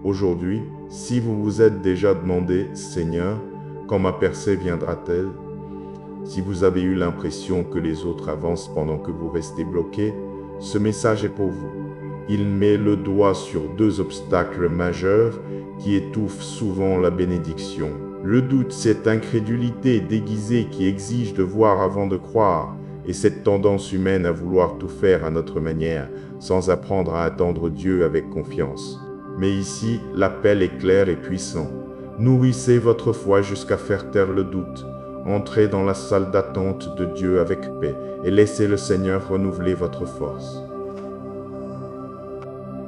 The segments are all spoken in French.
Aujourd'hui, si vous vous êtes déjà demandé, Seigneur, quand ma percée viendra-t-elle? Si vous avez eu l'impression que les autres avancent pendant que vous restez bloqué, ce message est pour vous. Il met le doigt sur deux obstacles majeurs qui étouffent souvent la bénédiction. Le doute, cette incrédulité déguisée qui exige de voir avant de croire, et cette tendance humaine à vouloir tout faire à notre manière, sans apprendre à attendre Dieu avec confiance. Mais ici, l'appel est clair et puissant. Nourrissez votre foi jusqu'à faire taire le doute. Entrez dans la salle d'attente de Dieu avec paix et laissez le Seigneur renouveler votre force.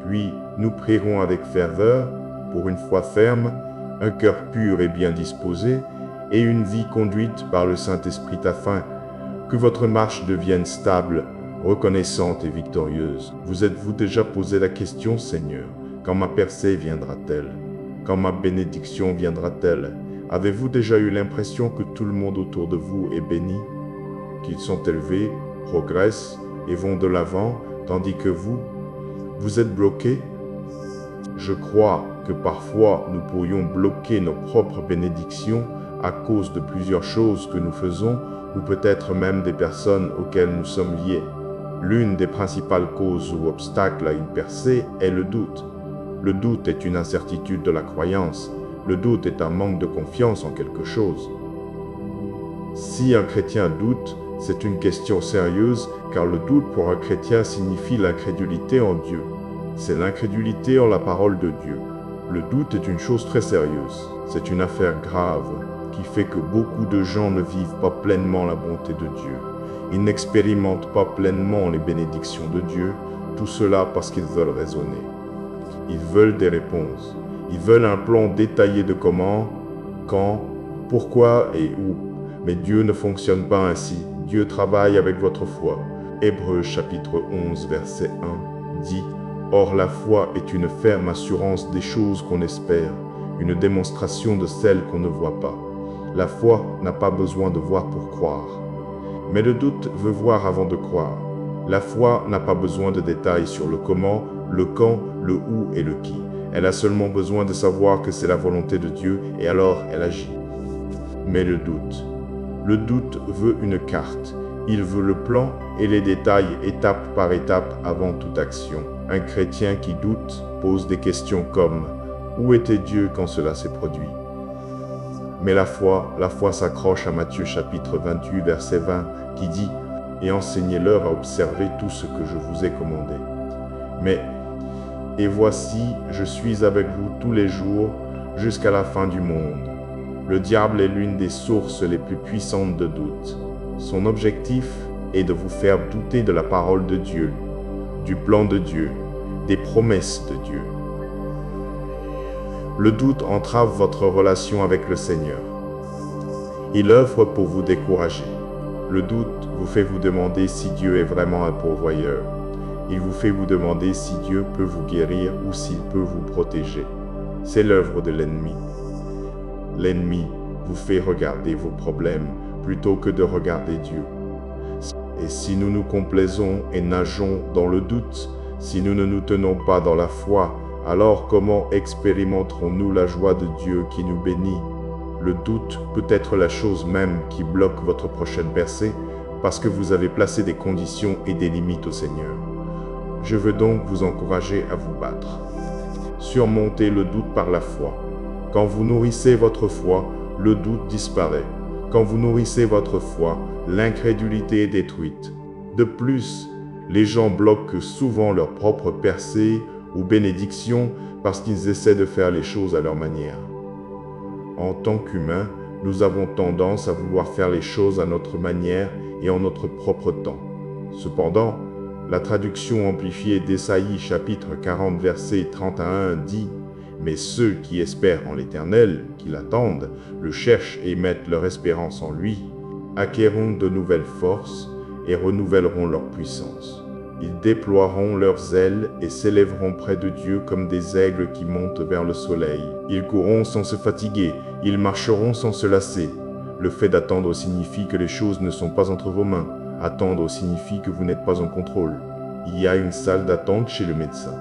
Puis, nous prierons avec ferveur, pour une foi ferme, un cœur pur et bien disposé, et une vie conduite par le Saint-Esprit afin que votre marche devienne stable, reconnaissante et victorieuse. Vous êtes-vous déjà posé la question, Seigneur, quand ma percée viendra-t-elle? Quand ma bénédiction viendra-t-elle? Avez-vous déjà eu l'impression que tout le monde autour de vous est béni, qu'ils sont élevés, progressent et vont de l'avant, tandis que vous êtes bloqué? Je crois que parfois nous pourrions bloquer nos propres bénédictions à cause de plusieurs choses que nous faisons ou peut-être même des personnes auxquelles nous sommes liés. L'une des principales causes ou obstacles à une percée est le doute. Le doute est une incertitude de la croyance. Le doute est un manque de confiance en quelque chose. Si un chrétien doute, c'est une question sérieuse, car le doute pour un chrétien signifie l'incrédulité en Dieu. C'est l'incrédulité en la parole de Dieu. Le doute est une chose très sérieuse. C'est une affaire grave qui fait que beaucoup de gens ne vivent pas pleinement la bonté de Dieu. Ils n'expérimentent pas pleinement les bénédictions de Dieu, tout cela parce qu'ils veulent raisonner. Ils veulent des réponses. Ils veulent un plan détaillé de comment, quand, pourquoi et où. Mais Dieu ne fonctionne pas ainsi. Dieu travaille avec votre foi. Hébreux chapitre 11 verset 1 dit « Or la foi est une ferme assurance des choses qu'on espère, une démonstration de celles qu'on ne voit pas. La foi n'a pas besoin de voir pour croire. Mais le doute veut voir avant de croire. La foi n'a pas besoin de détails sur le comment, le quand, le où et le qui. Elle a seulement besoin de savoir que c'est la volonté de Dieu et alors elle agit. Mais le doute veut une carte. Il veut le plan et les détails étape par étape avant toute action. Un chrétien qui doute pose des questions comme « Où était Dieu quand cela s'est produit ?» Mais la foi s'accroche à Matthieu chapitre 28 verset 20 qui dit « Et enseignez-leur à observer tout ce que je vous ai commandé. » Et voici, je suis avec vous tous les jours jusqu'à la fin du monde. Le diable est l'une des sources les plus puissantes de doute. Son objectif est de vous faire douter de la parole de Dieu, du plan de Dieu, des promesses de Dieu. Le doute entrave votre relation avec le Seigneur. Il œuvre pour vous décourager. Le doute vous fait vous demander si Dieu est vraiment un pourvoyeur. Il vous fait vous demander si Dieu peut vous guérir ou s'il peut vous protéger. C'est l'œuvre de l'ennemi. L'ennemi vous fait regarder vos problèmes plutôt que de regarder Dieu. Et si nous nous complaisons et nageons dans le doute, si nous ne nous tenons pas dans la foi, alors comment expérimenterons-nous la joie de Dieu qui nous bénit? Le doute peut être la chose même qui bloque votre prochaine percée parce que vous avez placé des conditions et des limites au Seigneur. Je veux donc vous encourager à vous battre. Surmontez le doute par la foi. Quand vous nourrissez votre foi, le doute disparaît. Quand vous nourrissez votre foi, l'incrédulité est détruite. De plus, les gens bloquent souvent leur propre percée ou bénédiction parce qu'ils essaient de faire les choses à leur manière. En tant qu'humains, nous avons tendance à vouloir faire les choses à notre manière et en notre propre temps. Cependant, la traduction amplifiée d'Ésaïe chapitre 40 verset 31 dit « Mais ceux qui espèrent en l'Éternel, qui l'attendent, le cherchent et mettent leur espérance en lui, acquerront de nouvelles forces et renouvelleront leur puissance. Ils déploieront leurs ailes et s'élèveront près de Dieu comme des aigles qui montent vers le soleil. Ils courront sans se fatiguer, ils marcheront sans se lasser. Le fait d'attendre signifie que les choses ne sont pas entre vos mains. Attendre signifie que vous n'êtes pas en contrôle. Il y a une salle d'attente chez le médecin.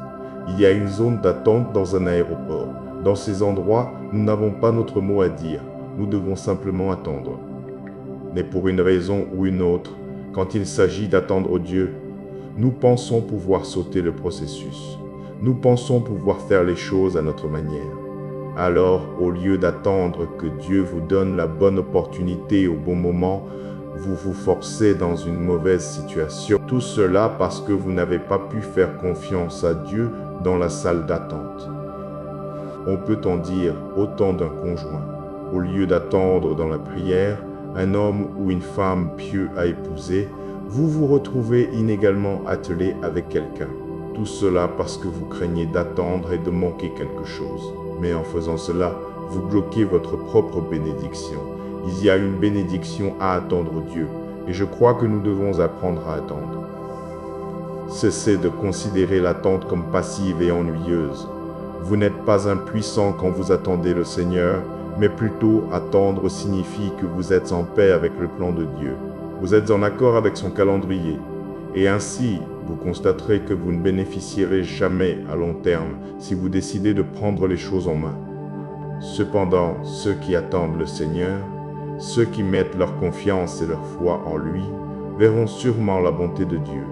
Il y a une zone d'attente dans un aéroport. Dans ces endroits, nous n'avons pas notre mot à dire. Nous devons simplement attendre. Mais pour une raison ou une autre, quand il s'agit d'attendre Dieu, nous pensons pouvoir sauter le processus. Nous pensons pouvoir faire les choses à notre manière. Alors, au lieu d'attendre que Dieu vous donne la bonne opportunité au bon moment, vous vous forcez dans une mauvaise situation. Tout cela parce que vous n'avez pas pu faire confiance à Dieu dans la salle d'attente. On peut en dire autant d'un conjoint. Au lieu d'attendre dans la prière, un homme ou une femme pieux à épouser, vous vous retrouvez inégalement attelé avec quelqu'un. Tout cela parce que vous craignez d'attendre et de manquer quelque chose. Mais en faisant cela, vous bloquez votre propre bénédiction. Il y a une bénédiction à attendre Dieu, et je crois que nous devons apprendre à attendre. Cessez de considérer l'attente comme passive et ennuyeuse. Vous n'êtes pas impuissant quand vous attendez le Seigneur, mais plutôt attendre signifie que vous êtes en paix avec le plan de Dieu. Vous êtes en accord avec son calendrier, et ainsi, vous constaterez que vous ne bénéficierez jamais à long terme si vous décidez de prendre les choses en main. Cependant, ceux qui attendent le Seigneur, ceux qui mettent leur confiance et leur foi en lui, verront sûrement la bonté de Dieu.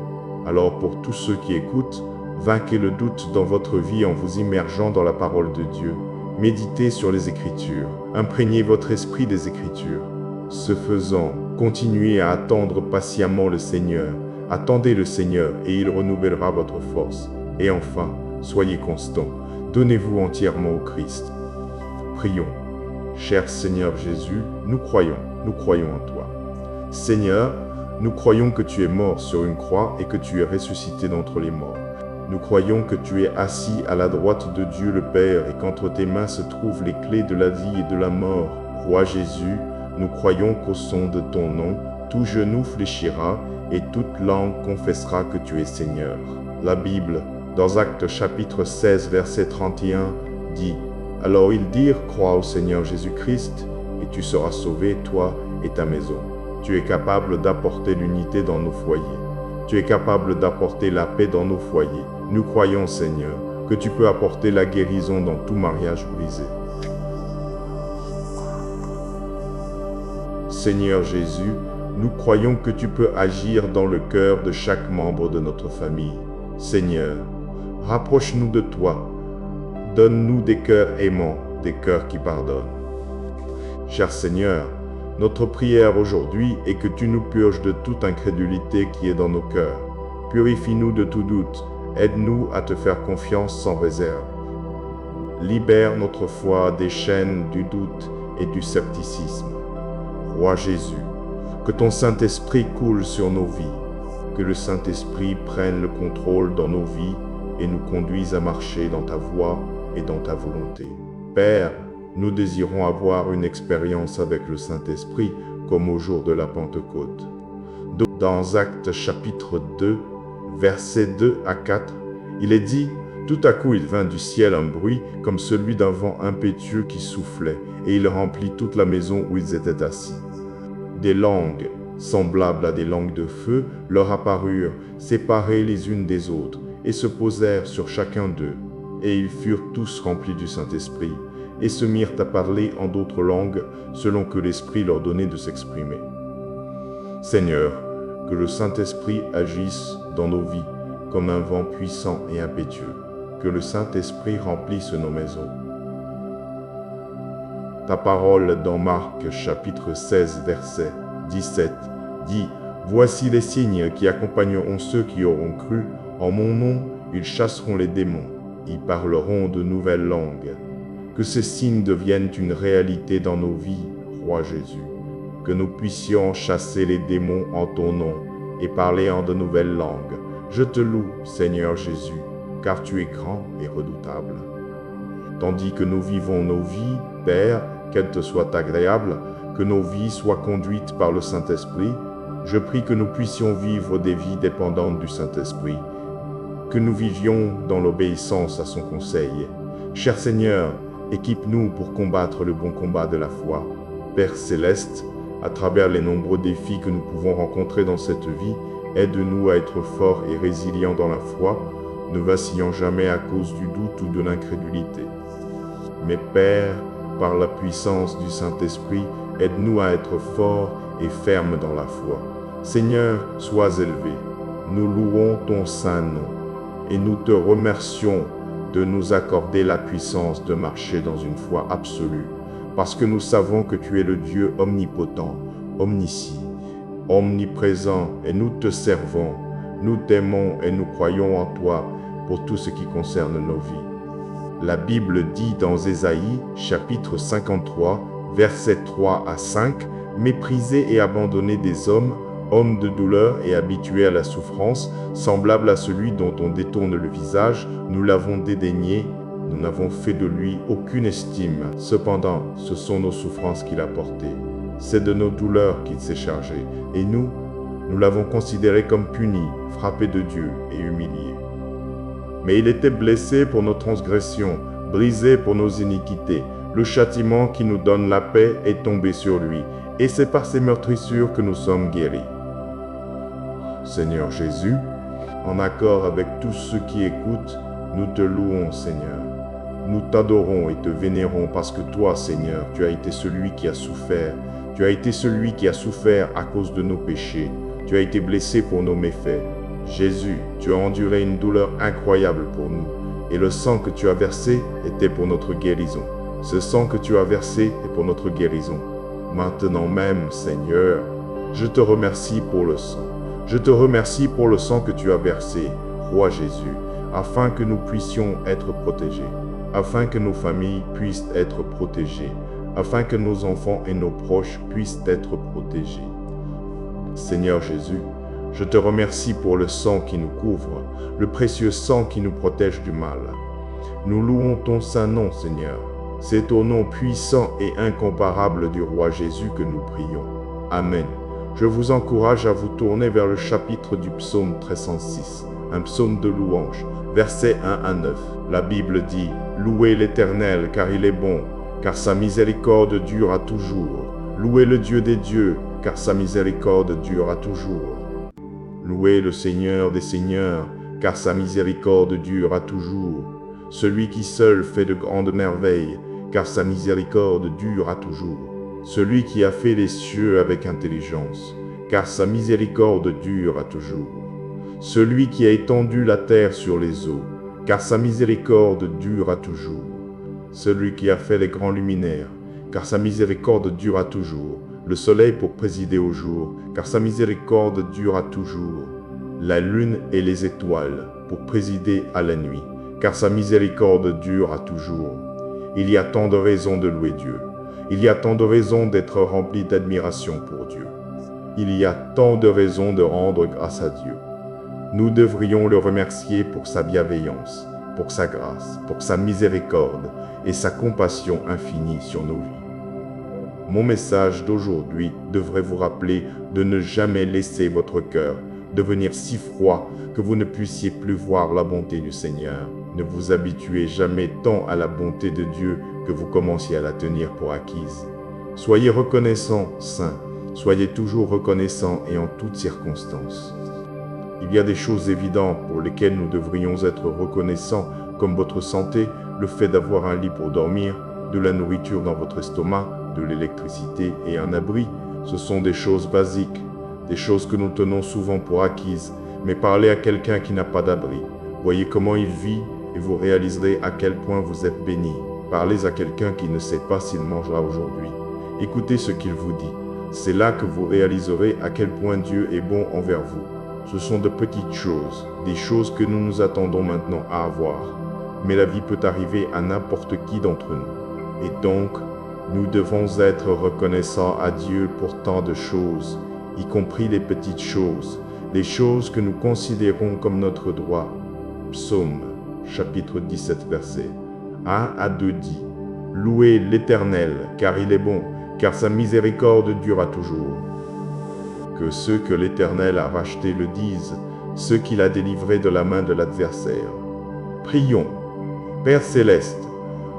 Alors pour tous ceux qui écoutent, vainquez le doute dans votre vie en vous immergeant dans la parole de Dieu. Méditez sur les Écritures, imprégnez votre esprit des Écritures. Ce faisant, continuez à attendre patiemment le Seigneur. Attendez le Seigneur et il renouvellera votre force. Et enfin, soyez constants. Donnez-vous entièrement au Christ. Prions. Cher Seigneur Jésus, nous croyons en toi. Seigneur, nous croyons que tu es mort sur une croix et que tu es ressuscité d'entre les morts. Nous croyons que tu es assis à la droite de Dieu le Père et qu'entre tes mains se trouvent les clés de la vie et de la mort. Roi Jésus, nous croyons qu'au son de ton nom, tout genou fléchira et toute langue confessera que tu es Seigneur. La Bible, dans Actes chapitre 16, verset 31, dit « Alors ils dirent, crois au Seigneur Jésus-Christ, et tu seras sauvé, toi et ta maison. Tu es capable d'apporter l'unité dans nos foyers. Tu es capable d'apporter la paix dans nos foyers. Nous croyons, Seigneur, que tu peux apporter la guérison dans tout mariage brisé. Seigneur Jésus, nous croyons que tu peux agir dans le cœur de chaque membre de notre famille. Seigneur, rapproche-nous de toi. Donne-nous des cœurs aimants, des cœurs qui pardonnent. Cher Seigneur, notre prière aujourd'hui est que tu nous purges de toute incrédulité qui est dans nos cœurs. Purifie-nous de tout doute. Aide-nous à te faire confiance sans réserve. Libère notre foi des chaînes du doute et du scepticisme. Roi Jésus, que ton Saint-Esprit coule sur nos vies, que le Saint-Esprit prenne le contrôle dans nos vies et nous conduise à marcher dans ta voie et dans ta volonté. Père, nous désirons avoir une expérience avec le Saint-Esprit comme au jour de la Pentecôte. Dans Actes chapitre 2, versets 2 à 4, il est dit « Tout à coup il vint du ciel un bruit comme celui d'un vent impétueux qui soufflait, et il remplit toute la maison où ils étaient assis. Des langues, semblables à des langues de feu, leur apparurent, séparées les unes des autres, et se posèrent sur chacun d'eux. Et ils furent tous remplis du Saint-Esprit, et se mirent à parler en d'autres langues, selon que l'Esprit leur donnait de s'exprimer. Seigneur, que le Saint-Esprit agisse dans nos vies comme un vent puissant et impétueux. Que le Saint-Esprit remplisse nos maisons. Ta parole dans Marc chapitre 16 verset 17 dit « Voici les signes qui accompagneront ceux qui auront cru. En mon nom, ils chasseront les démons. Ils parleront de nouvelles langues. » Que ces signes deviennent une réalité dans nos vies, Roi Jésus. Que nous puissions chasser les démons en ton nom et parler en de nouvelles langues. Je te loue, Seigneur Jésus, car tu es grand et redoutable. Tandis que nous vivons nos vies, Père, qu'elles te soient agréables, que nos vies soient conduites par le Saint-Esprit, je prie que nous puissions vivre des vies dépendantes du Saint-Esprit, que nous vivions dans l'obéissance à son conseil. Cher Seigneur, équipe-nous pour combattre le bon combat de la foi. Père Céleste, à travers les nombreux défis que nous pouvons rencontrer dans cette vie, aide-nous à être forts et résilients dans la foi. ne vacillant jamais à cause du doute ou de l'incrédulité. Mais Père, par la puissance du Saint-Esprit, aide-nous à être forts et fermes dans la foi. Seigneur, sois élevé. Nous louons ton saint nom et nous te remercions de nous accorder la puissance de marcher dans une foi absolue, parce que nous savons que tu es le Dieu omnipotent, omniscient, omniprésent, et nous te servons, nous t'aimons et nous croyons en toi pour tout ce qui concerne nos vies. La Bible dit dans Ésaïe, chapitre 53, versets 3 à 5, « Méprisés et abandonnés des hommes, homme de douleur et habitué à la souffrance, semblable à celui dont on détourne le visage, nous l'avons dédaigné, nous n'avons fait de lui aucune estime. Cependant, ce sont nos souffrances qu'il a portées. C'est de nos douleurs qu'il s'est chargé. Et nous l'avons considéré comme puni, frappé de Dieu et humilié. Mais il était blessé pour nos transgressions, brisé pour nos iniquités. Le châtiment qui nous donne la paix est tombé sur lui, et c'est par ses meurtrissures que nous sommes guéris. » Seigneur Jésus, en accord avec tous ceux qui écoutent, nous te louons, Seigneur. Nous t'adorons et te vénérons parce que toi, Seigneur, tu as été celui qui a souffert. Tu as été celui qui a souffert à cause de nos péchés. Tu as été blessé pour nos méfaits. Jésus, tu as enduré une douleur incroyable pour nous. Et le sang que tu as versé était pour notre guérison. Ce sang que tu as versé est pour notre guérison. Maintenant même, Seigneur, je te remercie pour le sang. Je te remercie pour le sang que tu as versé, Roi Jésus, afin que nous puissions être protégés, afin que nos familles puissent être protégées, afin que nos enfants et nos proches puissent être protégés. Seigneur Jésus, je te remercie pour le sang qui nous couvre, le précieux sang qui nous protège du mal. Nous louons ton saint nom, Seigneur. C'est au nom puissant et incomparable du Roi Jésus que nous prions. Amen. Je vous encourage à vous tourner vers le chapitre du psaume 306, un psaume de louange, versets 1 à 9. La Bible dit « Louez l'Éternel, car il est bon, car sa miséricorde dure à toujours. Louez le Dieu des dieux, car sa miséricorde dure à toujours. Louez le Seigneur des seigneurs, car sa miséricorde dure à toujours. Celui qui seul fait de grandes merveilles, car sa miséricorde dure à toujours. Celui qui a fait les cieux avec intelligence, car sa miséricorde dure à toujours. Celui qui a étendu la terre sur les eaux, car sa miséricorde dure à toujours. Celui qui a fait les grands luminaires, car sa miséricorde dure à toujours. Le soleil pour présider au jour, car sa miséricorde dure à toujours. La lune et les étoiles pour présider à la nuit, car sa miséricorde dure à toujours. Il y a tant de raisons de louer Dieu. Il y a tant de raisons d'être rempli d'admiration pour Dieu. Il y a tant de raisons de rendre grâce à Dieu. Nous devrions le remercier pour sa bienveillance, pour sa grâce, pour sa miséricorde et sa compassion infinie sur nos vies. Mon message d'aujourd'hui devrait vous rappeler de ne jamais laisser votre cœur devenir si froid que vous ne puissiez plus voir la bonté du Seigneur. Ne vous habituez jamais tant à la bonté de Dieu que vous commenciez à la tenir pour acquise. Soyez reconnaissants, saints. Soyez toujours reconnaissants et en toutes circonstances. Il y a des choses évidentes pour lesquelles nous devrions être reconnaissants, comme votre santé, le fait d'avoir un lit pour dormir, de la nourriture dans votre estomac, de l'électricité et un abri. Ce sont des choses basiques, des choses que nous tenons souvent pour acquises, mais parlez à quelqu'un qui n'a pas d'abri. Voyez comment il vit et vous réaliserez à quel point vous êtes béni. Parlez à quelqu'un qui ne sait pas s'il mangera aujourd'hui. Écoutez ce qu'il vous dit. C'est là que vous réaliserez à quel point Dieu est bon envers vous. Ce sont de petites choses, des choses que nous nous attendons maintenant à avoir. Mais la vie peut arriver à n'importe qui d'entre nous. Et donc, nous devons être reconnaissants à Dieu pour tant de choses, y compris les petites choses, les choses que nous considérons comme notre droit. Psaume, chapitre 17, verset 1 à 2 dit « Louez l'Éternel, car il est bon, car sa miséricorde dure à toujours. » Que ceux que l'Éternel a rachetés le disent, ceux qu'il a délivrés de la main de l'adversaire. Prions. Père céleste,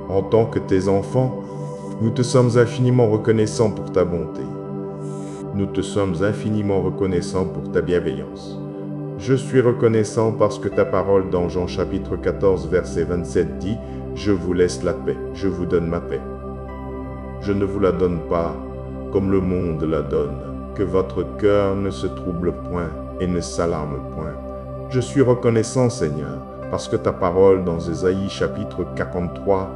en tant que tes enfants, nous te sommes infiniment reconnaissants pour ta bonté. Nous te sommes infiniment reconnaissants pour ta bienveillance. Je suis reconnaissant parce que ta parole dans Jean chapitre 14 verset 27 dit « Je vous laisse la paix, je vous donne ma paix. Je ne vous la donne pas comme le monde la donne, que votre cœur ne se trouble point et ne s'alarme point. » Je suis reconnaissant, Seigneur, parce que ta parole dans Ésaïe chapitre 43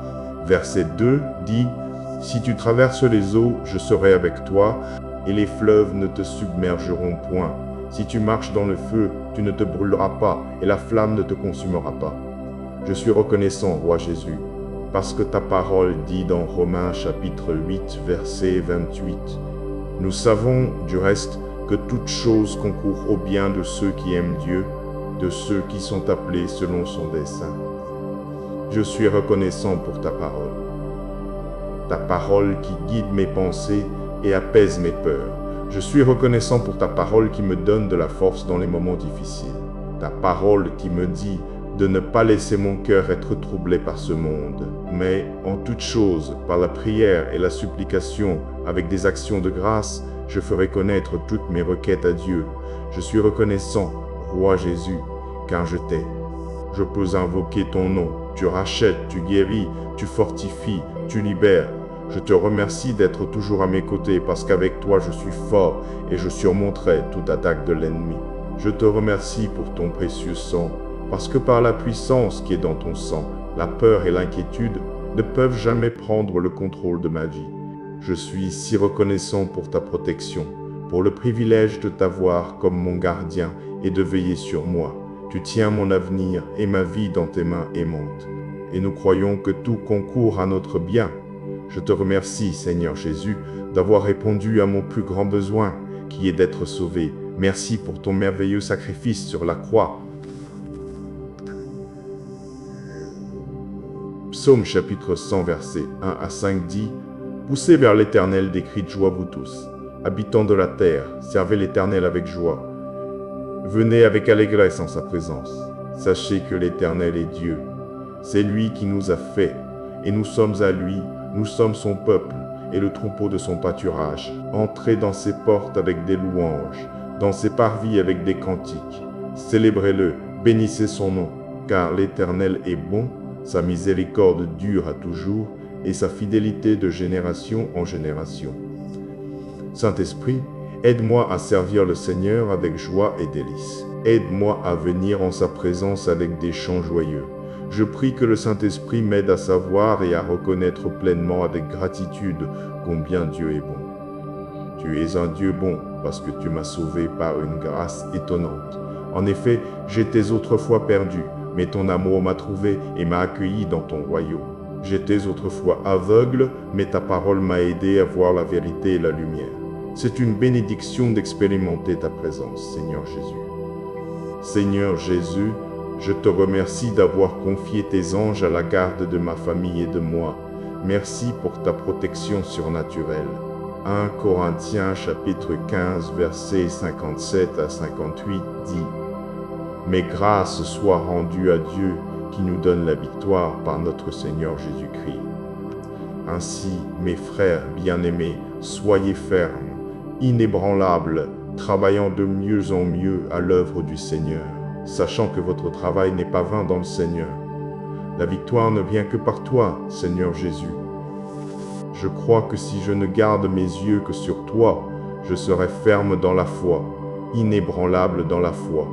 verset 2 dit « Si tu traverses les eaux, je serai avec toi, et les fleuves ne te submergeront point. Si tu marches dans le feu, tu ne te brûleras pas, et la flamme ne te consumera pas. » Je suis reconnaissant, Roi Jésus, parce que ta parole dit dans Romains chapitre 8, verset 28, « Nous savons, du reste, que toute chose concourt au bien de ceux qui aiment Dieu, de ceux qui sont appelés selon son dessein. » Je suis reconnaissant pour ta parole qui guide mes pensées et apaise mes peurs. Je suis reconnaissant pour ta parole qui me donne de la force dans les moments difficiles. Ta parole qui me dit de ne pas laisser mon cœur être troublé par ce monde, mais en toute chose, par la prière et la supplication, avec des actions de grâce, je ferai connaître toutes mes requêtes à Dieu. Je suis reconnaissant, Roi Jésus, car je t'ai. Je peux invoquer ton nom. Tu rachètes, tu guéris, tu fortifies, tu libères. Je te remercie d'être toujours à mes côtés parce qu'avec toi je suis fort et je surmonterai toute attaque de l'ennemi. Je te remercie pour ton précieux sang, parce que par la puissance qui est dans ton sang, la peur et l'inquiétude ne peuvent jamais prendre le contrôle de ma vie. Je suis si reconnaissant pour ta protection, pour le privilège de t'avoir comme mon gardien et de veiller sur moi. Tu tiens mon avenir et ma vie dans tes mains aimantes, et nous croyons que tout concourt à notre bien. Je te remercie, Seigneur Jésus, d'avoir répondu à mon plus grand besoin, qui est d'être sauvé. Merci pour ton merveilleux sacrifice sur la croix. Psaume chapitre 100, versets 1 à 5 dit « Poussez vers l'Éternel des cris de joie, vous tous. Habitants de la terre, servez l'Éternel avec joie. Venez avec allégresse en sa présence. Sachez que l'Éternel est Dieu. C'est lui qui nous a fait, et nous sommes à lui. Nous sommes son peuple et le troupeau de son pâturage. Entrez dans ses portes avec des louanges, dans ses parvis avec des cantiques. Célébrez-le, bénissez son nom, car l'Éternel est bon, sa miséricorde dure à toujours, et sa fidélité de génération en génération. Saint-Esprit, aide-moi à servir le Seigneur avec joie et délice. Aide-moi à venir en sa présence avec des chants joyeux. Je prie que le Saint-Esprit m'aide à savoir et à reconnaître pleinement avec gratitude combien Dieu est bon. Tu es un Dieu bon parce que tu m'as sauvé par une grâce étonnante. En effet, j'étais autrefois perdu, mais ton amour m'a trouvé et m'a accueilli dans ton royaume. J'étais autrefois aveugle, mais ta parole m'a aidé à voir la vérité et la lumière. C'est une bénédiction d'expérimenter ta présence, Seigneur Jésus. Seigneur Jésus, je te remercie d'avoir confié tes anges à la garde de ma famille et de moi. Merci pour ta protection surnaturelle. 1 Corinthiens chapitre 15 versets 57 à 58 dit « Mais grâce soit rendue à Dieu qui nous donne la victoire par notre Seigneur Jésus-Christ. Ainsi, mes frères bien-aimés, soyez fermes, inébranlables, travaillant de mieux en mieux à l'œuvre du Seigneur, sachant que votre travail n'est pas vain dans le Seigneur. La victoire ne vient que par toi, Seigneur Jésus. Je crois que si je ne garde mes yeux que sur toi, je serai ferme dans la foi, inébranlable dans la foi.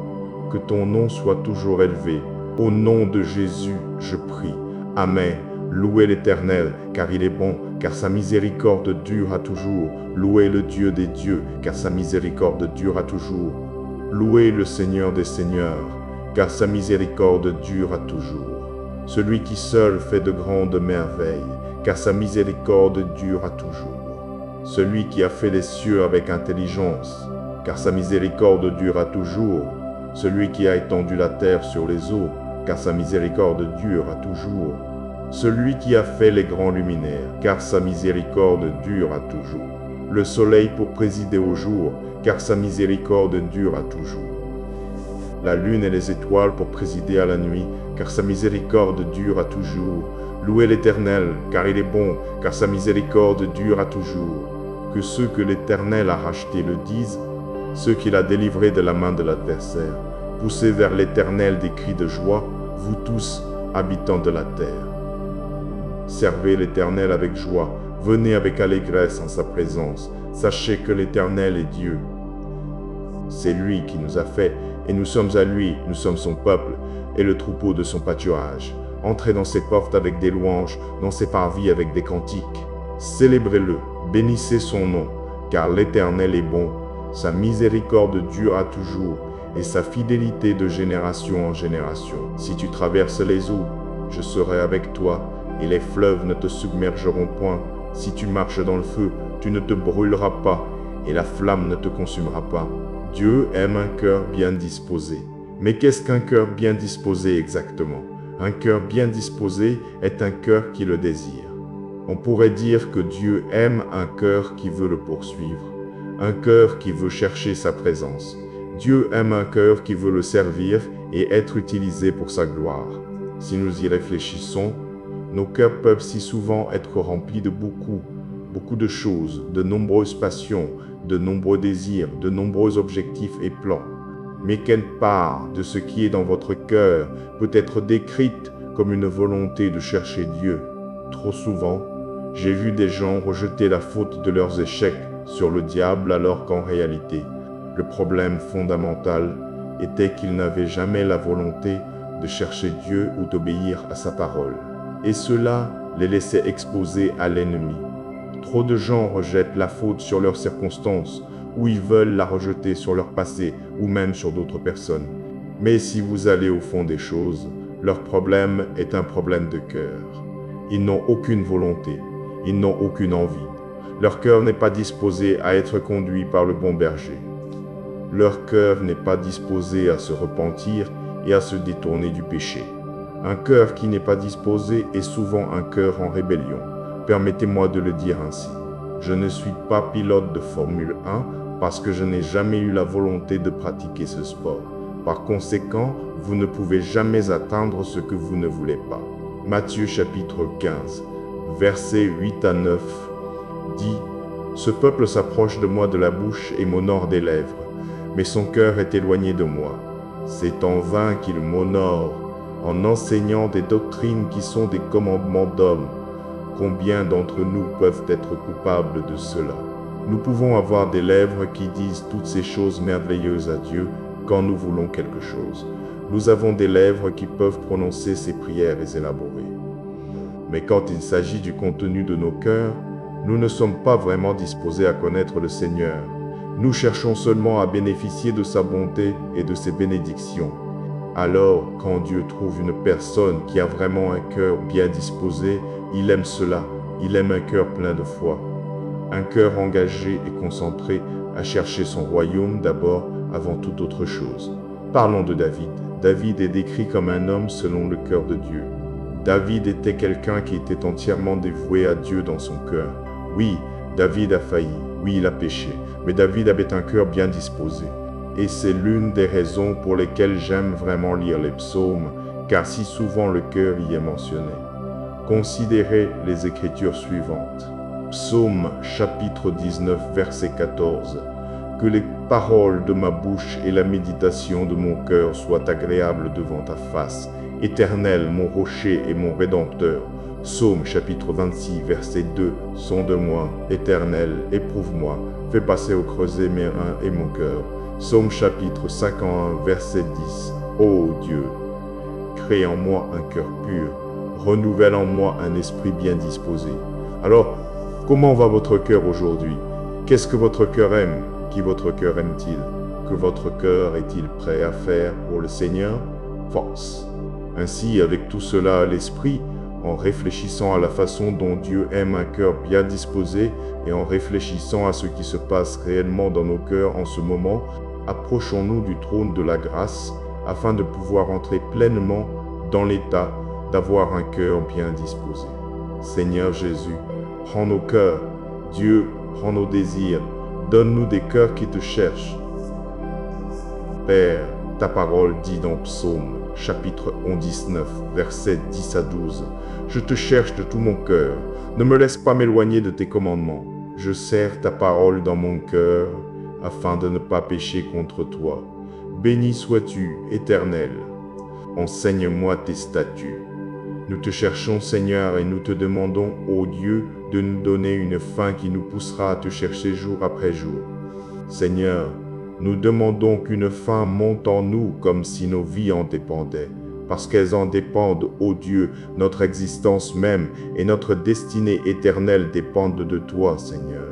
Que ton nom soit toujours élevé. Au nom de Jésus, je prie. Amen. Louez l'Éternel, car il est bon, car sa miséricorde dure à toujours. Louez le Dieu des dieux, car sa miséricorde dure à toujours. Louez le Seigneur des seigneurs, car sa miséricorde dure à toujours. Celui qui seul fait de grandes merveilles, car sa miséricorde dure à toujours. Celui qui a fait les cieux avec intelligence, car sa miséricorde dure à toujours. Celui qui a étendu la terre sur les eaux, car sa miséricorde dure à toujours. Celui qui a fait les grands luminaires, car sa miséricorde dure à toujours. Le soleil pour présider au jour, car sa miséricorde dure à toujours. La lune et les étoiles pour présider à la nuit, car sa miséricorde dure à toujours. Louez l'Éternel, car il est bon, car sa miséricorde dure à toujours. Que ceux que l'Éternel a rachetés le disent, ceux qu'il a délivrés de la main de l'adversaire. Poussez vers l'Éternel des cris de joie, vous tous, habitants de la terre. Servez l'Éternel avec joie, venez avec allégresse en sa présence. Sachez que l'Éternel est Dieu. C'est lui qui nous a fait, et nous sommes à lui, nous sommes son peuple, et le troupeau de son pâturage. Entrez dans ses portes avec des louanges, dans ses parvis avec des cantiques. Célébrez-le, bénissez son nom, car l'Éternel est bon, sa miséricorde dure à toujours, et sa fidélité de génération en génération. Si tu traverses les eaux, je serai avec toi, et les fleuves ne te submergeront point. Si tu marches dans le feu, tu ne te brûleras pas, et la flamme ne te consumera pas. Dieu aime un cœur bien disposé. Mais qu'est-ce qu'un cœur bien disposé exactement? Un cœur bien disposé est un cœur qui le désire. On pourrait dire que Dieu aime un cœur qui veut le poursuivre, un cœur qui veut chercher sa présence. Dieu aime un cœur qui veut le servir et être utilisé pour sa gloire. Si nous y réfléchissons, nos cœurs peuvent si souvent être remplis de beaucoup de choses, de nombreuses passions, de nombreux désirs, de nombreux objectifs et plans. Mais quelle part de ce qui est dans votre cœur peut être décrite comme une volonté de chercher Dieu? Trop souvent, j'ai vu des gens rejeter la faute de leurs échecs sur le diable alors qu'en réalité, le problème fondamental était qu'ils n'avaient jamais la volonté de chercher Dieu ou d'obéir à sa parole. Et cela les laissait exposés à l'ennemi. Trop de gens rejettent la faute sur leurs circonstances, ou ils veulent la rejeter sur leur passé, ou même sur d'autres personnes. Mais si vous allez au fond des choses, leur problème est un problème de cœur. Ils n'ont aucune volonté, ils n'ont aucune envie. Leur cœur n'est pas disposé à être conduit par le bon berger. Leur cœur n'est pas disposé à se repentir et à se détourner du péché. Un cœur qui n'est pas disposé est souvent un cœur en rébellion. Permettez-moi de le dire ainsi. Je ne suis pas pilote de Formule 1 parce que je n'ai jamais eu la volonté de pratiquer ce sport. Par conséquent, vous ne pouvez jamais atteindre ce que vous ne voulez pas. Matthieu chapitre 15, versets 8 à 9 dit « Ce peuple s'approche de moi de la bouche et m'honore des lèvres, mais son cœur est éloigné de moi. C'est en vain qu'il m'honore, en enseignant des doctrines qui sont des commandements d'hommes. Combien d'entre nous peuvent être coupables de cela? Nous pouvons avoir des lèvres qui disent toutes ces choses merveilleuses à Dieu quand nous voulons quelque chose. Nous avons des lèvres qui peuvent prononcer ces prières élaborées. Mais quand il s'agit du contenu de nos cœurs, nous ne sommes pas vraiment disposés à connaître le Seigneur. Nous cherchons seulement à bénéficier de sa bonté et de ses bénédictions. Alors, quand Dieu trouve une personne qui a vraiment un cœur bien disposé, il aime cela, il aime un cœur plein de foi. Un cœur engagé et concentré à chercher son royaume d'abord avant toute autre chose. Parlons de David. David est décrit comme un homme selon le cœur de Dieu. David était quelqu'un qui était entièrement dévoué à Dieu dans son cœur. Oui, David a failli, oui, il a péché, mais David avait un cœur bien disposé. Et c'est l'une des raisons pour lesquelles j'aime vraiment lire les psaumes, car si souvent le cœur y est mentionné. Considérez les écritures suivantes. Psaume chapitre 19, verset 14. Que les paroles de ma bouche et la méditation de mon cœur soient agréables devant ta face. Éternel, mon rocher et mon rédempteur. Psaume chapitre 26, verset 2. Sonde-moi, Éternel, éprouve-moi, fais passer au creuset mes reins et mon cœur. Psaume chapitre 51, verset 10. Ô Dieu, crée en moi un cœur pur, renouvelle en moi un esprit bien disposé. Alors, comment va votre cœur aujourd'hui? Qu'est-ce que votre cœur aime? Qui votre cœur aime-t-il? Que votre cœur est-il prêt à faire pour le Seigneur? Force. Ainsi, avec tout cela à l'esprit, en réfléchissant à la façon dont Dieu aime un cœur bien disposé et en réfléchissant à ce qui se passe réellement dans nos cœurs en ce moment, approchons-nous du trône de la grâce afin de pouvoir entrer pleinement dans l'état d'avoir un cœur bien disposé. Seigneur Jésus, prends nos cœurs. Dieu, prends nos désirs. Donne-nous des cœurs qui te cherchent. Père, ta parole dit dans Psaume, chapitre 19, versets 10 à 12. Je te cherche de tout mon cœur. Ne me laisse pas m'éloigner de tes commandements. Je serre ta parole dans mon cœur afin de ne pas pécher contre toi. Béni sois-tu, Éternel. Enseigne-moi tes statuts. Nous te cherchons, Seigneur, et nous te demandons, ô Dieu, de nous donner une faim qui nous poussera à te chercher jour après jour. Seigneur, nous demandons qu'une faim monte en nous comme si nos vies en dépendaient, parce qu'elles en dépendent, ô Dieu, notre existence même et notre destinée éternelle dépendent de toi, Seigneur.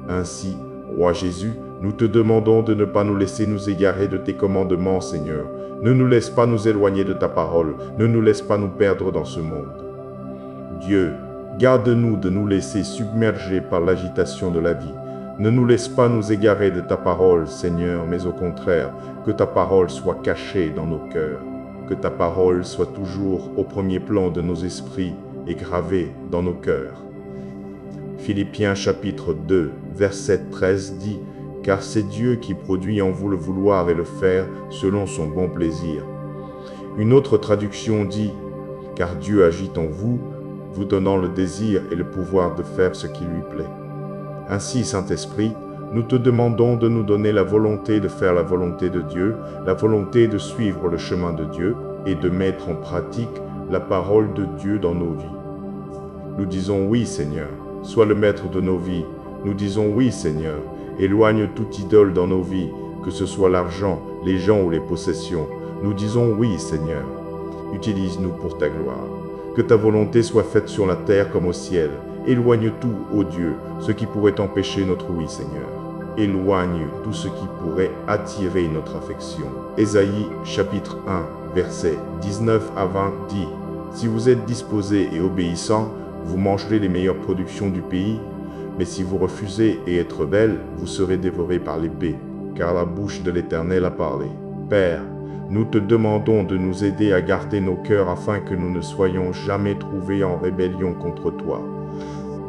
Ainsi, Roi Jésus, nous te demandons de ne pas nous laisser nous égarer de tes commandements, Seigneur. Ne nous laisse pas nous éloigner de ta parole, ne nous laisse pas nous perdre dans ce monde. Dieu, garde-nous de nous laisser submerger par l'agitation de la vie. Ne nous laisse pas nous égarer de ta parole, Seigneur, mais au contraire, que ta parole soit cachée dans nos cœurs, que ta parole soit toujours au premier plan de nos esprits et gravée dans nos cœurs. Philippiens chapitre 2, verset 13 dit « Car c'est Dieu qui produit en vous le vouloir et le faire selon son bon plaisir. » Une autre traduction dit « Car Dieu agit en vous, vous donnant le désir et le pouvoir de faire ce qui lui plaît. » Ainsi, Saint-Esprit, nous te demandons de nous donner la volonté de faire la volonté de Dieu, la volonté de suivre le chemin de Dieu et de mettre en pratique la parole de Dieu dans nos vies. Nous disons oui, Seigneur, sois le maître de nos vies. Nous disons oui, Seigneur, éloigne toute idole dans nos vies, que ce soit l'argent, les gens ou les possessions. Nous disons oui, Seigneur, utilise-nous pour ta gloire. Que ta volonté soit faite sur la terre comme au ciel. Éloigne tout, ô Dieu, ce qui pourrait empêcher notre oui, Seigneur. Éloigne tout ce qui pourrait attirer notre affection. Ésaïe chapitre 1, versets 19 à 20 dit « Si vous êtes disposés et obéissants, vous mangerez les meilleures productions du pays, mais si vous refusez et êtes rebelles, vous serez dévorés par l'épée, car la bouche de l'Éternel a parlé. Père, nous te demandons de nous aider à garder nos cœurs afin que nous ne soyons jamais trouvés en rébellion contre toi.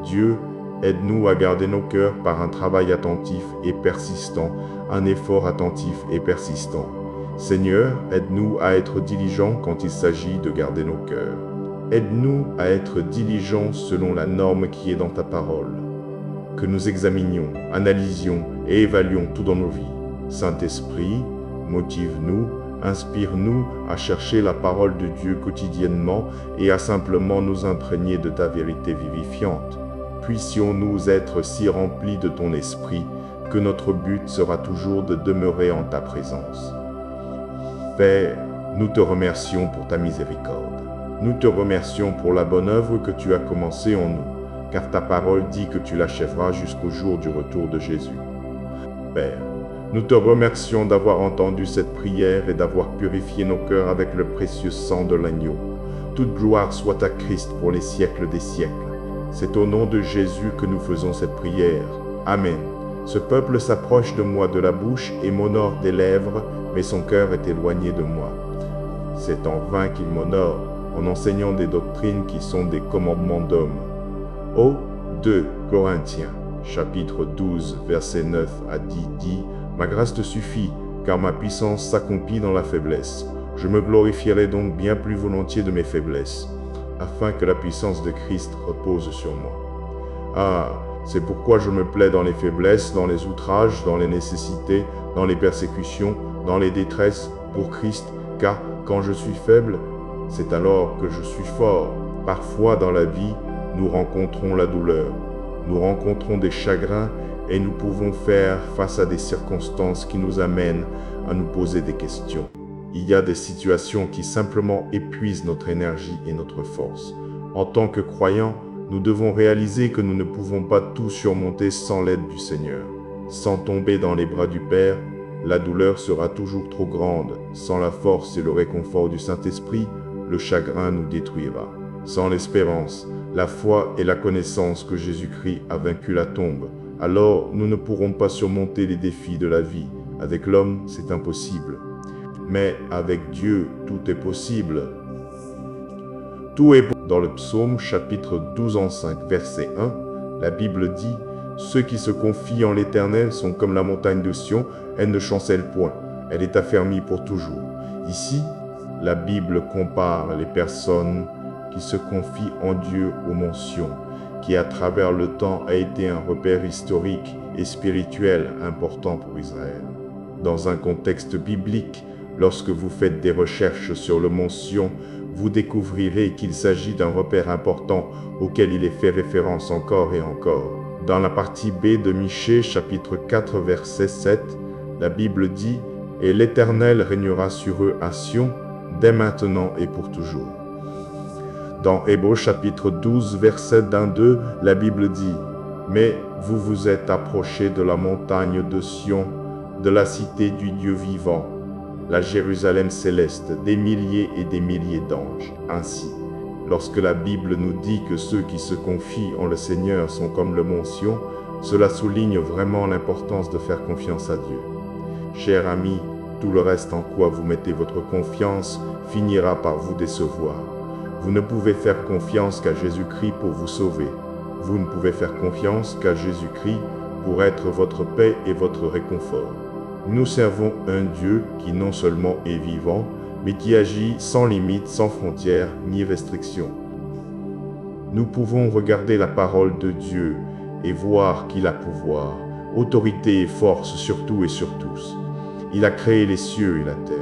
Dieu, aide-nous à garder nos cœurs par un travail attentif et persistant, un effort attentif et persistant. Seigneur, aide-nous à être diligents quand il s'agit de garder nos cœurs. Aide-nous à être diligents selon la norme qui est dans ta parole. Que nous examinions, analysions et évaluons tout dans nos vies. Saint-Esprit, motive-nous, inspire-nous à chercher la parole de Dieu quotidiennement et à simplement nous imprégner de ta vérité vivifiante. Puissions-nous être si remplis de ton esprit que notre but sera toujours de demeurer en ta présence. Père, nous te remercions pour ta miséricorde. Nous te remercions pour la bonne œuvre que tu as commencée en nous, car ta parole dit que tu l'achèveras jusqu'au jour du retour de Jésus. Père, nous te remercions d'avoir entendu cette prière et d'avoir purifié nos cœurs avec le précieux sang de l'agneau. Toute gloire soit à Christ pour les siècles des siècles. C'est au nom de Jésus que nous faisons cette prière. Amen. Ce peuple s'approche de moi de la bouche et m'honore des lèvres, mais son cœur est éloigné de moi. C'est en vain qu'il m'honore, en enseignant des doctrines qui sont des commandements d'hommes. Ô 2 Corinthiens, chapitre 12, verset 9 à 10 dit « Ma grâce te suffit, car ma puissance s'accomplit dans la faiblesse. Je me glorifierai donc bien plus volontiers de mes faiblesses, afin que la puissance de Christ repose sur moi. Ah, c'est pourquoi je me plais dans les faiblesses, dans les outrages, dans les nécessités, dans les persécutions, dans les détresses, pour Christ, car quand je suis faible, c'est alors que je suis fort. Parfois dans la vie, nous rencontrons la douleur, nous rencontrons des chagrins et nous pouvons faire face à des circonstances qui nous amènent à nous poser des questions. Il y a des situations qui simplement épuisent notre énergie et notre force. En tant que croyants, nous devons réaliser que nous ne pouvons pas tout surmonter sans l'aide du Seigneur. Sans tomber dans les bras du Père, la douleur sera toujours trop grande. Sans la force et le réconfort du Saint-Esprit, le chagrin nous détruira. Sans l'espérance, la foi et la connaissance que Jésus-Christ a vaincu la tombe, alors nous ne pourrons pas surmonter les défis de la vie. Avec l'homme, c'est impossible. Mais avec Dieu, tout est possible. Tout est possible. Dans le psaume chapitre 12 en 5, verset 1, la Bible dit « Ceux qui se confient en l'Éternel sont comme la montagne de Sion, elle ne chancelle point, elle est affermie pour toujours. » Ici, la Bible compare les personnes qui se confient en Dieu aux mentions, qui à travers le temps a été un repère historique et spirituel important pour Israël. Dans un contexte biblique, Lorsque vous faites des recherches sur le mont Sion, vous découvrirez qu'il s'agit d'un repère important auquel il est fait référence encore et encore. Dans la partie B de Michée, chapitre 4, verset 7, la Bible dit « Et l'Éternel régnera sur eux à Sion, dès maintenant et pour toujours. » Dans Hébreux chapitre 12, verset 1-2, la Bible dit « Mais vous vous êtes approchés de la montagne de Sion, de la cité du Dieu vivant, la Jérusalem céleste, des milliers et des milliers d'anges. » Ainsi, lorsque la Bible nous dit que ceux qui se confient en le Seigneur sont comme le mont Sion, cela souligne vraiment l'importance de faire confiance à Dieu. Chers amis, tout le reste en quoi vous mettez votre confiance finira par vous décevoir. Vous ne pouvez faire confiance qu'à Jésus-Christ pour vous sauver. Vous ne pouvez faire confiance qu'à Jésus-Christ pour être votre paix et votre réconfort. Nous servons un Dieu qui non seulement est vivant, mais qui agit sans limite, sans frontières ni restrictions. Nous pouvons regarder la parole de Dieu et voir qu'il a pouvoir, autorité et force sur tout et sur tous. Il a créé les cieux et la terre.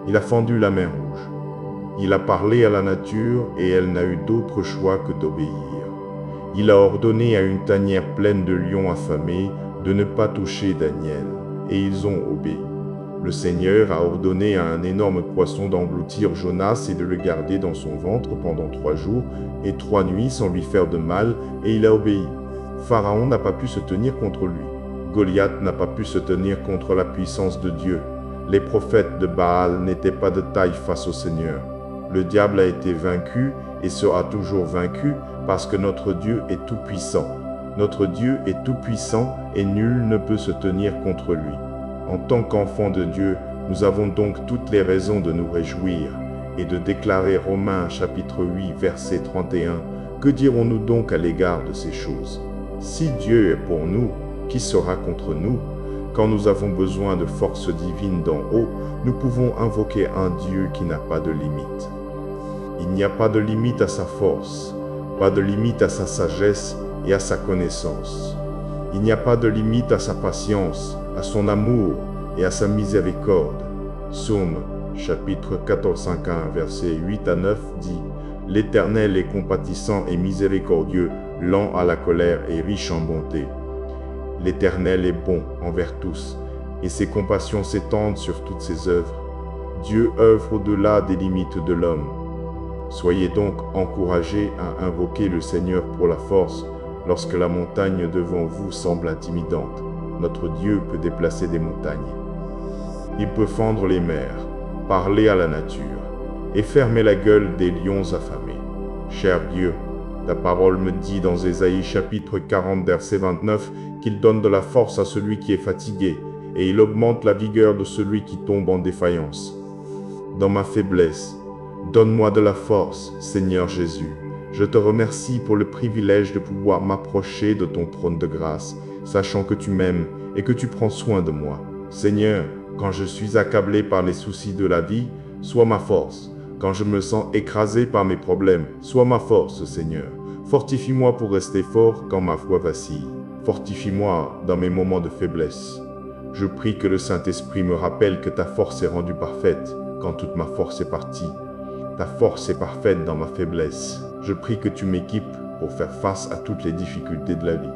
Il a fendu la mer Rouge. Il a parlé à la nature et elle n'a eu d'autre choix que d'obéir. Il a ordonné à une tanière pleine de lions affamés de ne pas toucher Daniel, et ils ont obéi. Le Seigneur a ordonné à un énorme poisson d'engloutir Jonas et de le garder dans son ventre pendant 3 jours et 3 nuits sans lui faire de mal, et il a obéi. Pharaon n'a pas pu se tenir contre lui. Goliath n'a pas pu se tenir contre la puissance de Dieu. Les prophètes de Baal n'étaient pas de taille face au Seigneur. Le diable a été vaincu et sera toujours vaincu parce que notre Dieu est tout-puissant. Notre Dieu est tout-puissant et nul ne peut se tenir contre lui. En tant qu'enfants de Dieu, nous avons donc toutes les raisons de nous réjouir et de déclarer Romains chapitre 8 verset 31. Que dirons-nous donc à l'égard de ces choses? Si Dieu est pour nous, qui sera contre nous? Quand nous avons besoin de force divine d'en haut, nous pouvons invoquer un Dieu qui n'a pas de limite. Il n'y a pas de limite à sa force, pas de limite à sa sagesse et à sa connaissance. Il n'y a pas de limite à sa patience, à son amour et à sa miséricorde. Psaume chapitre 14, 5-1, versets 8-9 dit « L'Éternel est compatissant et miséricordieux, lent à la colère et riche en bonté. L'Éternel est bon envers tous, et ses compassions s'étendent sur toutes ses œuvres. Dieu œuvre au-delà des limites de l'homme. Soyez donc encouragés à invoquer le Seigneur pour la force lorsque la montagne devant vous semble intimidante. Notre Dieu peut déplacer des montagnes. Il peut fendre les mers, parler à la nature et fermer la gueule des lions affamés. Cher Dieu, ta parole me dit dans Ésaïe chapitre 40 verset 29 qu'il donne de la force à celui qui est fatigué et il augmente la vigueur de celui qui tombe en défaillance. Dans ma faiblesse, donne-moi de la force, Seigneur Jésus. Je te remercie pour le privilège de pouvoir m'approcher de ton trône de grâce, sachant que tu m'aimes et que tu prends soin de moi. Seigneur, quand je suis accablé par les soucis de la vie, sois ma force. Quand je me sens écrasé par mes problèmes, sois ma force, Seigneur. Fortifie-moi pour rester fort quand ma foi vacille. Fortifie-moi dans mes moments de faiblesse. Je prie que le Saint-Esprit me rappelle que ta force est rendue parfaite quand toute ma force est partie. Ta force est parfaite dans ma faiblesse. Je prie que tu m'équipes pour faire face à toutes les difficultés de la vie.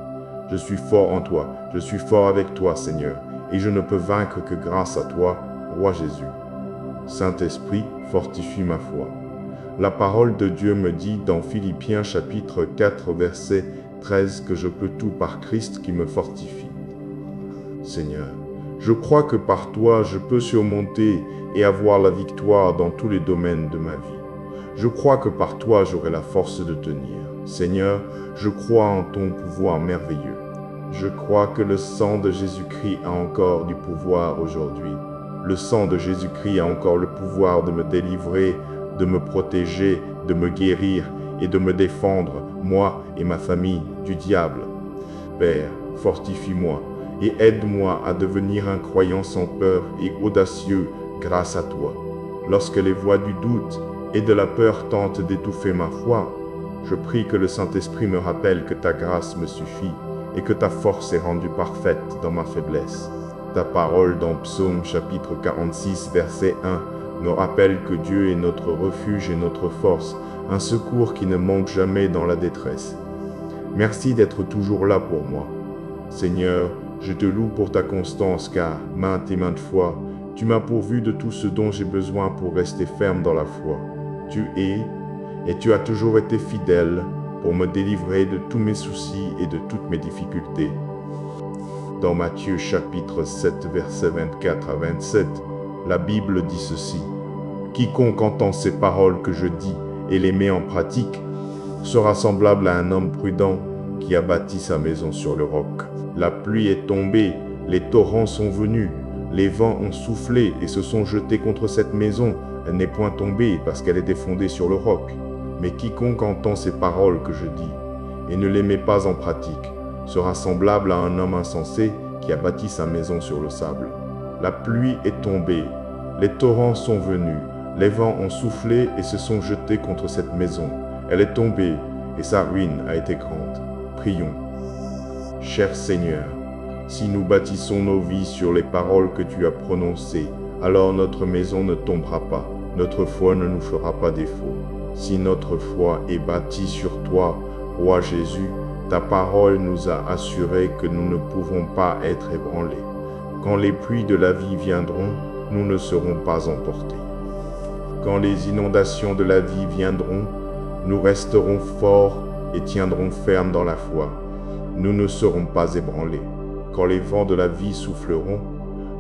Je suis fort en toi, je suis fort avec toi, Seigneur, et je ne peux vaincre que grâce à toi, Roi Jésus. Saint-Esprit, fortifie ma foi. La parole de Dieu me dit dans Philippiens chapitre 4 verset 13 que je peux tout par Christ qui me fortifie. Seigneur, je crois que par toi je peux surmonter et avoir la victoire dans tous les domaines de ma vie. Je crois que par toi j'aurai la force de tenir. Seigneur, je crois en ton pouvoir merveilleux. Je crois que le sang de Jésus-Christ a encore du pouvoir aujourd'hui. Le sang de Jésus-Christ a encore le pouvoir de me délivrer, de me protéger, de me guérir et de me défendre, moi et ma famille, du diable. Père, fortifie-moi et aide-moi à devenir un croyant sans peur et audacieux grâce à toi. Lorsque les voix du doute et de la peur tentent d'étouffer ma foi, je prie que le Saint-Esprit me rappelle que ta grâce me suffit et que ta force est rendue parfaite dans ma faiblesse. Ta parole dans Psaume chapitre 46, verset 1, nous rappelle que Dieu est notre refuge et notre force, un secours qui ne manque jamais dans la détresse. Merci d'être toujours là pour moi. Seigneur, je te loue pour ta constance, car maintes et maintes fois, tu m'as pourvu de tout ce dont j'ai besoin pour rester ferme dans la foi. Tu es, et tu as toujours été fidèle pour me délivrer de tous mes soucis et de toutes mes difficultés. Dans Matthieu chapitre 7, versets 24 à 27, la Bible dit ceci. « Quiconque entend ces paroles que je dis et les met en pratique sera semblable à un homme prudent qui a bâti sa maison sur le roc. La pluie est tombée, les torrents sont venus, les vents ont soufflé et se sont jetés contre cette maison. Elle n'est point tombée parce qu'elle était fondée sur le roc. Mais quiconque entend ces paroles que je dis et ne les met pas en pratique sera semblable à un homme insensé qui a bâti sa maison sur le sable. La pluie est tombée, les torrents sont venus, les vents ont soufflé et se sont jetés contre cette maison. Elle est tombée et sa ruine a été grande. Prions. Cher Seigneur, si nous bâtissons nos vies sur les paroles que tu as prononcées, alors notre maison ne tombera pas, notre foi ne nous fera pas défaut. Si notre foi est bâtie sur toi, Roi Jésus, ta parole nous a assuré que nous ne pouvons pas être ébranlés. Quand les pluies de la vie viendront, nous ne serons pas emportés. Quand les inondations de la vie viendront, nous resterons forts et tiendrons ferme dans la foi. Nous ne serons pas ébranlés. Quand les vents de la vie souffleront,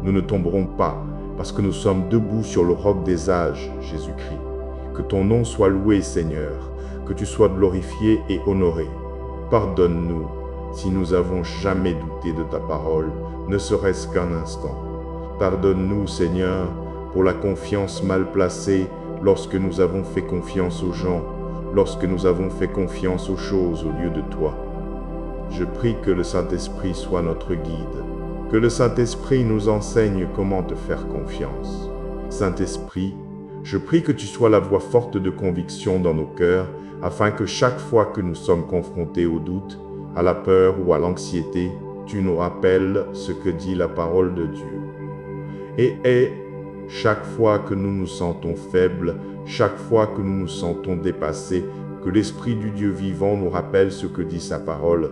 nous ne tomberons pas, parce que nous sommes debout sur le roc des âges, Jésus-Christ. Que ton nom soit loué, Seigneur, que tu sois glorifié et honoré. Pardonne-nous si nous avons jamais douté de ta parole, ne serait-ce qu'un instant. Pardonne-nous, Seigneur, pour la confiance mal placée lorsque nous avons fait confiance aux gens, lorsque nous avons fait confiance aux choses au lieu de toi. Je prie que le Saint-Esprit soit notre guide, que le Saint-Esprit nous enseigne comment te faire confiance. Saint-Esprit, je prie que tu sois la voix forte de conviction dans nos cœurs, afin que chaque fois que nous sommes confrontés au doute, à la peur ou à l'anxiété, tu nous rappelles ce que dit la parole de Dieu. Et chaque fois que nous nous sentons faibles, chaque fois que nous nous sentons dépassés, que l'Esprit du Dieu vivant nous rappelle ce que dit sa parole.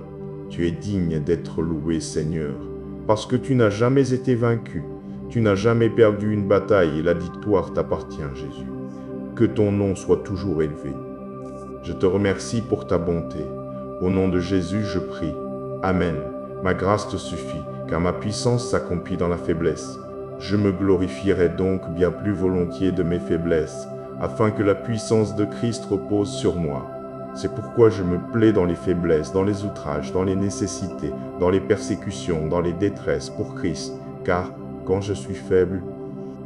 Tu es digne d'être loué, Seigneur, parce que tu n'as jamais été vaincu, tu n'as jamais perdu une bataille et la victoire t'appartient, Jésus. Que ton nom soit toujours élevé. Je te remercie pour ta bonté. Au nom de Jésus, je prie. Amen. Ma grâce te suffit, car ma puissance s'accomplit dans la faiblesse. Je me glorifierai donc bien plus volontiers de mes faiblesses, afin que la puissance de Christ repose sur moi. C'est pourquoi je me plais dans les faiblesses, dans les outrages, dans les nécessités, dans les persécutions, dans les détresses pour Christ, car quand je suis faible,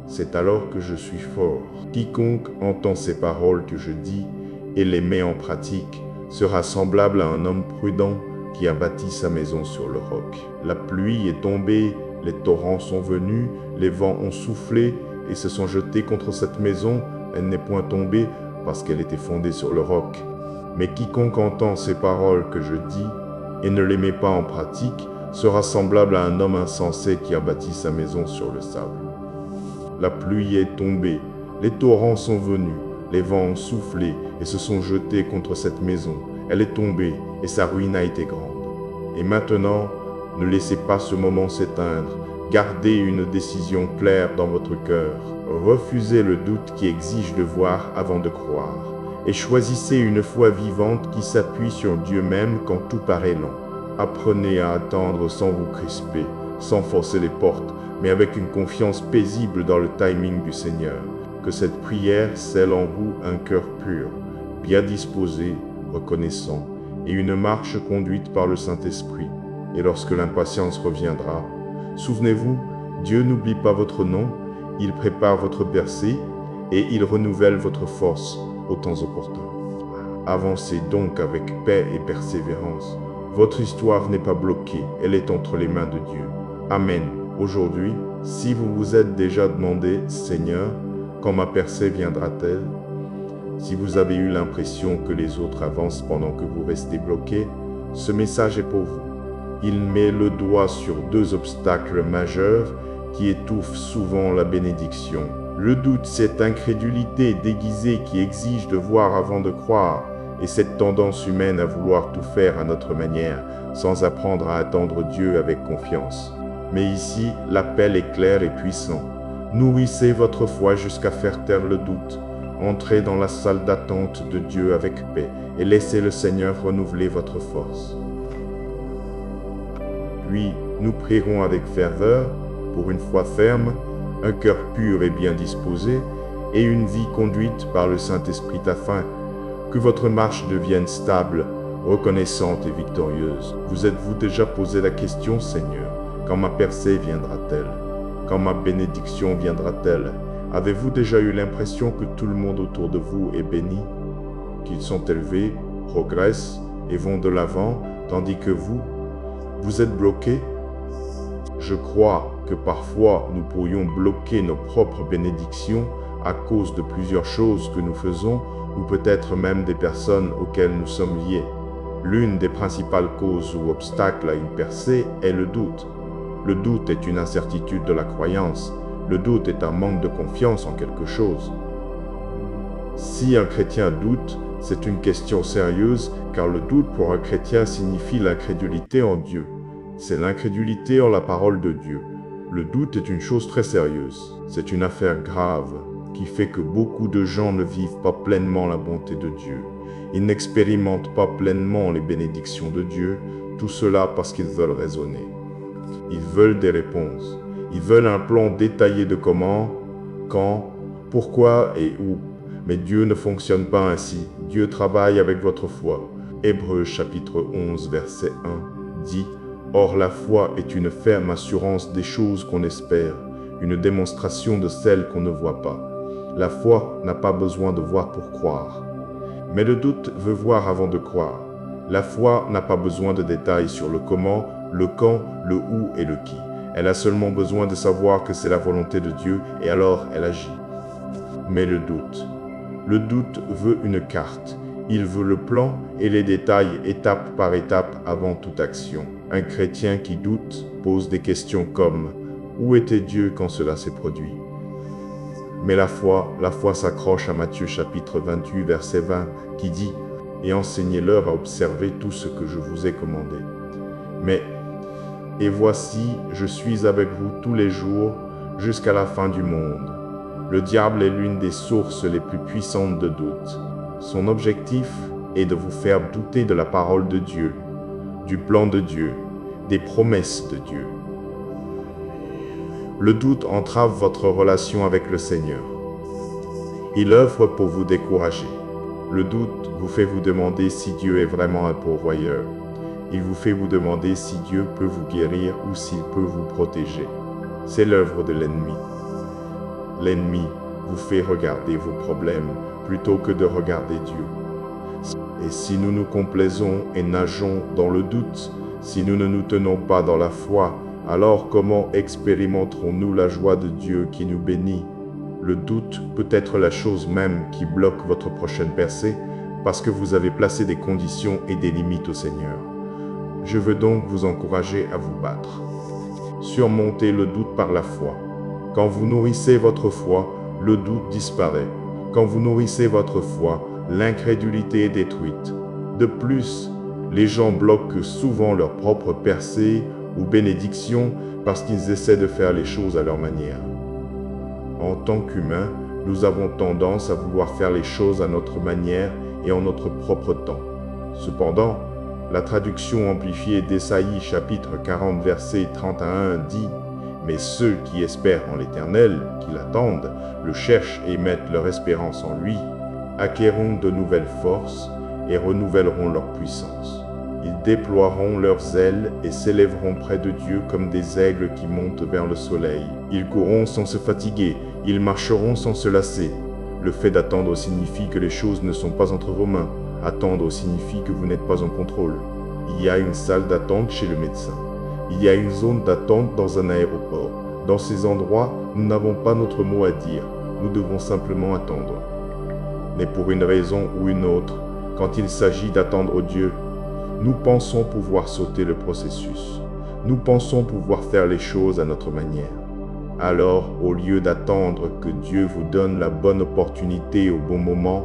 c'est alors que je suis fort. Quiconque entend ces paroles que je dis et les met en pratique sera semblable à un homme prudent qui a bâti sa maison sur le roc. La pluie est tombée, les torrents sont venus, les vents ont soufflé et se sont jetés contre cette maison. Elle n'est point tombée parce qu'elle était fondée sur le roc. Mais quiconque entend ces paroles que je dis et ne les met pas en pratique sera semblable à un homme insensé qui a bâti sa maison sur le sable. La pluie est tombée, les torrents sont venus, les vents ont soufflé et se sont jetés contre cette maison. Elle est tombée et sa ruine a été grande. Et maintenant, ne laissez pas ce moment s'éteindre. Gardez une décision claire dans votre cœur. Refusez le doute qui exige de voir avant de croire. Et choisissez une foi vivante qui s'appuie sur Dieu même quand tout paraît lent. Apprenez à attendre sans vous crisper, sans forcer les portes, mais avec une confiance paisible dans le timing du Seigneur. Que cette prière scelle en vous un cœur pur, bien disposé, reconnaissant, et une marche conduite par le Saint-Esprit. Et lorsque l'impatience reviendra, souvenez-vous, Dieu n'oublie pas votre nom, il prépare votre bercé, et il renouvelle votre force au temps opportun. Avancez donc avec paix et persévérance. Votre histoire n'est pas bloquée, elle est entre les mains de Dieu. Amen. Aujourd'hui, si vous vous êtes déjà demandé, Seigneur, quand ma percée viendra-t-elle? Si vous avez eu l'impression que les autres avancent pendant que vous restez bloqué, ce message est pour vous. il met le doigt sur deux obstacles majeurs qui étouffent souvent la bénédiction. Le doute, cette incrédulité déguisée qui exige de voir avant de croire, et cette tendance humaine à vouloir tout faire à notre manière, sans apprendre à attendre Dieu avec confiance. Mais ici, l'appel est clair et puissant. Nourrissez votre foi jusqu'à faire taire le doute. Entrez dans la salle d'attente de Dieu avec paix et laissez le Seigneur renouveler votre force. Puis, nous prierons avec ferveur, pour une foi ferme, un cœur pur et bien disposé, et une vie conduite par le Saint-Esprit afin que votre marche devienne stable, reconnaissante et victorieuse. Vous êtes-vous déjà posé la question, Seigneur, quand ma percée viendra-t-elle? Quand ma bénédiction viendra-t-elle? Avez-vous déjà eu l'impression que tout le monde autour de vous est béni, qu'ils sont élevés, progressent et vont de l'avant, tandis que vous êtes bloqué? Je crois que parfois nous pourrions bloquer nos propres bénédictions à cause de plusieurs choses que nous faisons ou peut-être même des personnes auxquelles nous sommes liés. L'une des principales causes ou obstacles à une percée est le doute. Le doute est une incertitude de la croyance. Le doute est un manque de confiance en quelque chose. Si un chrétien doute, c'est une question sérieuse car le doute pour un chrétien signifie l'incrédulité en Dieu. C'est l'incrédulité en la parole de Dieu. Le doute est une chose très sérieuse. C'est une affaire grave qui fait que beaucoup de gens ne vivent pas pleinement la bonté de Dieu. Ils n'expérimentent pas pleinement les bénédictions de Dieu, tout cela parce qu'ils veulent raisonner. Ils veulent des réponses. Ils veulent un plan détaillé de comment, quand, pourquoi et où. Mais Dieu ne fonctionne pas ainsi. Dieu travaille avec votre foi. Hébreux chapitre 11 verset 1 dit « Or la foi est une ferme assurance des choses qu'on espère, une démonstration de celles qu'on ne voit pas. La foi n'a pas besoin de voir pour croire. Mais le doute veut voir avant de croire. La foi n'a pas besoin de détails sur le comment, le quand, le où et le qui. Elle a seulement besoin de savoir que c'est la volonté de Dieu et alors elle agit. Mais le doute veut une carte. Il veut le plan et les détails étape par étape avant toute action. Un chrétien qui doute pose des questions comme « Où était Dieu quand cela s'est produit ?» Mais la foi s'accroche à Matthieu chapitre 28 verset 20 qui dit « Et enseignez-leur à observer tout ce que je vous ai commandé. » Et voici, je suis avec vous tous les jours jusqu'à la fin du monde. Le diable est l'une des sources les plus puissantes de doute. Son objectif est de vous faire douter de la parole de Dieu, du plan de Dieu, des promesses de Dieu. Le doute entrave votre relation avec le Seigneur. Il œuvre pour vous décourager. Le doute vous fait vous demander si Dieu est vraiment un pourvoyeur. Il vous fait vous demander si Dieu peut vous guérir ou s'il peut vous protéger. C'est l'œuvre de l'ennemi. L'ennemi vous fait regarder vos problèmes plutôt que de regarder Dieu. Et si nous nous complaisons et nageons dans le doute, si nous ne nous tenons pas dans la foi, alors comment expérimenterons-nous la joie de Dieu qui nous bénit? Le doute peut être la chose même qui bloque votre prochaine percée parce que vous avez placé des conditions et des limites au Seigneur. Je veux donc vous encourager à vous battre. Surmontez le doute par la foi. Quand vous nourrissez votre foi, le doute disparaît. Quand vous nourrissez votre foi, l'incrédulité est détruite. De plus, les gens bloquent souvent leur propre percée ou bénédiction parce qu'ils essaient de faire les choses à leur manière. En tant qu'humains, nous avons tendance à vouloir faire les choses à notre manière et en notre propre temps. Cependant, la traduction amplifiée d'Ésaïe chapitre 40 verset 31 dit « Mais ceux qui espèrent en l'Éternel, qui l'attendent, le cherchent et mettent leur espérance en lui, acquerront de nouvelles forces et renouvelleront leur puissance. Ils déploieront leurs ailes et s'élèveront près de Dieu comme des aigles qui montent vers le soleil. Ils courront sans se fatiguer, ils marcheront sans se lasser. Le fait d'attendre signifie que les choses ne sont pas entre vos mains. Attendre signifie que vous n'êtes pas en contrôle. Il y a une salle d'attente chez le médecin. Il y a une zone d'attente dans un aéroport. Dans ces endroits, nous n'avons pas notre mot à dire. Nous devons simplement attendre. Mais pour une raison ou une autre, quand il s'agit d'attendre Dieu, Nous pensons pouvoir sauter le processus. Nous pensons pouvoir faire les choses à notre manière. Alors, au lieu d'attendre que Dieu vous donne la bonne opportunité au bon moment,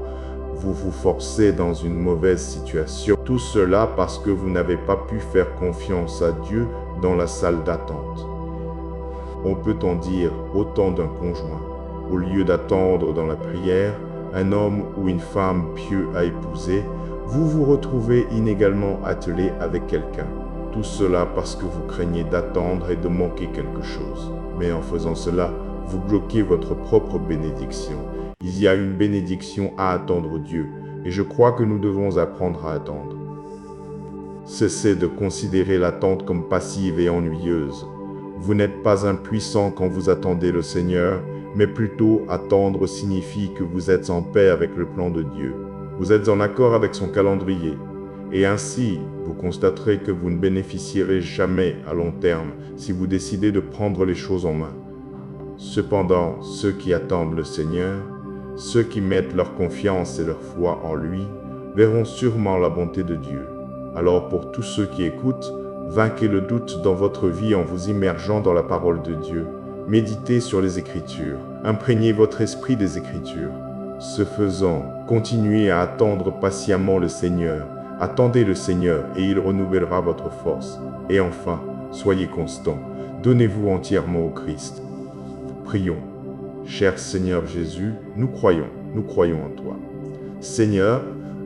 vous vous forcez dans une mauvaise situation. Tout cela parce que vous n'avez pas pu faire confiance à Dieu dans la salle d'attente. On peut en dire autant d'un conjoint. Au lieu d'attendre dans la prière un homme ou une femme pieux à épouser, vous vous retrouvez inégalement attelé avec quelqu'un. Tout cela parce que vous craignez d'attendre et de manquer quelque chose. Mais en faisant cela, vous bloquez votre propre bénédiction. Il y a une bénédiction à attendre Dieu, et je crois que nous devons apprendre à attendre. Cessez de considérer l'attente comme passive et ennuyeuse. Vous n'êtes pas impuissant quand vous attendez le Seigneur, mais plutôt attendre signifie que vous êtes en paix avec le plan de Dieu. Vous êtes en accord avec son calendrier, et ainsi, vous constaterez que vous ne bénéficierez jamais à long terme si vous décidez de prendre les choses en main. Cependant, ceux qui attendent le Seigneur, ceux qui mettent leur confiance et leur foi en lui, verront sûrement la bonté de Dieu. Alors pour tous ceux qui écoutent, vainquez le doute dans votre vie en vous immergeant dans la parole de Dieu. Méditez sur les Écritures, imprégnez votre esprit des Écritures. Ce faisant, continuez à attendre patiemment le Seigneur. Attendez le Seigneur et il renouvellera votre force. Et enfin, soyez constants. Donnez-vous entièrement au Christ. Prions. Cher Seigneur Jésus, nous croyons en toi. Seigneur,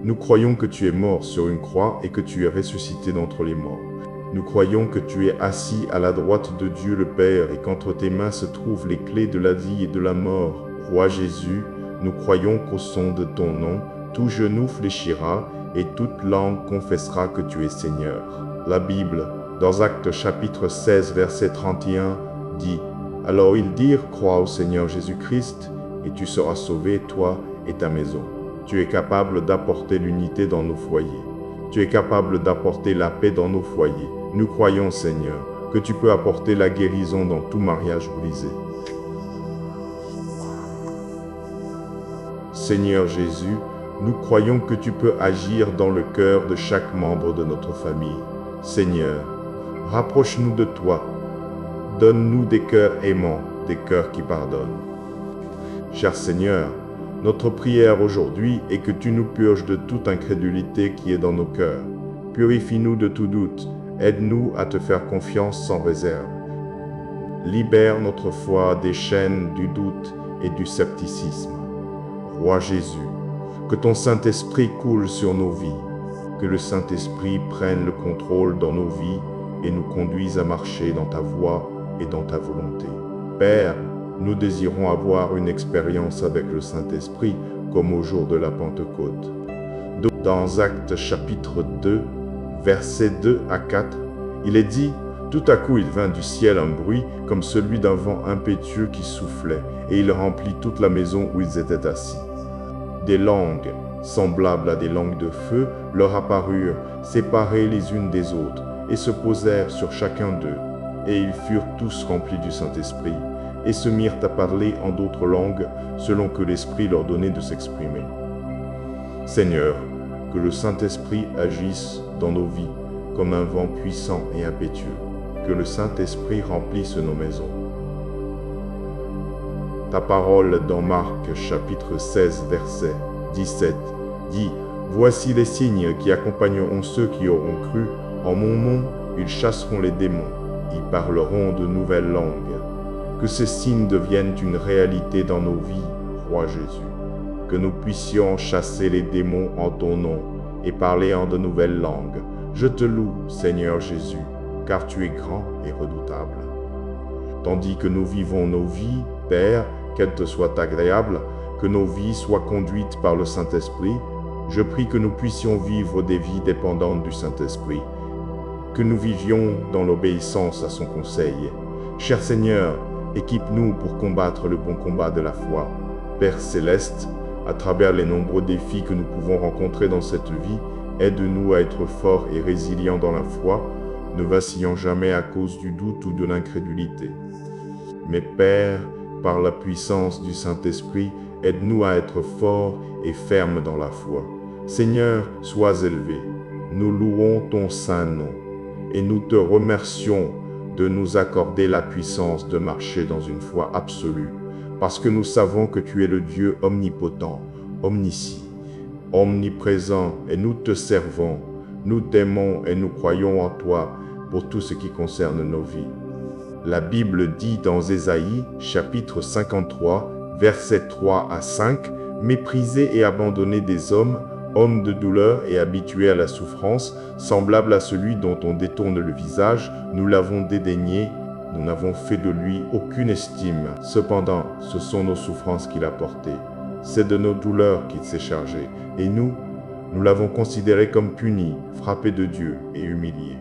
nous croyons que tu es mort sur une croix et que tu es ressuscité d'entre les morts. Nous croyons que tu es assis à la droite de Dieu le Père et qu'entre tes mains se trouvent les clés de la vie et de la mort. Roi Jésus, nous croyons qu'au son de ton nom, tout genou fléchira et toute langue confessera que tu es Seigneur. La Bible, dans Actes chapitre 16, verset 31, dit « Alors ils dirent, crois au Seigneur Jésus-Christ, et tu seras sauvé, toi et ta maison. » Tu es capable d'apporter l'unité dans nos foyers. Tu es capable d'apporter la paix dans nos foyers. Nous croyons, Seigneur, que tu peux apporter la guérison dans tout mariage brisé. Seigneur Jésus, nous croyons que tu peux agir dans le cœur de chaque membre de notre famille. Seigneur, rapproche-nous de toi. Donne-nous des cœurs aimants, des cœurs qui pardonnent. Cher Seigneur, notre prière aujourd'hui est que tu nous purges de toute incrédulité qui est dans nos cœurs. Purifie-nous de tout doute. Aide-nous à te faire confiance sans réserve. Libère notre foi des chaînes du doute et du scepticisme. Roi Jésus, que ton Saint-Esprit coule sur nos vies, que le Saint-Esprit prenne le contrôle dans nos vies et nous conduise à marcher dans ta voie et dans ta volonté. Père, nous désirons avoir une expérience avec le Saint-Esprit comme au jour de la Pentecôte. Dans Actes chapitre 2, versets 2 à 4, il est dit « Tout à coup il vint du ciel un bruit comme celui d'un vent impétueux qui soufflait, et il remplit toute la maison où ils étaient assis. Des langues, semblables à des langues de feu, leur apparurent, séparées les unes des autres, et se posèrent sur chacun d'eux. Et ils furent tous remplis du Saint-Esprit, et se mirent à parler en d'autres langues, selon que l'Esprit leur donnait de s'exprimer. Seigneur, que le Saint-Esprit agisse dans nos vies comme un vent puissant et impétueux, que le Saint-Esprit remplisse nos maisons. Ta parole dans Marc chapitre 16 verset 17 dit « Voici les signes qui accompagneront ceux qui auront cru, en mon nom ils chasseront les démons, ils parleront de nouvelles langues. » Que ces signes deviennent une réalité dans nos vies, Roi Jésus. Que nous puissions chasser les démons en ton nom et parler en de nouvelles langues. Je te loue, Seigneur Jésus, car tu es grand et redoutable. Tandis que nous vivons nos vies, Père, qu'elles te soient agréables, que nos vies soient conduites par le Saint-Esprit, je prie que nous puissions vivre des vies dépendantes du Saint-Esprit, que nous vivions dans l'obéissance à son conseil. Cher Seigneur, équipe-nous pour combattre le bon combat de la foi. Père céleste, à travers les nombreux défis que nous pouvons rencontrer dans cette vie, aide-nous à être forts et résilients dans la foi, ne vacillant jamais à cause du doute ou de l'incrédulité. Mais Père, par la puissance du Saint-Esprit, aide-nous à être forts et fermes dans la foi. Seigneur, sois élevé. nous louons ton saint nom et nous te remercions de nous accorder la puissance de marcher dans une foi absolue, parce que nous savons que tu es le Dieu omnipotent, omniscient, omniprésent, et nous te servons, nous t'aimons et nous croyons en toi pour tout ce qui concerne nos vies. La Bible dit dans Ésaïe, chapitre 53, versets 3 à 5, « Méprisés et abandonnés des hommes, hommes de douleur et habitués à la souffrance, semblable à celui dont on détourne le visage, nous l'avons dédaigné, nous n'avons fait de lui aucune estime. Cependant, ce sont nos souffrances qu'il a portées. C'est de nos douleurs qu'il s'est chargé. Et nous l'avons considéré comme puni, frappé de Dieu et humilié.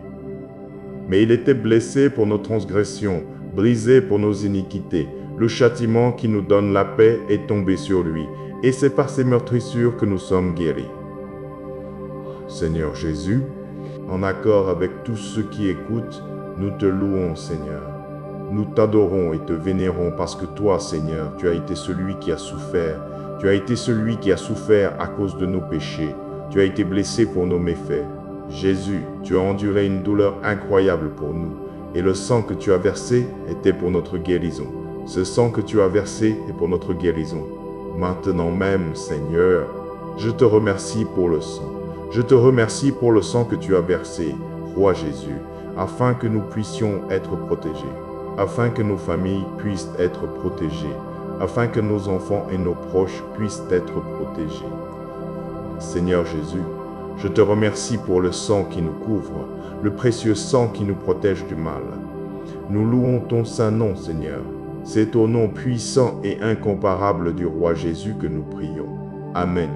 Mais il était blessé pour nos transgressions, brisé pour nos iniquités. Le châtiment qui nous donne la paix est tombé sur lui, et c'est par ses meurtrissures que nous sommes guéris. » Seigneur Jésus, en accord avec tous ceux qui écoutent, nous te louons, Seigneur. Nous t'adorons et te vénérons parce que toi, Seigneur, tu as été celui qui a souffert. Tu as été celui qui a souffert à cause de nos péchés. Tu as été blessé pour nos méfaits. Jésus, tu as enduré une douleur incroyable pour nous, et le sang que tu as versé était pour notre guérison. Ce sang que tu as versé est pour notre guérison. Maintenant même, Seigneur, je te remercie pour le sang. Je te remercie pour le sang que tu as versé, Roi Jésus, afin que nous puissions être protégés, afin que nos familles puissent être protégées, afin que nos enfants et nos proches puissent être protégés. Seigneur Jésus, je te remercie pour le sang qui nous couvre, le précieux sang qui nous protège du mal. Nous louons ton saint nom, Seigneur. C'est au nom puissant et incomparable du Roi Jésus que nous prions. Amen.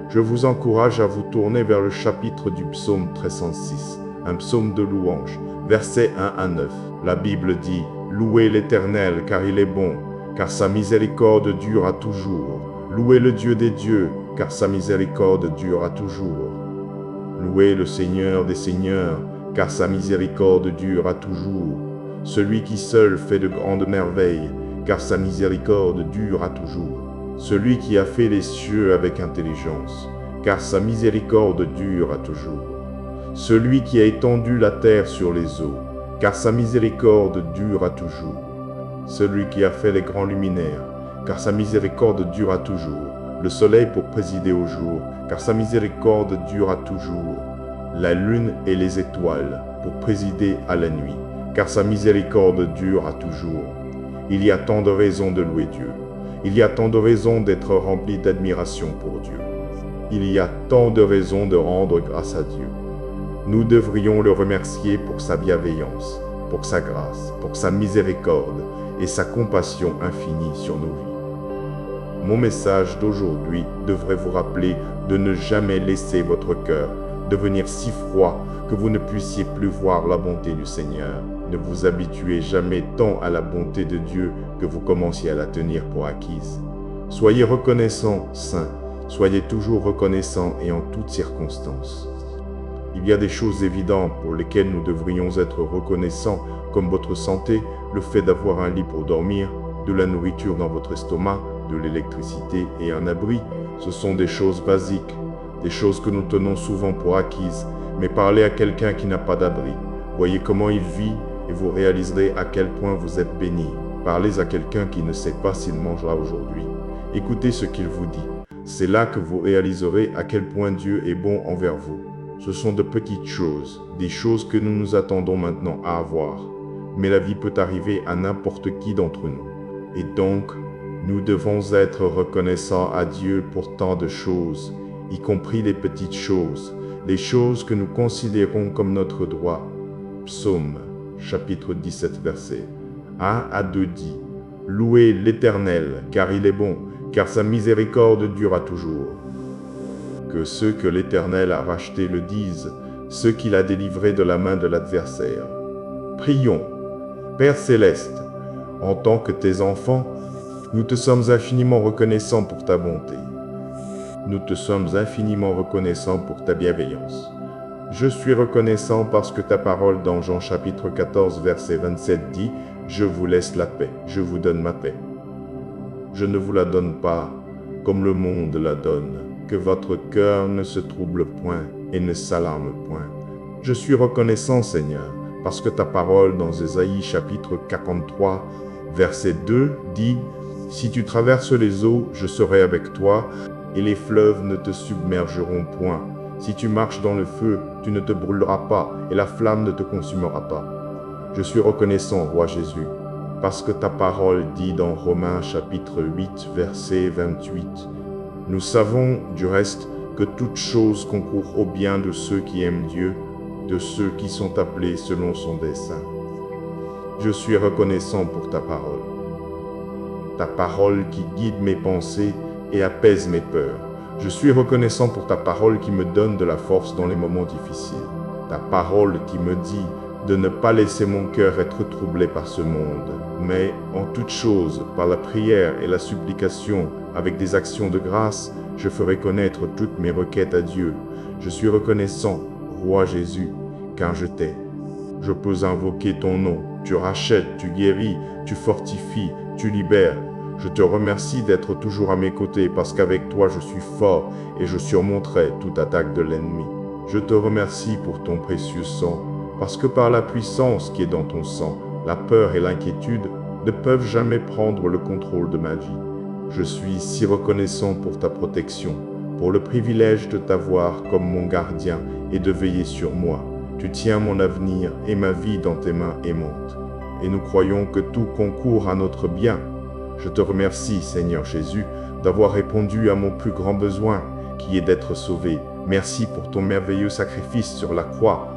Je vous encourage à vous tourner vers le chapitre du psaume 306, un psaume de louange, versets 1 à 9. La Bible dit « Louez l'Éternel, car il est bon, car sa miséricorde dure à toujours. Louez le Dieu des dieux, car sa miséricorde dure à toujours. Louez le Seigneur des seigneurs, car sa miséricorde dure à toujours. Celui qui seul fait de grandes merveilles, car sa miséricorde dure à toujours. Celui qui a fait les cieux avec intelligence, car sa miséricorde dure à toujours. Celui qui a étendu la terre sur les eaux, car sa miséricorde dure à toujours. Celui qui a fait les grands luminaires, car sa miséricorde dure à toujours. Le soleil pour présider au jour, car sa miséricorde dure à toujours. La lune et les étoiles pour présider à la nuit, car sa miséricorde dure à toujours. Il y a tant de raisons de louer Dieu. Il y a tant de raisons d'être rempli d'admiration pour Dieu. Il y a tant de raisons de rendre grâce à Dieu. Nous devrions le remercier pour sa bienveillance, pour sa grâce, pour sa miséricorde et sa compassion infinie sur nos vies. Mon message d'aujourd'hui devrait vous rappeler de ne jamais laisser votre cœur devenir si froid que vous ne puissiez plus voir la bonté du Seigneur. Ne vous habituez jamais tant à la bonté de Dieu que vous commenciez à la tenir pour acquise. Soyez reconnaissants, saints. Soyez toujours reconnaissants et en toutes circonstances. Il y a des choses évidentes pour lesquelles nous devrions être reconnaissants, comme votre santé, le fait d'avoir un lit pour dormir, de la nourriture dans votre estomac, de l'électricité et un abri. Ce sont des choses basiques, des choses que nous tenons souvent pour acquises. Mais parlez à quelqu'un qui n'a pas d'abri. Voyez comment il vit et vous réaliserez à quel point vous êtes béni. Parlez à quelqu'un qui ne sait pas s'il mangera aujourd'hui. Écoutez ce qu'il vous dit. C'est là que vous réaliserez à quel point Dieu est bon envers vous. Ce sont de petites choses, des choses que nous nous attendons maintenant à avoir. Mais la vie peut arriver à n'importe qui d'entre nous. Et donc, nous devons être reconnaissants à Dieu pour tant de choses, y compris les petites choses, les choses que nous considérons comme notre droit. Psaume, chapitre 17, verset 1 à 2 dit « Louez l'Éternel, car il est bon, car sa miséricorde dure à toujours. » Que ceux que l'Éternel a rachetés le disent, ceux qu'il a délivrés de la main de l'adversaire. Prions. Père céleste, en tant que tes enfants, nous te sommes infiniment reconnaissants pour ta bonté. Nous te sommes infiniment reconnaissants pour ta bienveillance. Je suis reconnaissant parce que ta parole dans Jean chapitre 14 verset 27 dit « Je vous laisse la paix, je vous donne ma paix. Je ne vous la donne pas comme le monde la donne. Que votre cœur ne se trouble point et ne s'alarme point. Je suis reconnaissant, Seigneur, parce que ta parole dans Ésaïe chapitre 43, verset 2 dit « Si tu traverses les eaux, je serai avec toi, et les fleuves ne te submergeront point. Si tu marches dans le feu, tu ne te brûleras pas, et la flamme ne te consumera pas. » Je suis reconnaissant, Roi Jésus, parce que ta parole dit dans Romains chapitre 8, verset 28, « Nous savons, du reste, que toute chose concourt au bien de ceux qui aiment Dieu, de ceux qui sont appelés selon son dessein. » Je suis reconnaissant pour ta parole qui guide mes pensées et apaise mes peurs. Je suis reconnaissant pour ta parole qui me donne de la force dans les moments difficiles. Ta parole qui me dit de ne pas laisser mon cœur être troublé par ce monde, mais en toute chose, par la prière et la supplication, avec des actions de grâce, je ferai connaître toutes mes requêtes à Dieu. Je suis reconnaissant, Roi Jésus, car je t'ai. Je peux invoquer ton nom. Tu rachètes, tu guéris, tu fortifies, tu libères. Je te remercie d'être toujours à mes côtés parce qu'avec toi je suis fort et je surmonterai toute attaque de l'ennemi. Je te remercie pour ton précieux sang, parce que par la puissance qui est dans ton sang, la peur et l'inquiétude ne peuvent jamais prendre le contrôle de ma vie. Je suis si reconnaissant pour ta protection, pour le privilège de t'avoir comme mon gardien et de veiller sur moi. Tu tiens mon avenir et ma vie dans tes mains aimantes, et nous croyons que tout concourt à notre bien. Je te remercie, Seigneur Jésus, d'avoir répondu à mon plus grand besoin, qui est d'être sauvé. Merci pour ton merveilleux sacrifice sur la croix.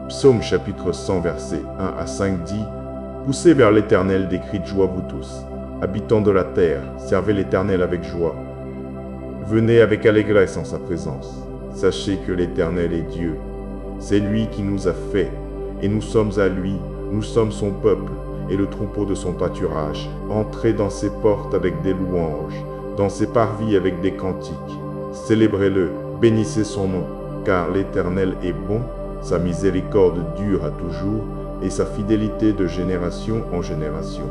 Psaume chapitre 100, versets 1 à 5 dit « Poussez vers l'Éternel des cris de joie, vous tous. Habitants de la terre, servez l'Éternel avec joie. Venez avec allégresse en sa présence. Sachez que l'Éternel est Dieu. C'est lui qui nous a fait, et nous sommes à lui. Nous sommes son peuple et le troupeau de son pâturage. Entrez dans ses portes avec des louanges, dans ses parvis avec des cantiques. Célébrez-le, bénissez son nom, car l'Éternel est bon, sa miséricorde dure à toujours, et sa fidélité de génération en génération.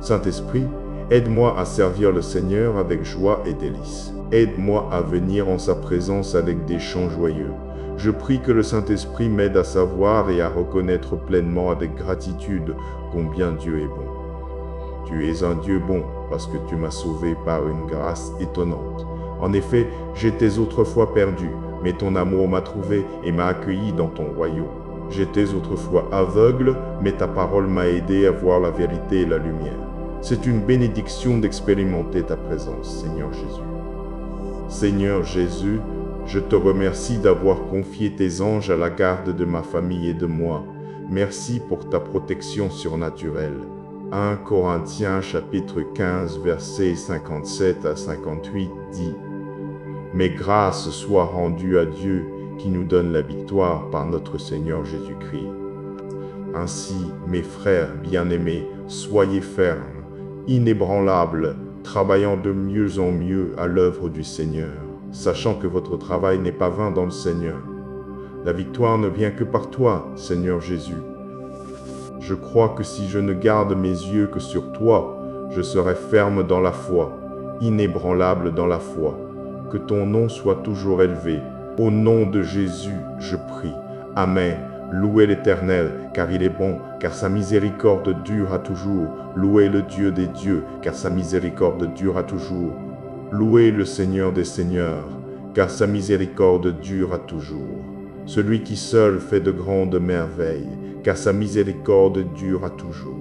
Saint-Esprit, aide-moi à servir le Seigneur avec joie et délice. Aide-moi à venir en sa présence avec des chants joyeux. Je prie que le Saint-Esprit m'aide à savoir et à reconnaître pleinement avec gratitude combien Dieu est bon. Tu es un Dieu bon parce que tu m'as sauvé par une grâce étonnante. En effet, j'étais autrefois perdu, mais ton amour m'a trouvé et m'a accueilli dans ton royaume. J'étais autrefois aveugle, mais ta parole m'a aidé à voir la vérité et la lumière. C'est une bénédiction d'expérimenter ta présence, Seigneur Jésus. Seigneur Jésus, je te remercie d'avoir confié tes anges à la garde de ma famille et de moi. Merci pour ta protection surnaturelle. 1 Corinthiens chapitre 15 versets 57 à 58 dit « Mais grâce soit rendue à Dieu qui nous donne la victoire par notre Seigneur Jésus-Christ. Ainsi, mes frères bien-aimés, soyez fermes, inébranlables, travaillant de mieux en mieux à l'œuvre du Seigneur, sachant que votre travail n'est pas vain dans le Seigneur. La victoire ne vient que par toi, Seigneur Jésus. Je crois que si je ne garde mes yeux que sur toi, je serai ferme dans la foi, inébranlable dans la foi. Que ton nom soit toujours élevé. Au nom de Jésus, je prie. Amen. Louez l'Éternel, car il est bon, car sa miséricorde dure à toujours. Louez le Dieu des dieux, car sa miséricorde dure à toujours. Louez le Seigneur des seigneurs, car sa miséricorde dure à toujours. Celui qui seul fait de grandes merveilles, car sa miséricorde dure à toujours.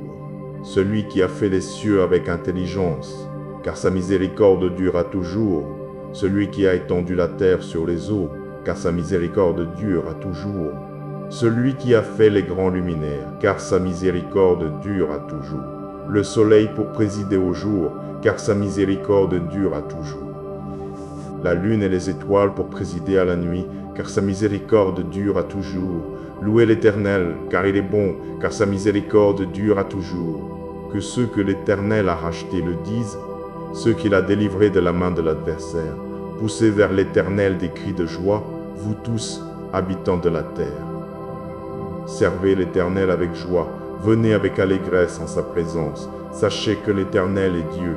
Celui qui a fait les cieux avec intelligence, car sa miséricorde dure à toujours. Celui qui a étendu la terre sur les eaux, car sa miséricorde dure à toujours. Celui qui a fait les grands luminaires, car sa miséricorde dure à toujours. Le soleil pour présider au jour, car sa miséricorde dure à toujours. La lune et les étoiles pour présider à la nuit, car sa miséricorde dure à toujours. Louez l'Éternel, car il est bon, car sa miséricorde dure à toujours. Que ceux que l'Éternel a rachetés le disent, ceux qu'il a délivrés de la main de l'adversaire. Poussez vers l'Éternel des cris de joie, vous tous, habitants de la terre. Servez l'Éternel avec joie, venez avec allégresse en sa présence. Sachez que l'Éternel est Dieu.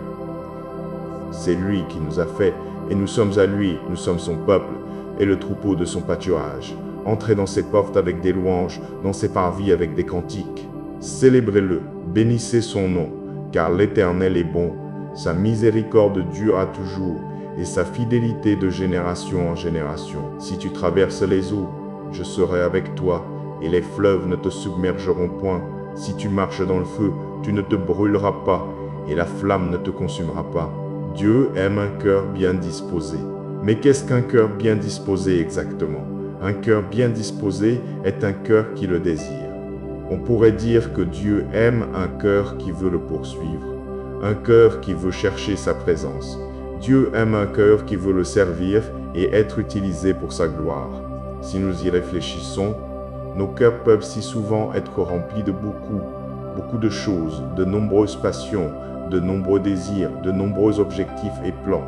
C'est lui qui nous a fait, et nous sommes à lui, nous sommes son peuple, et le troupeau de son pâturage. Entrez dans ses portes avec des louanges, dans ses parvis avec des cantiques. Célébrez-le, bénissez son nom, car l'Éternel est bon. Sa miséricorde dure à toujours, et sa fidélité de génération en génération. Si tu traverses les eaux, je serai avec toi, et les fleuves ne te submergeront point. Si tu marches dans le feu, tu ne te brûleras pas, et la flamme ne te consumera pas. Dieu aime un cœur bien disposé. Mais qu'est-ce qu'un cœur bien disposé exactement? Un cœur bien disposé est un cœur qui le désire. On pourrait dire que Dieu aime un cœur qui veut le poursuivre, un cœur qui veut chercher sa présence. Dieu aime un cœur qui veut le servir et être utilisé pour sa gloire. Si nous y réfléchissons, nos cœurs peuvent si souvent être remplis de beaucoup de choses, de nombreuses passions, de nombreux désirs, de nombreux objectifs et plans.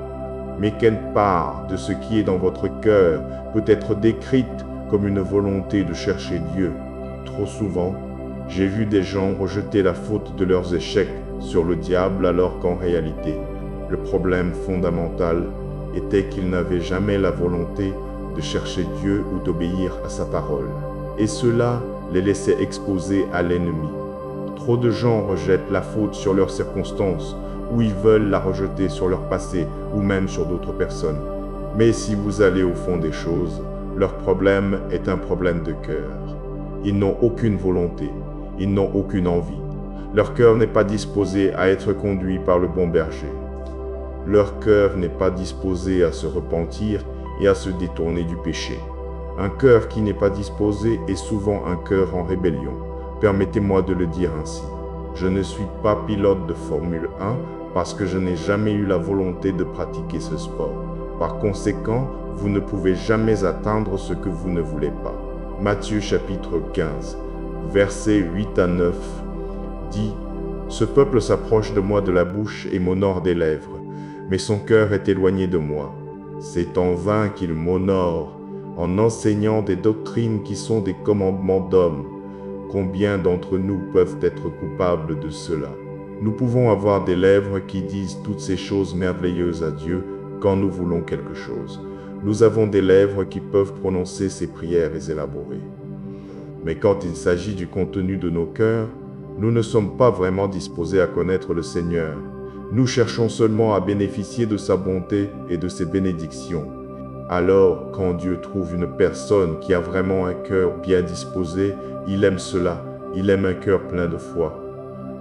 Mais quelle part de ce qui est dans votre cœur peut être décrite comme une volonté de chercher Dieu? Trop souvent, j'ai vu des gens rejeter la faute de leurs échecs sur le diable alors qu'en réalité, le problème fondamental était qu'ils n'avaient jamais la volonté de chercher Dieu ou d'obéir à sa parole. Et cela les laissait exposés à l'ennemi. Trop de gens rejettent la faute sur leurs circonstances, ou ils veulent la rejeter sur leur passé, ou même sur d'autres personnes. Mais si vous allez au fond des choses, leur problème est un problème de cœur. Ils n'ont aucune volonté, ils n'ont aucune envie. Leur cœur n'est pas disposé à être conduit par le bon berger. Leur cœur n'est pas disposé à se repentir et à se détourner du péché. Un cœur qui n'est pas disposé est souvent un cœur en rébellion. Permettez-moi de le dire ainsi. Je ne suis pas pilote de Formule 1 parce que je n'ai jamais eu la volonté de pratiquer ce sport. Par conséquent, vous ne pouvez jamais atteindre ce que vous ne voulez pas. Matthieu chapitre 15, versets 8 à 9 dit « Ce peuple s'approche de moi de la bouche et m'honore des lèvres, mais son cœur est éloigné de moi. C'est en vain qu'il m'honore, en enseignant des doctrines qui sont des commandements d'hommes. Combien d'entre nous peuvent être coupables de cela? Nous pouvons avoir des lèvres qui disent toutes ces choses merveilleuses à Dieu quand nous voulons quelque chose. Nous avons des lèvres qui peuvent prononcer ces prières élaborées. Mais quand il s'agit du contenu de nos cœurs, nous ne sommes pas vraiment disposés à connaître le Seigneur. Nous cherchons seulement à bénéficier de sa bonté et de ses bénédictions. Alors, quand Dieu trouve une personne qui a vraiment un cœur bien disposé, il aime cela, il aime un cœur plein de foi.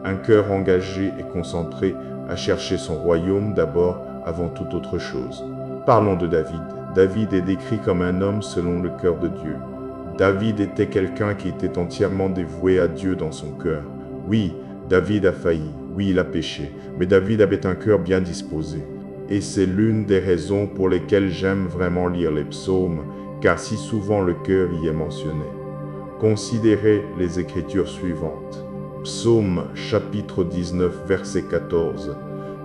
Un cœur engagé et concentré à chercher son royaume d'abord avant toute autre chose. Parlons de David. David est décrit comme un homme selon le cœur de Dieu. David était quelqu'un qui était entièrement dévoué à Dieu dans son cœur. Oui, David a failli, oui, il a péché, mais David avait un cœur bien disposé. Et c'est l'une des raisons pour lesquelles j'aime vraiment lire les psaumes, car si souvent le cœur y est mentionné. Considérez les écritures suivantes. Psaume chapitre 19, verset 14.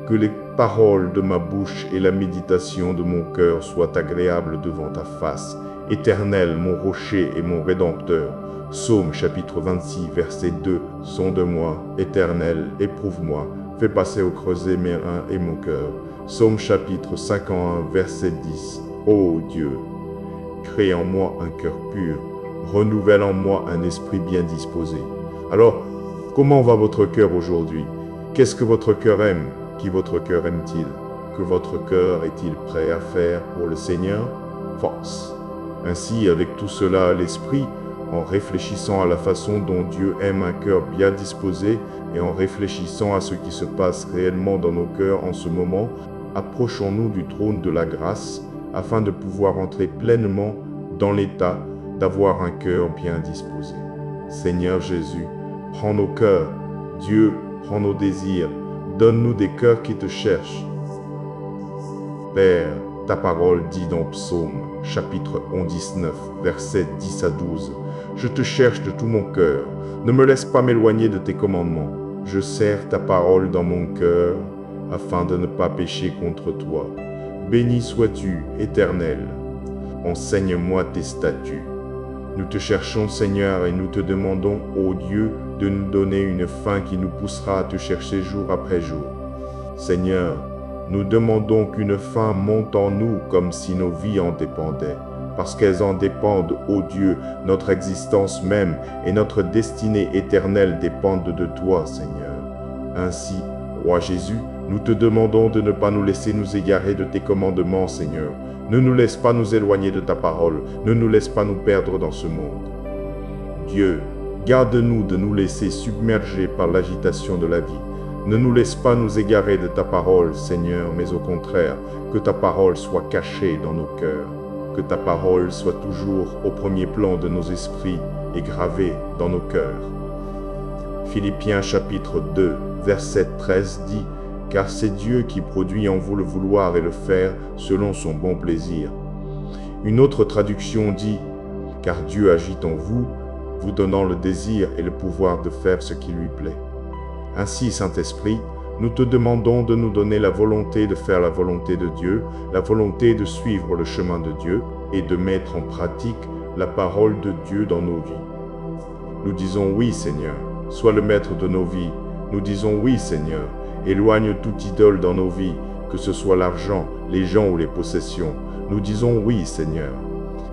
Que les paroles de ma bouche et la méditation de mon cœur soient agréables devant ta face, Éternel, mon rocher et mon rédempteur. Psaume chapitre 26, verset 2. Sonde-moi, Éternel, éprouve-moi, fais passer au creuset mes reins et mon cœur. Psaume chapitre 51, verset 10. Ô Dieu, crée en moi un cœur pur, renouvelle en moi un esprit bien disposé. Alors, comment va votre cœur aujourd'hui? Qu'est-ce que votre cœur aime? Qui votre cœur aime-t-il? Que votre cœur est-il prêt à faire pour le Seigneur? Force. Ainsi, avec tout cela à l'esprit, en réfléchissant à la façon dont Dieu aime un cœur bien disposé et en réfléchissant à ce qui se passe réellement dans nos cœurs en ce moment, approchons-nous du trône de la grâce afin de pouvoir entrer pleinement dans l'état d'avoir un cœur bien disposé. Seigneur Jésus, prends nos cœurs. Dieu, prends nos désirs. Donne-nous des cœurs qui te cherchent. Père, ta parole dit dans Psaume, chapitre 19, versets 10 à 12. Je te cherche de tout mon cœur. Ne me laisse pas m'éloigner de tes commandements. Je serre ta parole dans mon cœur, afin de ne pas pécher contre toi. Béni sois-tu, Éternel. Enseigne-moi tes statuts. Nous te cherchons, Seigneur, et nous te demandons, ô Dieu, de nous donner une faim qui nous poussera à te chercher jour après jour. Seigneur, Nous demandons qu'une fin monte en nous comme si nos vies en dépendaient. Parce qu'elles en dépendent, ô Dieu, notre existence même et notre destinée éternelle dépendent de toi, Seigneur. Ainsi, Roi Jésus, nous te demandons de ne pas nous laisser nous égarer de tes commandements, Seigneur. Ne nous laisse pas nous éloigner de ta parole, ne nous laisse pas nous perdre dans ce monde. Dieu, garde-nous de nous laisser submerger par l'agitation de la vie. Ne nous laisse pas nous égarer de ta parole, Seigneur, mais au contraire, que ta parole soit cachée dans nos cœurs. Que ta parole soit toujours au premier plan de nos esprits et gravée dans nos cœurs. Philippiens chapitre 2, verset 13 dit « Car c'est Dieu qui produit en vous le vouloir et le faire selon son bon plaisir. » Une autre traduction dit « Car Dieu agit en vous, vous donnant le désir et le pouvoir de faire ce qui lui plaît. » Ainsi, Saint-Esprit, nous te demandons de nous donner la volonté de faire la volonté de Dieu, la volonté de suivre le chemin de Dieu et de mettre en pratique la parole de Dieu dans nos vies. Nous disons oui, Seigneur, sois le maître de nos vies. Nous disons oui, Seigneur, éloigne toute idole dans nos vies, que ce soit l'argent, les gens ou les possessions. Nous disons oui, Seigneur,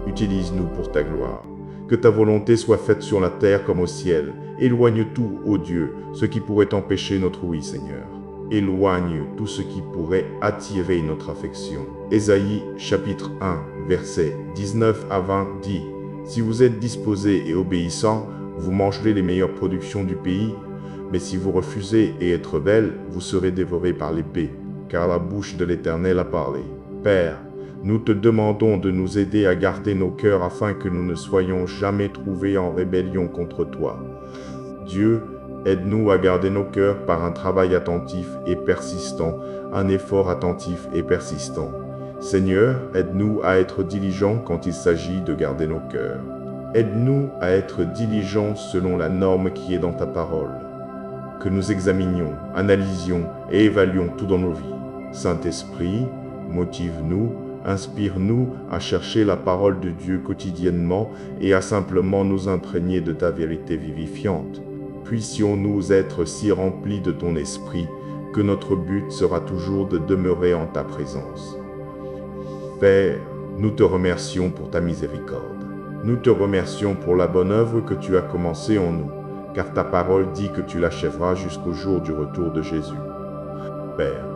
utilise-nous pour ta gloire. Que ta volonté soit faite sur la terre comme au ciel. Éloigne tout, ô Dieu, ce qui pourrait empêcher notre oui, Seigneur. Éloigne tout ce qui pourrait attirer notre affection. Ésaïe chapitre 1, versets 19 à 20 dit « Si vous êtes disposés et obéissants, vous mangerez les meilleures productions du pays, mais si vous refusez et êtes rebelles, vous serez dévorés par l'épée, car la bouche de l'Éternel a parlé. Père, nous te demandons de nous aider à garder nos cœurs afin que nous ne soyons jamais trouvés en rébellion contre toi. Dieu, aide-nous à garder nos cœurs par un travail attentif et persistant, un effort attentif et persistant. Seigneur, aide-nous à être diligents quand il s'agit de garder nos cœurs. Aide-nous à être diligents selon la norme qui est dans ta parole. Que nous examinions, analysions et évaluions tout dans nos vies. Saint-Esprit, motive-nous, inspire-nous à chercher la parole de Dieu quotidiennement et à simplement nous imprégner de ta vérité vivifiante. Puissions-nous être si remplis de ton esprit que notre but sera toujours de demeurer en ta présence. Père, nous te remercions pour ta miséricorde. Nous te remercions pour la bonne œuvre que tu as commencée en nous, car ta parole dit que tu l'achèveras jusqu'au jour du retour de Jésus. Père,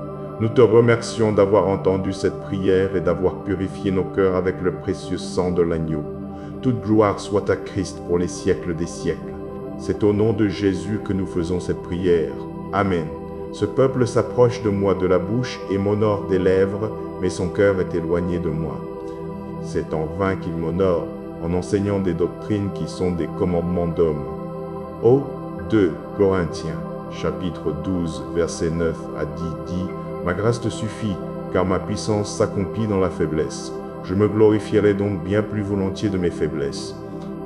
nous te remercions d'avoir entendu cette prière et d'avoir purifié nos cœurs avec le précieux sang de l'agneau. Toute gloire soit à Christ pour les siècles des siècles. C'est au nom de Jésus que nous faisons cette prière. Amen. Ce peuple s'approche de moi de la bouche et m'honore des lèvres, mais son cœur est éloigné de moi. C'est en vain qu'il m'honore, en enseignant des doctrines qui sont des commandements d'hommes. Ô 2 Corinthiens, chapitre 12, verset 9 à 10 dit « Ma grâce te suffit, car ma puissance s'accomplit dans la faiblesse. Je me glorifierai donc bien plus volontiers de mes faiblesses,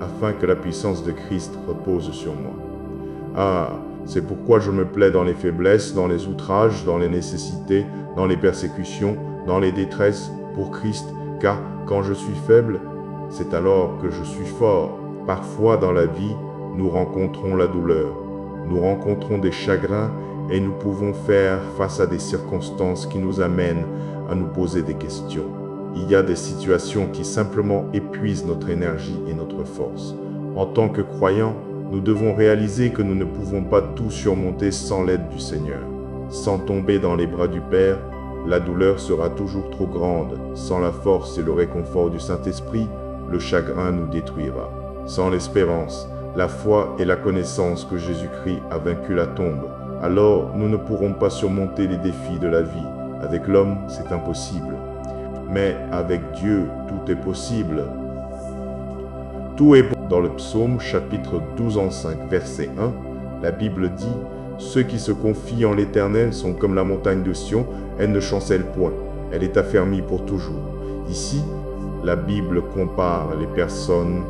afin que la puissance de Christ repose sur moi. Ah, c'est pourquoi je me plais dans les faiblesses, dans les outrages, dans les nécessités, dans les persécutions, dans les détresses, pour Christ, car quand je suis faible, c'est alors que je suis fort. Parfois dans la vie, nous rencontrons la douleur, nous rencontrons des chagrins et nous pouvons faire face à des circonstances qui nous amènent à nous poser des questions. Il y a des situations qui simplement épuisent notre énergie et notre force. En tant que croyants, nous devons réaliser que nous ne pouvons pas tout surmonter sans l'aide du Seigneur. Sans tomber dans les bras du Père, la douleur sera toujours trop grande. Sans la force et le réconfort du Saint-Esprit, le chagrin nous détruira. Sans l'espérance, la foi et la connaissance que Jésus-Christ a vaincu la tombe, alors nous ne pourrons pas surmonter les défis de la vie. Avec l'homme, c'est impossible. Mais avec Dieu, tout est possible. Tout est bon. Dans le psaume chapitre 12 en 5, verset 1, la Bible dit « Ceux qui se confient en l'Éternel sont comme la montagne de Sion, elle ne chancelle point, elle est affermie pour toujours. » Ici, la Bible compare les personnes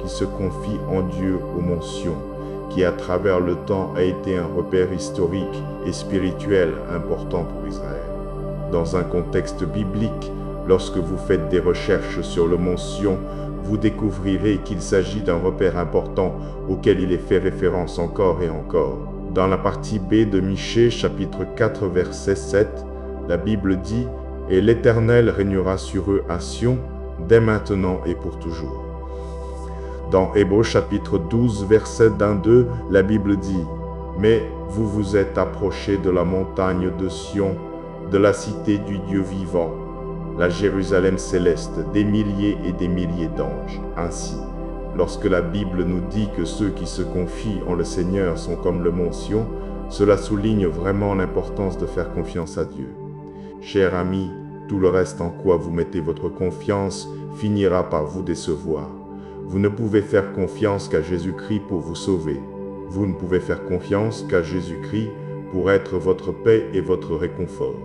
qui se confient en Dieu au mont Sion, qui à travers le temps a été un repère historique et spirituel important pour Israël. Dans un contexte biblique, lorsque vous faites des recherches sur le mont Sion, vous découvrirez qu'il s'agit d'un repère important auquel il est fait référence encore et encore. Dans la partie B de Michée, chapitre 4, verset 7, La Bible dit, « Et l'Éternel régnera sur eux à Sion, dès maintenant et pour toujours. » Dans Hébreux chapitre 12, verset 1-2, la Bible dit, « Mais vous vous êtes approchés de la montagne de Sion, de la cité du Dieu vivant, la Jérusalem céleste, des milliers et des milliers d'anges. » Ainsi, lorsque la Bible nous dit que ceux qui se confient en le Seigneur sont comme le mont Sion, cela souligne vraiment l'importance de faire confiance à Dieu. Cher ami, tout le reste en quoi vous mettez votre confiance finira par vous décevoir. Vous ne pouvez faire confiance qu'à Jésus-Christ pour vous sauver. Vous ne pouvez faire confiance qu'à Jésus-Christ pour être votre paix et votre réconfort.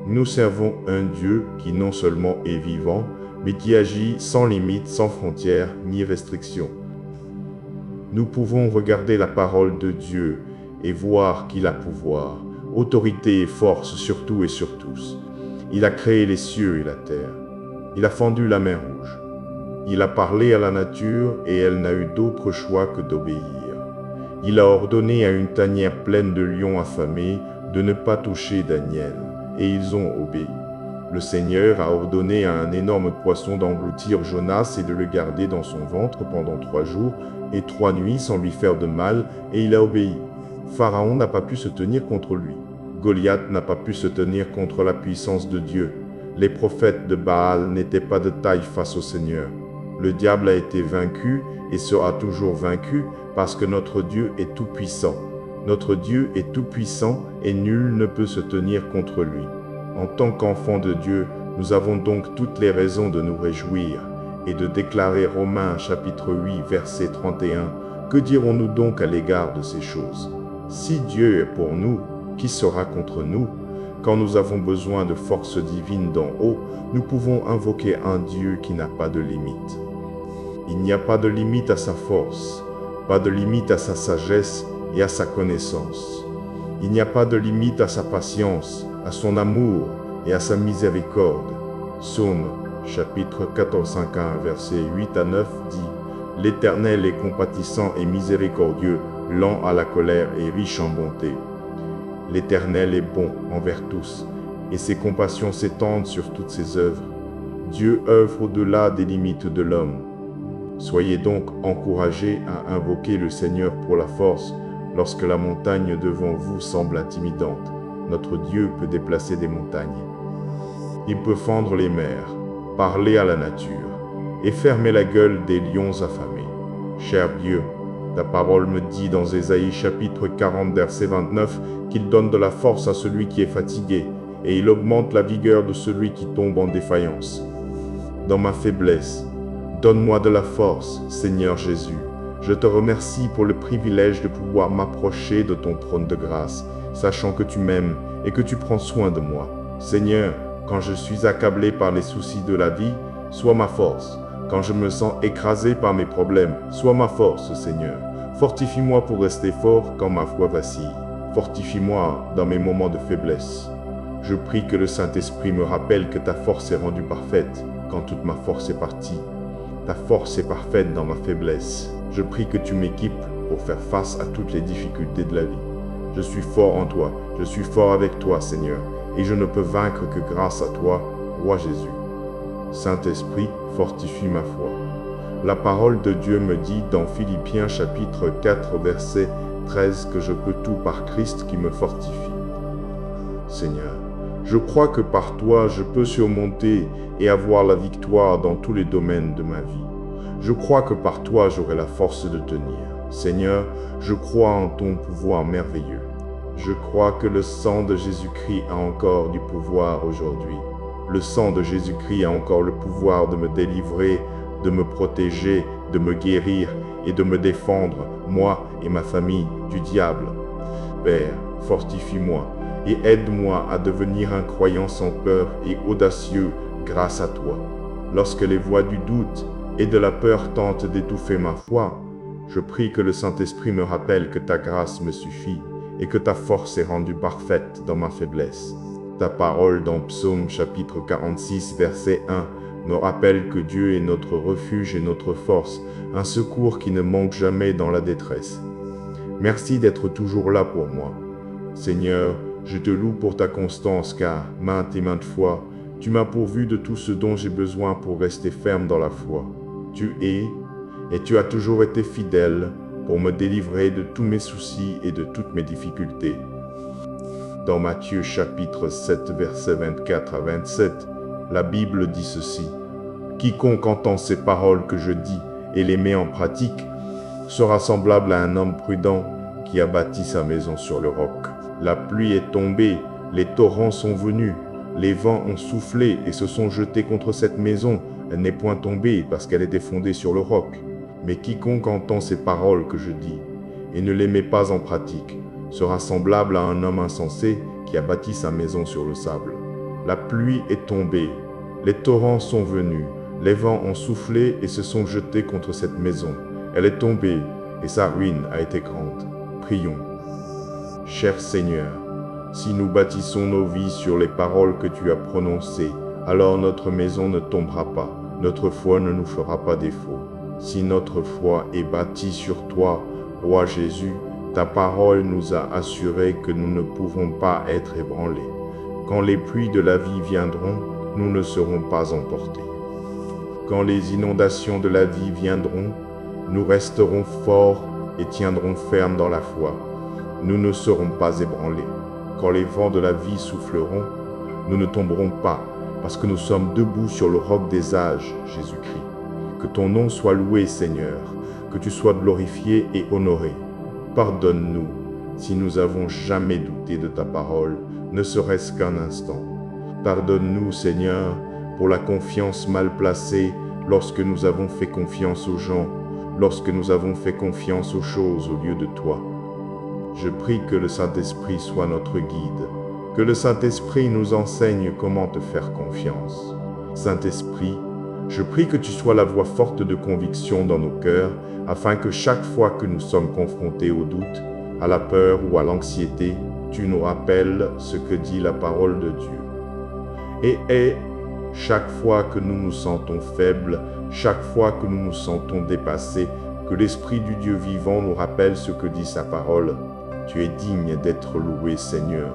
Nous servons un Dieu qui non seulement est vivant, mais qui agit sans limite, sans frontières ni restrictions. Nous pouvons regarder la parole de Dieu et voir qu'il a pouvoir, autorité et force sur tout et sur tous. Il a créé les cieux et la terre. Il a fendu la mer Rouge. Il a parlé à la nature et elle n'a eu d'autre choix que d'obéir. Il a ordonné à une tanière pleine de lions affamés de ne pas toucher Daniel, et ils ont obéi. Le Seigneur a ordonné à un énorme poisson d'engloutir Jonas et de le garder dans son ventre pendant 3 jours et 3 nuits sans lui faire de mal, et il a obéi. Pharaon n'a pas pu se tenir contre lui. Goliath n'a pas pu se tenir contre la puissance de Dieu. Les prophètes de Baal n'étaient pas de taille face au Seigneur. Le diable a été vaincu et sera toujours vaincu parce que notre Dieu est tout-puissant. Notre Dieu est tout-puissant et nul ne peut se tenir contre lui. En tant qu'enfants de Dieu, nous avons donc toutes les raisons de nous réjouir et de déclarer Romains chapitre 8 verset 31. Que dirons-nous donc à l'égard de ces choses? Si Dieu est pour nous, qui sera contre nous? Quand nous avons besoin de force divine d'en haut, nous pouvons invoquer un Dieu qui n'a pas de limite. Il n'y a pas de limite à sa force, pas de limite à sa sagesse et à sa connaissance. Il n'y a pas de limite à sa patience, à son amour et à sa miséricorde. Psaume chapitre 14, 5-1, versets 8 à 9 dit « L'Éternel est compatissant et miséricordieux, lent à la colère et riche en bonté. L'Éternel est bon envers tous, et ses compassions s'étendent sur toutes ses œuvres. Dieu œuvre au-delà des limites de l'homme. Soyez donc encouragés à invoquer le Seigneur pour la force lorsque la montagne devant vous semble intimidante. Notre Dieu peut déplacer des montagnes. Il peut fendre les mers, parler à la nature et fermer la gueule des lions affamés. Cher Dieu, ta parole me dit dans Ésaïe chapitre 40 verset 29 qu'il donne de la force à celui qui est fatigué et il augmente la vigueur de celui qui tombe en défaillance. Dans ma faiblesse, donne-moi de la force, Seigneur Jésus. Je te remercie pour le privilège de pouvoir m'approcher de ton trône de grâce, sachant que tu m'aimes et que tu prends soin de moi. Seigneur, quand je suis accablé par les soucis de la vie, sois ma force. Quand je me sens écrasé par mes problèmes, sois ma force, Seigneur. Fortifie-moi pour rester fort quand ma foi vacille. Fortifie-moi dans mes moments de faiblesse. Je prie que le Saint-Esprit me rappelle que ta force est rendue parfaite quand toute ma force est partie. Ta force est parfaite dans ma faiblesse. Je prie que tu m'équipes pour faire face à toutes les difficultés de la vie. Je suis fort en toi, je suis fort avec toi, Seigneur, et je ne peux vaincre que grâce à toi, Roi Jésus. Saint-Esprit, fortifie ma foi. La parole de Dieu me dit dans Philippiens chapitre 4 verset 13 que je peux tout par Christ qui me fortifie. Seigneur, je crois que par toi je peux surmonter et avoir la victoire dans tous les domaines de ma vie. Je crois que par toi j'aurai la force de tenir. Seigneur, je crois en ton pouvoir merveilleux. Je crois que le sang de Jésus-Christ a encore du pouvoir aujourd'hui. Le sang de Jésus-Christ a encore le pouvoir de me délivrer, de me protéger, de me guérir et de me défendre, moi et ma famille, du diable. Père, fortifie-moi et aide-moi à devenir un croyant sans peur et audacieux grâce à toi. Lorsque les voix du doute et de la peur tentent d'étouffer ma foi, je prie que le Saint-Esprit me rappelle que ta grâce me suffit et que ta force est rendue parfaite dans ma faiblesse. Ta parole dans Psaume chapitre 46 verset 1 nous rappelle que Dieu est notre refuge et notre force, un secours qui ne manque jamais dans la détresse. Merci d'être toujours là pour moi. Seigneur, Je te loue pour ta constance, car, maintes et maintes fois, tu m'as pourvu de tout ce dont j'ai besoin pour rester ferme dans la foi. Tu es, et tu as toujours été fidèle pour me délivrer de tous mes soucis et de toutes mes difficultés. Dans Matthieu chapitre 7, versets 24 à 27, la Bible dit ceci. « Quiconque entend ces paroles que je dis et les met en pratique sera semblable à un homme prudent qui a bâti sa maison sur le roc. La pluie est tombée, les torrents sont venus, les vents ont soufflé et se sont jetés contre cette maison. Elle n'est point tombée parce qu'elle était fondée sur le roc. Mais quiconque entend ces paroles que je dis et ne les met pas en pratique sera semblable à un homme insensé qui a bâti sa maison sur le sable. La pluie est tombée, les torrents sont venus, les vents ont soufflé et se sont jetés contre cette maison. Elle est tombée et sa ruine a été grande. Prions. Cher Seigneur, si nous bâtissons nos vies sur les paroles que tu as prononcées, alors notre maison ne tombera pas, notre foi ne nous fera pas défaut. Si notre foi est bâtie sur toi, Roi Jésus, ta parole nous a assuré que nous ne pouvons pas être ébranlés. Quand les pluies de la vie viendront, nous ne serons pas emportés. Quand les inondations de la vie viendront, nous resterons forts et tiendrons ferme dans la foi. Nous ne serons pas ébranlés. Quand les vents de la vie souffleront, nous ne tomberons pas, parce que nous sommes debout sur le roc des âges, Jésus-Christ. Que ton nom soit loué, Seigneur, que tu sois glorifié et honoré. Pardonne-nous si nous avons jamais douté de ta parole, ne serait-ce qu'un instant. Pardonne-nous, Seigneur, pour la confiance mal placée lorsque nous avons fait confiance aux gens, lorsque nous avons fait confiance aux choses au lieu de toi. Je prie que le Saint-Esprit soit notre guide, que le Saint-Esprit nous enseigne comment te faire confiance. Saint-Esprit, je prie que tu sois la voix forte de conviction dans nos cœurs, afin que chaque fois que nous sommes confrontés au doute, à la peur ou à l'anxiété, tu nous rappelles ce que dit la parole de Dieu. Et chaque fois que nous nous sentons faibles, chaque fois que nous nous sentons dépassés, que l'Esprit du Dieu vivant nous rappelle ce que dit sa parole. Tu es digne d'être loué, Seigneur,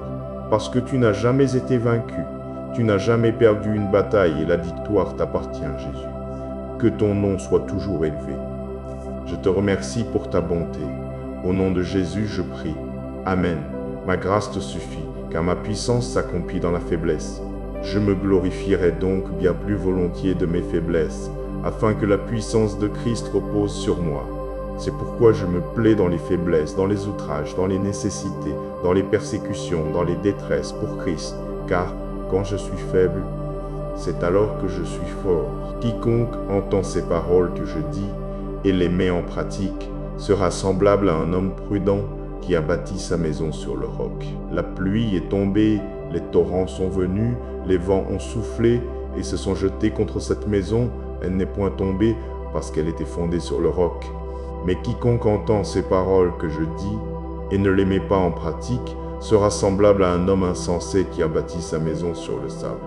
parce que tu n'as jamais été vaincu, tu n'as jamais perdu une bataille et la victoire t'appartient, Jésus. Que ton nom soit toujours élevé. Je te remercie pour ta bonté. Au nom de Jésus, je prie. Amen. Ma grâce te suffit, car ma puissance s'accomplit dans la faiblesse. Je me glorifierai donc bien plus volontiers de mes faiblesses, afin que la puissance de Christ repose sur moi. C'est pourquoi je me plais dans les faiblesses, dans les outrages, dans les nécessités, dans les persécutions, dans les détresses pour Christ, car quand je suis faible, c'est alors que je suis fort. Quiconque entend ces paroles que je dis et les met en pratique sera semblable à un homme prudent qui a bâti sa maison sur le roc. La pluie est tombée, les torrents sont venus, les vents ont soufflé et se sont jetés contre cette maison. Elle n'est point tombée parce qu'elle était fondée sur le roc. Mais quiconque entend ces paroles que je dis et ne les met pas en pratique sera semblable à un homme insensé qui a bâti sa maison sur le sable.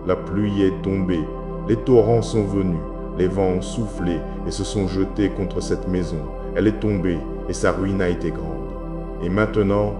La pluie est tombée, les torrents sont venus, les vents ont soufflé et se sont jetés contre cette maison. Elle est tombée et sa ruine a été grande. Et maintenant,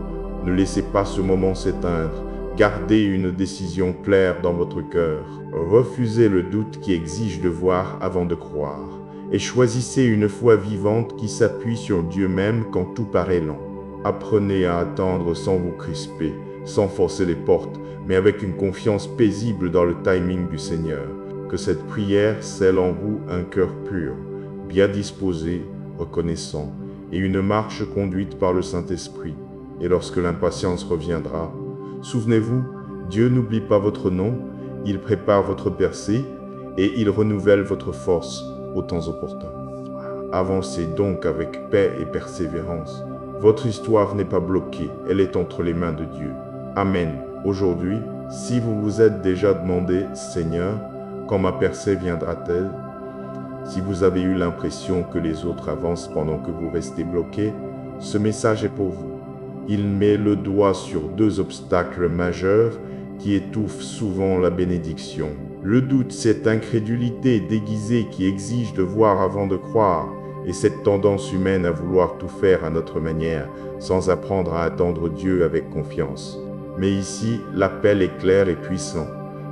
ne laissez pas ce moment s'éteindre. Gardez une décision claire dans votre cœur. Refusez le doute qui exige de voir avant de croire. Et choisissez une foi vivante qui s'appuie sur Dieu même quand tout paraît lent. Apprenez à attendre sans vous crisper, sans forcer les portes, mais avec une confiance paisible dans le timing du Seigneur. Que cette prière scelle en vous un cœur pur, bien disposé, reconnaissant, et une marche conduite par le Saint-Esprit. Et lorsque l'impatience reviendra, souvenez-vous, Dieu n'oublie pas votre nom, il prépare votre percée, et il renouvelle votre force aux temps opportuns. Avancez donc avec paix et persévérance. Votre histoire n'est pas bloquée, elle est entre les mains de Dieu. Amen. Aujourd'hui, si vous vous êtes déjà demandé, Seigneur, quand ma percée viendra-t-elle? Si vous avez eu l'impression que les autres avancent pendant que vous restez bloqué, ce message est pour vous. Il met le doigt sur deux obstacles majeurs qui étouffent souvent la bénédiction. Le doute, cette incrédulité déguisée qui exige de voir avant de croire, et cette tendance humaine à vouloir tout faire à notre manière, sans apprendre à attendre Dieu avec confiance. Mais ici, l'appel est clair et puissant.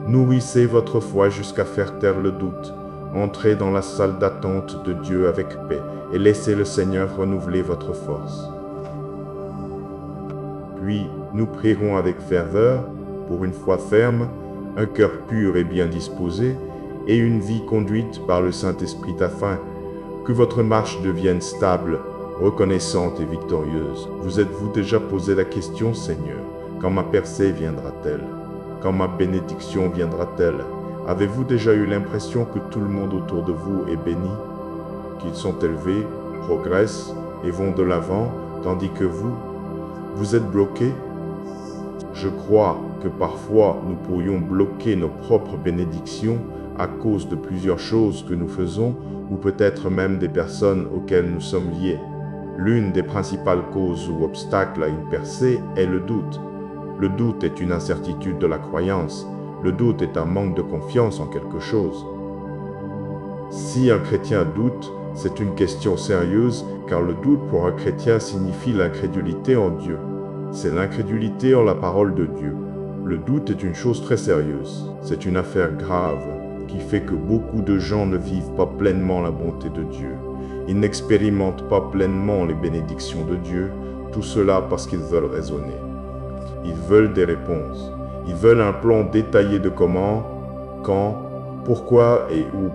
Nourrissez votre foi jusqu'à faire taire le doute. Entrez dans la salle d'attente de Dieu avec paix et laissez le Seigneur renouveler votre force. Puis, nous prierons avec ferveur, pour une foi ferme, un cœur pur et bien disposé, et une vie conduite par le Saint-Esprit afin que votre marche devienne stable, reconnaissante et victorieuse. Vous êtes-vous déjà posé la question, Seigneur, quand ma percée viendra-t-elle? Quand ma bénédiction viendra-t-elle? Avez-vous déjà eu l'impression que tout le monde autour de vous est béni, qu'ils sont élevés, progressent et vont de l'avant, tandis que vous êtes bloqués? Je crois que parfois nous pourrions bloquer nos propres bénédictions à cause de plusieurs choses que nous faisons ou peut-être même des personnes auxquelles nous sommes liés. L'une des principales causes ou obstacles à une percée est le doute. Le doute est une incertitude de la croyance. Le doute est un manque de confiance en quelque chose. Si un chrétien doute, c'est une question sérieuse car le doute pour un chrétien signifie l'incrédulité en Dieu. C'est l'incrédulité en la parole de Dieu. Le doute est une chose très sérieuse. C'est une affaire grave qui fait que beaucoup de gens ne vivent pas pleinement la bonté de Dieu. Ils n'expérimentent pas pleinement les bénédictions de Dieu, tout cela parce qu'ils veulent raisonner. Ils veulent des réponses. Ils veulent un plan détaillé de comment, quand, pourquoi et où.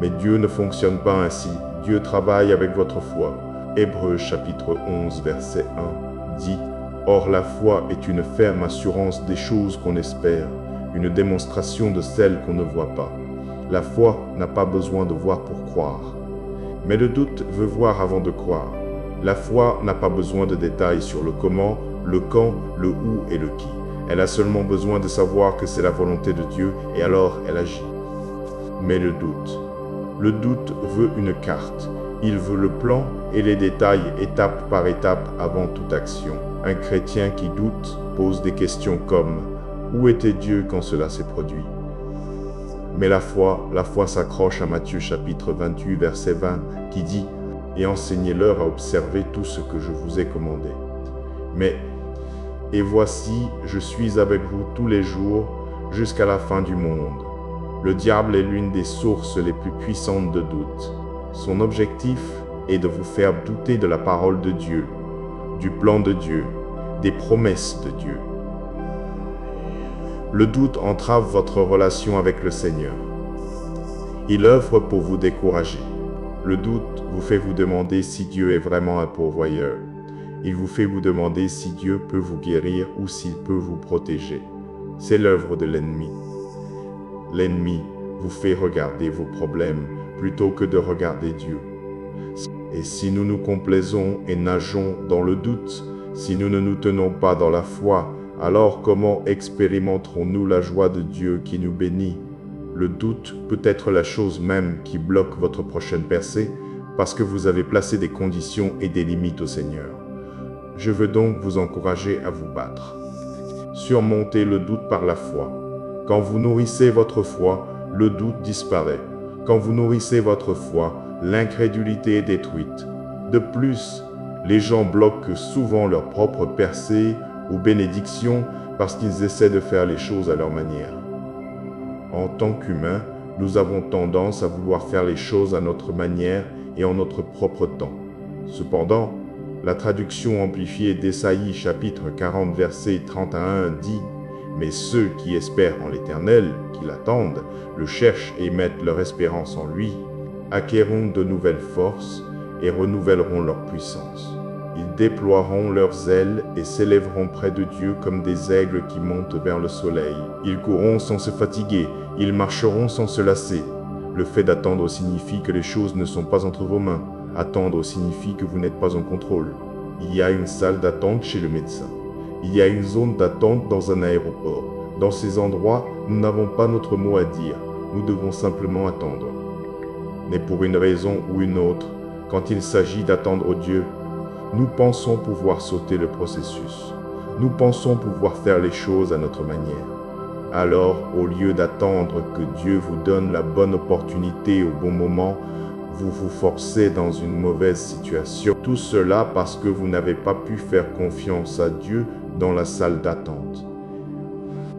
Mais Dieu ne fonctionne pas ainsi. Dieu travaille avec votre foi. Hébreux chapitre 11 verset 1 dit « Or la foi est une ferme assurance des choses qu'on espère, une démonstration de celles qu'on ne voit pas. » La foi n'a pas besoin de voir pour croire. Mais le doute veut voir avant de croire. La foi n'a pas besoin de détails sur le comment, le quand, le où et le qui. Elle a seulement besoin de savoir que c'est la volonté de Dieu et alors elle agit. Mais le doute veut une carte. Il veut le plan et les détails étape par étape avant toute action. Un chrétien qui doute pose des questions comme « Où était Dieu quand cela s'est produit ?» Mais la foi s'accroche à Matthieu chapitre 28 verset 20 qui dit « Et enseignez-leur à observer tout ce que je vous ai commandé. » Et voici, je suis avec vous tous les jours jusqu'à la fin du monde. Le diable est l'une des sources les plus puissantes de doute. Son objectif est de vous faire douter de la parole de Dieu, du plan de Dieu, des promesses de Dieu. Le doute entrave votre relation avec le Seigneur. Il œuvre pour vous décourager. Le doute vous fait vous demander si Dieu est vraiment un pourvoyeur. Il vous fait vous demander si Dieu peut vous guérir ou s'il peut vous protéger. C'est l'œuvre de l'ennemi. L'ennemi vous fait regarder vos problèmes plutôt que de regarder Dieu. Et si nous nous complaisons et nageons dans le doute, si nous ne nous tenons pas dans la foi, alors comment expérimenterons-nous la joie de Dieu qui nous bénit? Le doute peut être la chose même qui bloque votre prochaine percée parce que vous avez placé des conditions et des limites au Seigneur. Je veux donc vous encourager à vous battre. Surmontez le doute par la foi. Quand vous nourrissez votre foi, le doute disparaît. Quand vous nourrissez votre foi, l'incrédulité est détruite. De plus, les gens bloquent souvent leur propre percée ou bénédiction parce qu'ils essaient de faire les choses à leur manière. En tant qu'humains, nous avons tendance à vouloir faire les choses à notre manière et en notre propre temps. Cependant, la traduction amplifiée d'Ésaïe chapitre 40 verset 31 dit « Mais ceux qui espèrent en l'Éternel, qui l'attendent, le cherchent et mettent leur espérance en lui, acquerront de nouvelles forces et renouvelleront leur puissance. Ils déploieront leurs ailes et s'élèveront près de Dieu comme des aigles qui montent vers le soleil. Ils courront sans se fatiguer, ils marcheront sans se lasser. Le fait d'attendre signifie que les choses ne sont pas entre vos mains. Attendre signifie que vous n'êtes pas en contrôle. Il y a une salle d'attente chez le médecin. Il y a une zone d'attente dans un aéroport. Dans ces endroits, nous n'avons pas notre mot à dire. Nous devons simplement attendre. Mais pour une raison ou une autre, quand il s'agit d'attendre Dieu, nous pensons pouvoir sauter le processus. Nous pensons pouvoir faire les choses à notre manière. Alors, au lieu d'attendre que Dieu vous donne la bonne opportunité au bon moment, vous vous forcez dans une mauvaise situation. Tout cela parce que vous n'avez pas pu faire confiance à Dieu dans la salle d'attente.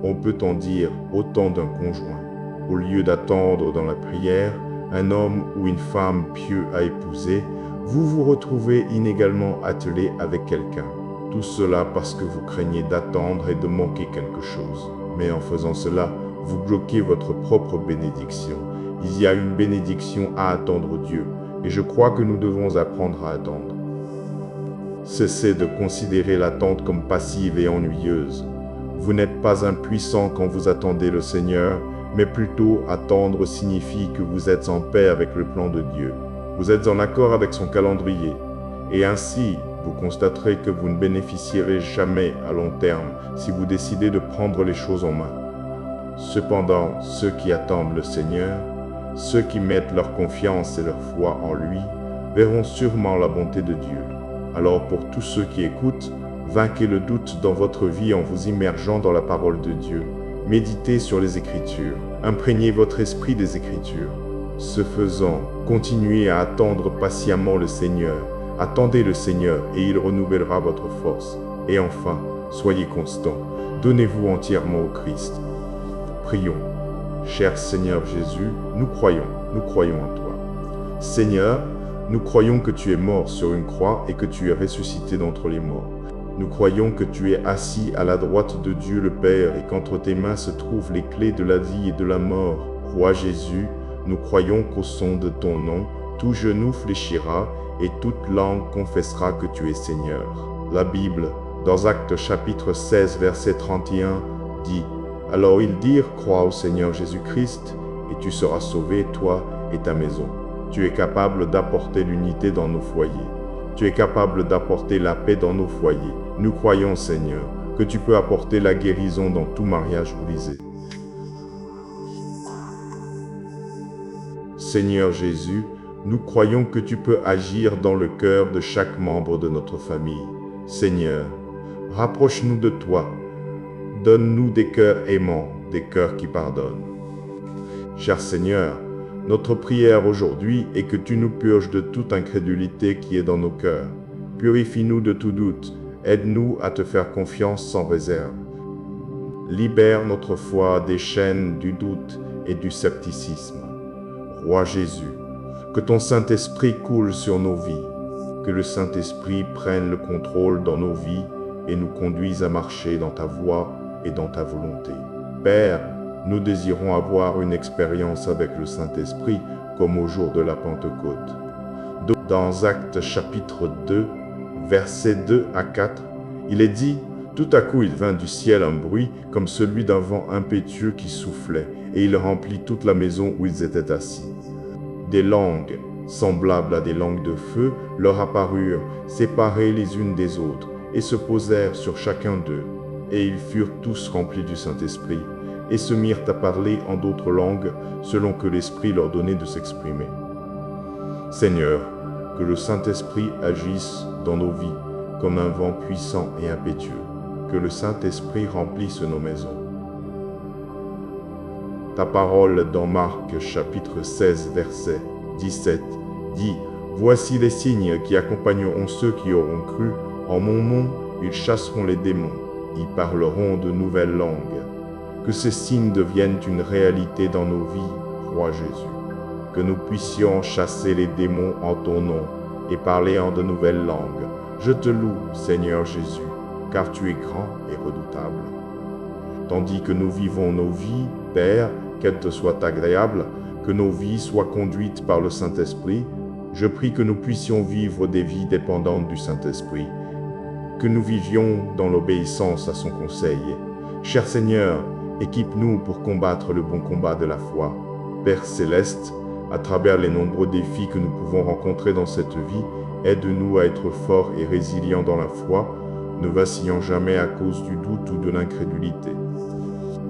On peut en dire autant d'un conjoint. Au lieu d'attendre dans la prière un homme ou une femme pieux à épouser, vous vous retrouvez inégalement attelé avec quelqu'un. Tout cela parce que vous craignez d'attendre et de manquer quelque chose. Mais en faisant cela, vous bloquez votre propre bénédiction. Il y a une bénédiction à attendre Dieu, et je crois que nous devons apprendre à attendre. Cessez de considérer l'attente comme passive et ennuyeuse. Vous n'êtes pas impuissant quand vous attendez le Seigneur, mais plutôt attendre signifie que vous êtes en paix avec le plan de Dieu. Vous êtes en accord avec son calendrier, et ainsi, vous constaterez que vous ne bénéficierez jamais à long terme si vous décidez de prendre les choses en main. Cependant, ceux qui attendent le Seigneur, ceux qui mettent leur confiance et leur foi en lui, verront sûrement la bonté de Dieu. Alors pour tous ceux qui écoutent, vainquez le doute dans votre vie en vous immergeant dans la parole de Dieu. Méditez sur les Écritures, imprégnez votre esprit des Écritures. Ce faisant, continuez à attendre patiemment le Seigneur. Attendez le Seigneur et il renouvellera votre force. Et enfin, soyez constants. Donnez-vous entièrement au Christ. Prions. Cher Seigneur Jésus, nous croyons en toi. Seigneur, nous croyons que tu es mort sur une croix et que tu es ressuscité d'entre les morts. Nous croyons que tu es assis à la droite de Dieu le Père et qu'entre tes mains se trouvent les clés de la vie et de la mort. Roi Jésus, nous croyons qu'au son de ton nom, tout genou fléchira et toute langue confessera que tu es Seigneur. La Bible, dans Actes chapitre 16, verset 31, dit « Alors ils dirent, crois au Seigneur Jésus-Christ, et tu seras sauvé, toi et ta maison. Tu es capable d'apporter l'unité dans nos foyers. Tu es capable d'apporter la paix dans nos foyers. Nous croyons, Seigneur, que tu peux apporter la guérison dans tout mariage brisé. Seigneur Jésus, nous croyons que tu peux agir dans le cœur de chaque membre de notre famille. Seigneur, rapproche-nous de toi. Donne-nous des cœurs aimants, des cœurs qui pardonnent. Cher Seigneur, notre prière aujourd'hui est que tu nous purges de toute incrédulité qui est dans nos cœurs. Purifie-nous de tout doute. Aide-nous à te faire confiance sans réserve. Libère notre foi des chaînes du doute et du scepticisme. Roi Jésus, que ton Saint-Esprit coule sur nos vies, que le Saint-Esprit prenne le contrôle dans nos vies et nous conduise à marcher dans ta voie et dans ta volonté. Père, nous désirons avoir une expérience avec le Saint-Esprit comme au jour de la Pentecôte. Dans Actes chapitre 2, versets 2 à 4, il est dit « Tout à coup il vint du ciel un bruit comme celui d'un vent impétueux qui soufflait, et il remplit toute la maison où ils étaient assis. Des langues, semblables à des langues de feu, leur apparurent, séparées les unes des autres, et se posèrent sur chacun d'eux. Et ils furent tous remplis du Saint-Esprit, et se mirent à parler en d'autres langues, selon que l'Esprit leur donnait de s'exprimer. Seigneur, que le Saint-Esprit agisse dans nos vies comme un vent puissant et impétueux. Que le Saint-Esprit remplisse nos maisons. Ta parole dans Marc chapitre 16 verset 17 dit « Voici les signes qui accompagneront ceux qui auront cru. En mon nom, ils chasseront les démons. Ils parleront de nouvelles langues. » Que ces signes deviennent une réalité dans nos vies, Roi Jésus. Que nous puissions chasser les démons en ton nom et parler en de nouvelles langues. Je te loue, Seigneur Jésus, car tu es grand et redoutable. Tandis que nous vivons nos vies, Père, qu'elles te soient agréables, que nos vies soient conduites par le Saint-Esprit, je prie que nous puissions vivre des vies dépendantes du Saint-Esprit, que nous vivions dans l'obéissance à son conseil. Cher Seigneur, équipe-nous pour combattre le bon combat de la foi. Père céleste, à travers les nombreux défis que nous pouvons rencontrer dans cette vie, aide-nous à être forts et résilients dans la foi, ne vacillant jamais à cause du doute ou de l'incrédulité.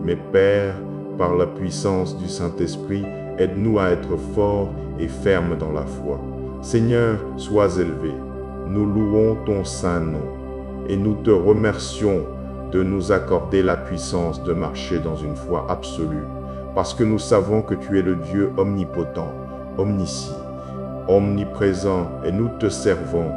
Mais Père, par la puissance du Saint-Esprit, aide-nous à être forts et fermes dans la foi. Seigneur, sois élevé. Nous louons ton saint nom et nous te remercions de nous accorder la puissance de marcher dans une foi absolue, parce que nous savons que tu es le Dieu omnipotent, omniscient, omniprésent, et nous te servons.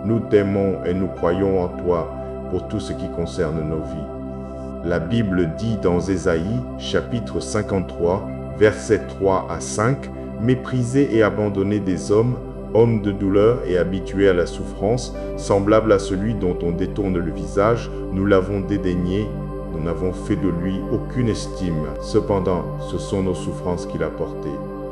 Nous t'aimons et nous croyons en toi pour tout ce qui concerne nos vies. La Bible dit dans Ésaïe, chapitre 53, versets 3 à 5, « Méprisé et abandonné des hommes, homme de douleur et habitué à la souffrance, semblable à celui dont on détourne le visage, nous l'avons dédaigné, nous n'avons fait de lui aucune estime. Cependant, ce sont nos souffrances qu'il a portées.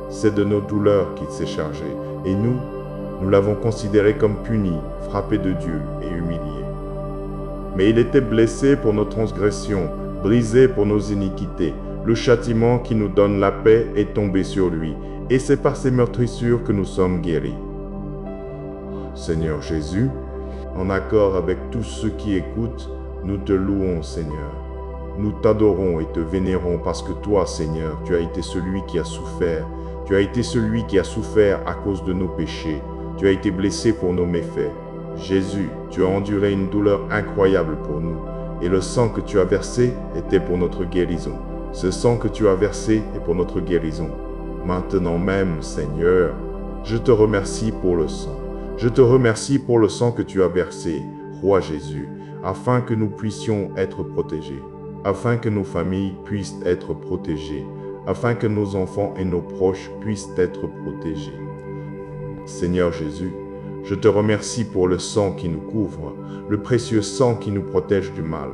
C'est de nos douleurs qu'il s'est chargé. Et nous l'avons considéré comme puni, frappé de Dieu et humilié. Mais il était blessé pour nos transgressions, brisé pour nos iniquités. Le châtiment qui nous donne la paix est tombé sur lui, et c'est par ses meurtrissures que nous sommes guéris. » Seigneur Jésus, en accord avec tous ceux qui écoutent, nous te louons, Seigneur. Nous t'adorons et te vénérons parce que toi, Seigneur, tu as été celui qui a souffert. Tu as été celui qui a souffert à cause de nos péchés. Tu as été blessé pour nos méfaits. Jésus, tu as enduré une douleur incroyable pour nous. Et le sang que tu as versé était pour notre guérison. Ce sang que tu as versé est pour notre guérison. Maintenant même, Seigneur, je te remercie pour le sang. Je te remercie pour le sang que tu as versé, Roi Jésus, afin que nous puissions être protégés, afin que nos familles puissent être protégées, afin que nos enfants et nos proches puissent être protégés. Seigneur Jésus, je te remercie pour le sang qui nous couvre, le précieux sang qui nous protège du mal.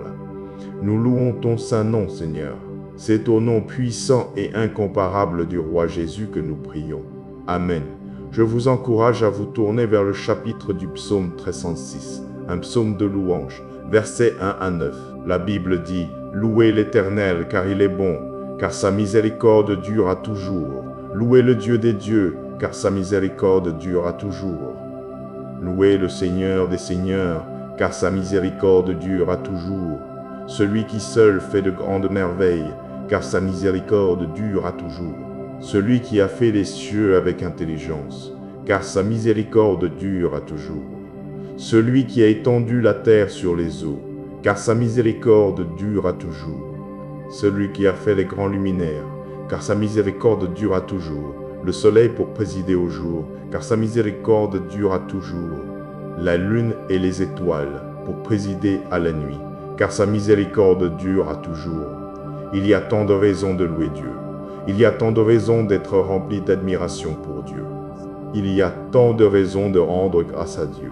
Nous louons ton saint nom, Seigneur. C'est au nom puissant et incomparable du Roi Jésus que nous prions. Amen. Je vous encourage à vous tourner vers le chapitre du psaume 306, un psaume de louange, versets 1 à 9. La Bible dit « Louez l'Éternel, car il est bon, car sa miséricorde dure à toujours. Louez le Dieu des dieux, car sa miséricorde dure à toujours. Louez le Seigneur des seigneurs, car sa miséricorde dure à toujours. Celui qui seul fait de grandes merveilles, car sa miséricorde dure à toujours. Celui qui a fait les cieux avec intelligence, car sa miséricorde dure à toujours. Celui qui a étendu la terre sur les eaux, car sa miséricorde dure à toujours. Celui qui a fait les grands luminaires, car sa miséricorde dure à toujours. Le soleil pour présider au jour, car sa miséricorde dure à toujours. La lune et les étoiles pour présider à la nuit, car sa miséricorde dure à toujours. Il y a tant de raisons de louer Dieu. Il y a tant de raisons d'être rempli d'admiration pour Dieu. Il y a tant de raisons de rendre grâce à Dieu.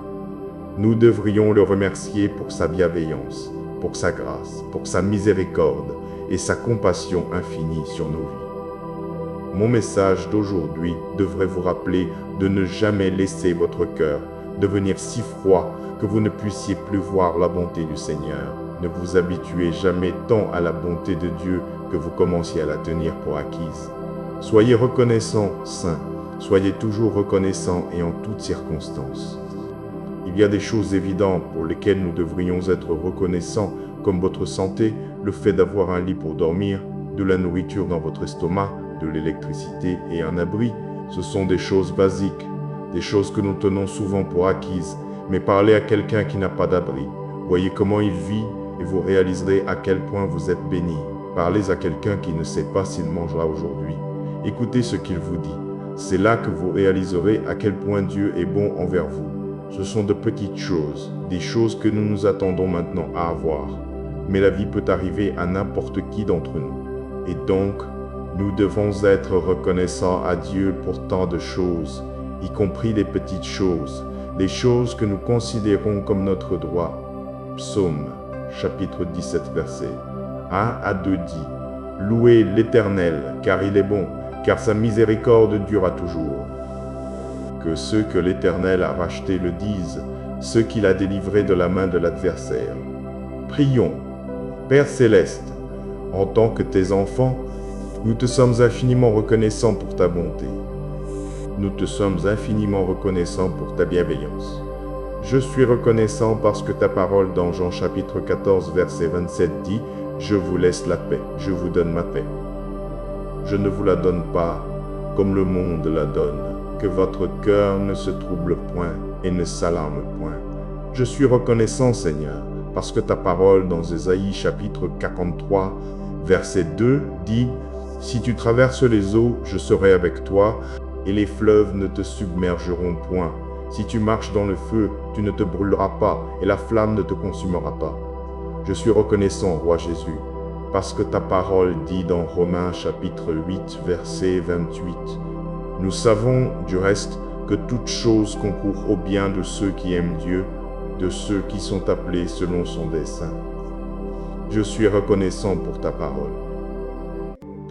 Nous devrions le remercier pour sa bienveillance, pour sa grâce, pour sa miséricorde et sa compassion infinie sur nos vies. Mon message d'aujourd'hui devrait vous rappeler de ne jamais laisser votre cœur devenir si froid que vous ne puissiez plus voir la bonté du Seigneur. Ne vous habituez jamais tant à la bonté de Dieu que vous commenciez à la tenir pour acquise. Soyez reconnaissants, saints. Soyez toujours reconnaissants et en toutes circonstances. Il y a des choses évidentes pour lesquelles nous devrions être reconnaissants, comme votre santé, le fait d'avoir un lit pour dormir, de la nourriture dans votre estomac, de l'électricité et un abri. Ce sont des choses basiques, des choses que nous tenons souvent pour acquises, mais parlez à quelqu'un qui n'a pas d'abri. Voyez comment il vit et vous réaliserez à quel point vous êtes béni. Parlez à quelqu'un qui ne sait pas s'il mangera aujourd'hui. Écoutez ce qu'il vous dit. C'est là que vous réaliserez à quel point Dieu est bon envers vous. Ce sont de petites choses, des choses que nous nous attendons maintenant à avoir. Mais la vie peut arriver à n'importe qui d'entre nous. Et donc, nous devons être reconnaissants à Dieu pour tant de choses, y compris les petites choses, les choses que nous considérons comme notre droit. Psaume, chapitre 17, verset 1 à 2 dit « Louez l'Éternel, car il est bon, car sa miséricorde durera toujours. » Que ceux que l'Éternel a rachetés le disent, ceux qu'il a délivrés de la main de l'adversaire. Prions. Père céleste, en tant que tes enfants, nous te sommes infiniment reconnaissants pour ta bonté. Nous te sommes infiniment reconnaissants pour ta bienveillance. Je suis reconnaissant parce que ta parole dans Jean chapitre 14 verset 27 dit « Je vous laisse la paix, je vous donne ma paix. Je ne vous la donne pas comme le monde la donne, que votre cœur ne se trouble point et ne s'alarme point. Je suis reconnaissant, Seigneur, parce que ta parole dans Ésaïe chapitre 43 verset 2 dit « Si tu traverses les eaux, je serai avec toi. et les fleuves ne te submergeront point. Si tu marches dans le feu, tu ne te brûleras pas, et la flamme ne te consumera pas. Je suis reconnaissant, roi Jésus, parce que ta parole dit dans Romains chapitre 8, verset 28. Nous savons, du reste, que toute chose concourt au bien de ceux qui aiment Dieu, de ceux qui sont appelés selon son dessein. Je suis reconnaissant pour ta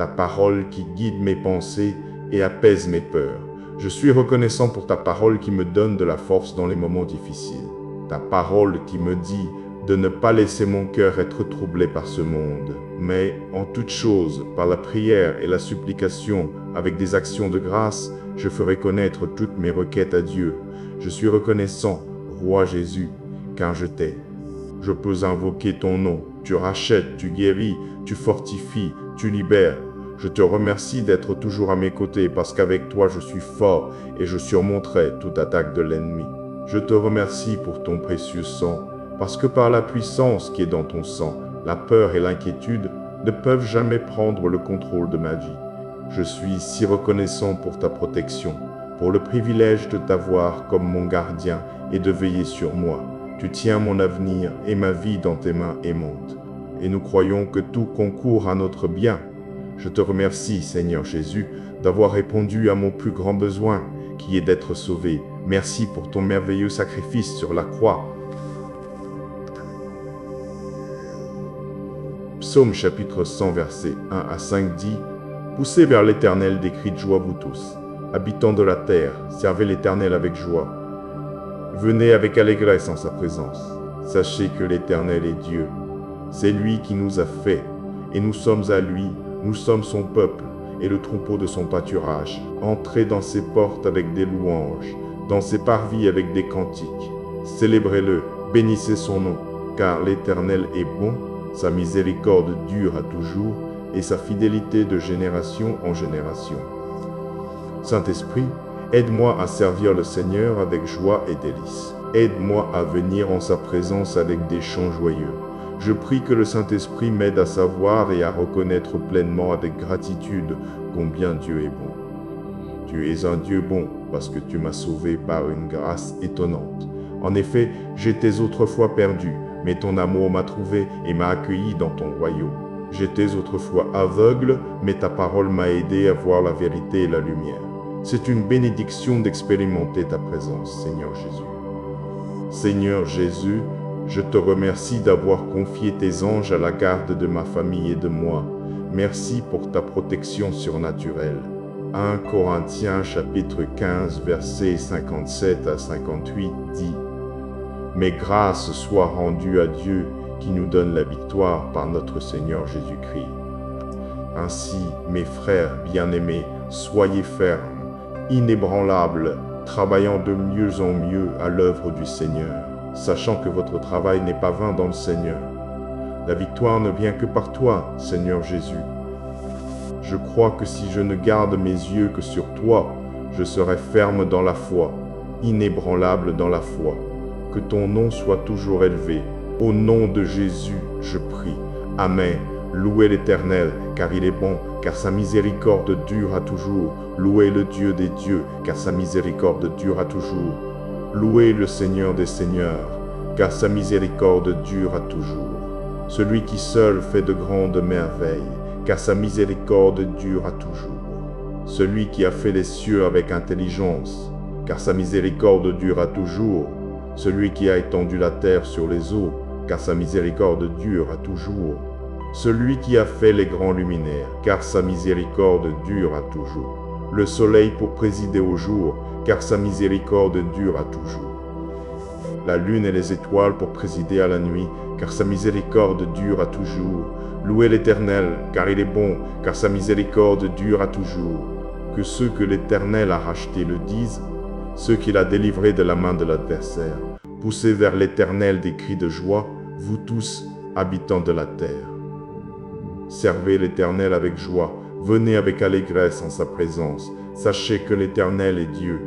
parole qui guide mes pensées et apaise mes peurs. Je suis reconnaissant pour ta parole qui me donne de la force dans les moments difficiles. Ta parole qui me dit de ne pas laisser mon cœur être troublé par ce monde, mais en toute chose, par la prière et la supplication, avec des actions de grâce, je ferai connaître toutes mes requêtes à Dieu. Je suis reconnaissant, roi Jésus, car je t'ai. Je peux invoquer ton nom. Tu rachètes, tu guéris, tu fortifies, tu libères. Je te remercie d'être toujours à mes côtés parce qu'avec toi je suis fort et je surmonterai toute attaque de l'ennemi. Je te remercie pour ton précieux sang, parce que par la puissance qui est dans ton sang, la peur et l'inquiétude ne peuvent jamais prendre le contrôle de ma vie. Je suis si reconnaissant pour ta protection, pour le privilège de t'avoir comme mon gardien et de veiller sur moi. Tu tiens mon avenir et ma vie dans tes mains aimantes, et nous croyons que tout concourt à notre bien. Je te remercie, Seigneur Jésus, d'avoir répondu à mon plus grand besoin, qui est d'être sauvé. Merci pour ton merveilleux sacrifice sur la croix. Psaume chapitre 100, versets 1 à 5 dit « Poussez vers l'Éternel des cris de joie, vous tous, habitants de la terre, servez l'Éternel avec joie. Venez avec allégresse en sa présence. Sachez que l'Éternel est Dieu. C'est lui qui nous a fait, et nous sommes à lui, nous sommes son peuple, et le troupeau de son pâturage. Entrez dans ses portes avec des louanges, dans ses parvis avec des cantiques. Célébrez-le, bénissez son nom, car l'Éternel est bon, sa miséricorde dure à toujours, et sa fidélité de génération en génération. Saint-Esprit, aide-moi à servir le Seigneur avec joie et délice. Aide-moi à venir en sa présence avec des chants joyeux. Je prie que le Saint-Esprit m'aide à savoir et à reconnaître pleinement avec gratitude combien Dieu est bon. Tu es un Dieu bon parce que tu m'as sauvé par une grâce étonnante. En effet, j'étais autrefois perdu, mais ton amour m'a trouvé et m'a accueilli dans ton royaume. J'étais autrefois aveugle, mais ta parole m'a aidé à voir la vérité et la lumière. C'est une bénédiction d'expérimenter ta présence, Seigneur Jésus. Seigneur Jésus, je te remercie d'avoir confié tes anges à la garde de ma famille et de moi. Merci pour ta protection surnaturelle. 1 Corinthiens chapitre 15 versets 57 à 58 dit « Mais grâce soit rendue à Dieu qui nous donne la victoire par notre Seigneur Jésus-Christ. Ainsi, mes frères bien-aimés, soyez fermes, inébranlables, travaillant de mieux en mieux à l'œuvre du Seigneur, sachant que votre travail n'est pas vain dans le Seigneur. La victoire ne vient que par toi, Seigneur Jésus. Je crois que si je ne garde mes yeux que sur toi, je serai ferme dans la foi, inébranlable dans la foi. Que ton nom soit toujours élevé. Au nom de Jésus, je prie. Amen. Louez l'Éternel, car il est bon, car sa miséricorde dure à toujours. Louez le Dieu des dieux, car sa miséricorde dure à toujours. Louez le Seigneur des seigneurs, car sa miséricorde dure à toujours. Celui qui seul fait de grandes merveilles, car sa miséricorde dure à toujours. Celui qui a fait les cieux avec intelligence, car sa miséricorde dure à toujours. Celui qui a étendu la terre sur les eaux, car sa miséricorde dure à toujours. Celui qui a fait les grands luminaires, car sa miséricorde dure à toujours. Le soleil pour présider au jour, car sa miséricorde dure à toujours. La lune et les étoiles pour présider à la nuit, car sa miséricorde dure à toujours. Louez l'Éternel, car il est bon, car sa miséricorde dure à toujours. Que ceux que l'Éternel a rachetés le disent, ceux qu'il a délivrés de la main de l'adversaire. Poussez vers l'Éternel des cris de joie, vous tous, habitants de la terre. Servez l'Éternel avec joie, venez avec allégresse en sa présence. Sachez que l'Éternel est Dieu.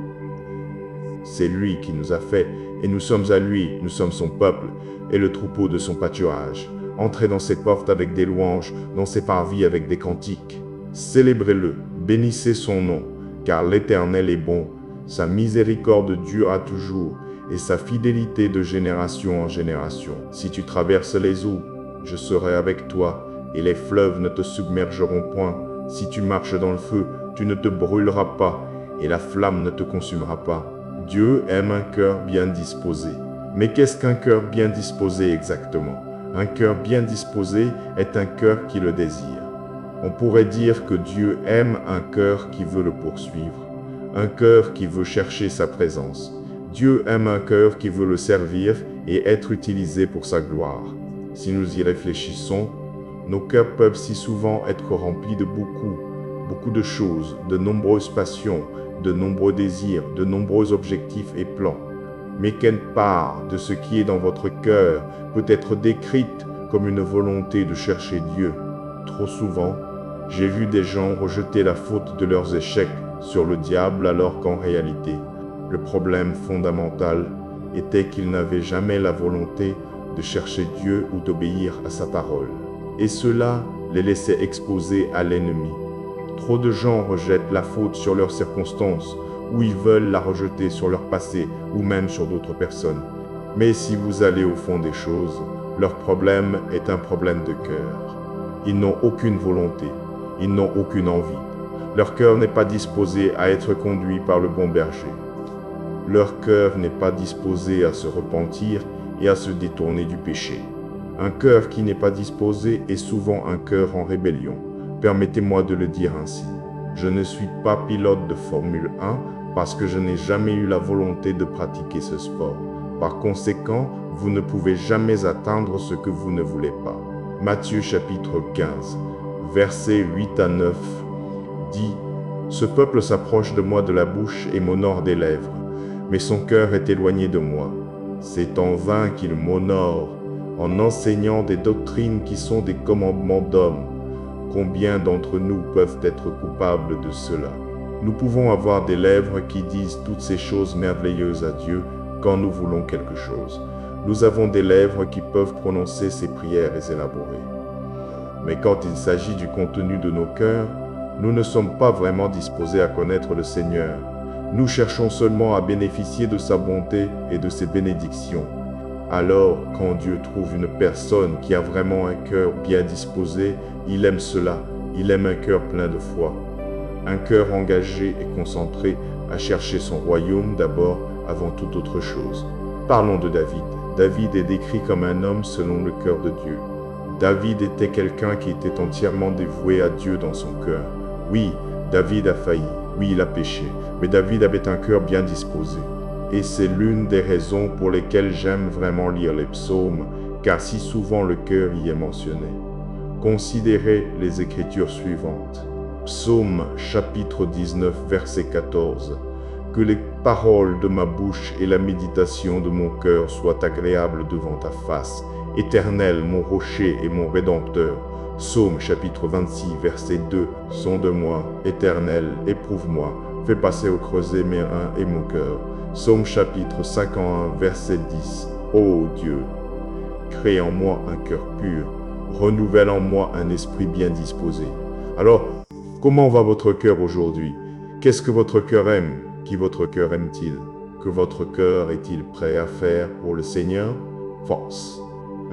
C'est lui qui nous a fait, et nous sommes à lui, nous sommes son peuple, et le troupeau de son pâturage. Entrez dans ses portes avec des louanges, dans ses parvis avec des cantiques. Célébrez-le, bénissez son nom, car l'Éternel est bon, sa miséricorde dure à toujours, et sa fidélité de génération en génération. Si tu traverses les eaux, je serai avec toi, et les fleuves ne te submergeront point. Si tu marches dans le feu, tu ne te brûleras pas, et la flamme ne te consumera pas. Dieu aime un cœur bien disposé. Mais qu'est-ce qu'un cœur bien disposé exactement? Un cœur bien disposé est un cœur qui le désire. On pourrait dire que Dieu aime un cœur qui veut le poursuivre, un cœur qui veut chercher sa présence. Dieu aime un cœur qui veut le servir et être utilisé pour sa gloire. Si nous y réfléchissons, nos cœurs peuvent si souvent être remplis de beaucoup de choses, de nombreuses passions, de nombreux désirs, de nombreux objectifs et plans. Mais quelle part de ce qui est dans votre cœur peut être décrite comme une volonté de chercher Dieu? Trop souvent, j'ai vu des gens rejeter la faute de leurs échecs sur le diable alors qu'en réalité, le problème fondamental était qu'ils n'avaient jamais la volonté de chercher Dieu ou d'obéir à sa parole. Et cela les laissait exposés à l'ennemi. Trop de gens rejettent la faute sur leurs circonstances, ou ils veulent la rejeter sur leur passé, ou même sur d'autres personnes. Mais si vous allez au fond des choses, leur problème est un problème de cœur. Ils n'ont aucune volonté, ils n'ont aucune envie. Leur cœur n'est pas disposé à être conduit par le bon berger. Leur cœur n'est pas disposé à se repentir et à se détourner du péché. Un cœur qui n'est pas disposé est souvent un cœur en rébellion. Permettez-moi de le dire ainsi. Je ne suis pas pilote de Formule 1 parce que je n'ai jamais eu la volonté de pratiquer ce sport. Par conséquent, vous ne pouvez jamais atteindre ce que vous ne voulez pas. Matthieu chapitre 15, versets 8 à 9 dit « Ce peuple s'approche de moi de la bouche et m'honore des lèvres, mais son cœur est éloigné de moi. C'est en vain qu'il m'honore, en enseignant des doctrines qui sont des commandements d'hommes. Combien d'entre nous peuvent être coupables de cela? Nous pouvons avoir des lèvres qui disent toutes ces choses merveilleuses à Dieu quand nous voulons quelque chose. Nous avons des lèvres qui peuvent prononcer ces prières élaborées. Mais quand il s'agit du contenu de nos cœurs, nous ne sommes pas vraiment disposés à connaître le Seigneur. Nous cherchons seulement à bénéficier de sa bonté et de ses bénédictions. Alors, quand Dieu trouve une personne qui a vraiment un cœur bien disposé, il aime cela, il aime un cœur plein de foi. Un cœur engagé et concentré à chercher son royaume d'abord avant toute autre chose. Parlons de David. David est décrit comme un homme selon le cœur de Dieu. David était quelqu'un qui était entièrement dévoué à Dieu dans son cœur. Oui, David a failli, oui, il a péché, mais David avait un cœur bien disposé. Et c'est l'une des raisons pour lesquelles j'aime vraiment lire les psaumes, car si souvent le cœur y est mentionné. Considérez les écritures suivantes. Psaume chapitre 19, verset 14. Que les paroles de ma bouche et la méditation de mon cœur soient agréables devant ta face. Éternel, mon rocher et mon rédempteur. Psaume chapitre 26, verset 2. Sonde-moi, Éternel, éprouve-moi. Fais passer au creuset mes reins et mon cœur. Psaume chapitre 51, verset 10. Ô Dieu, crée en moi un cœur pur, renouvelle en moi un esprit bien disposé. Alors, comment va votre cœur aujourd'hui? Qu'est-ce que votre cœur aime? Qui votre cœur aime-t-il? Que votre cœur est-il prêt à faire pour le Seigneur? Force.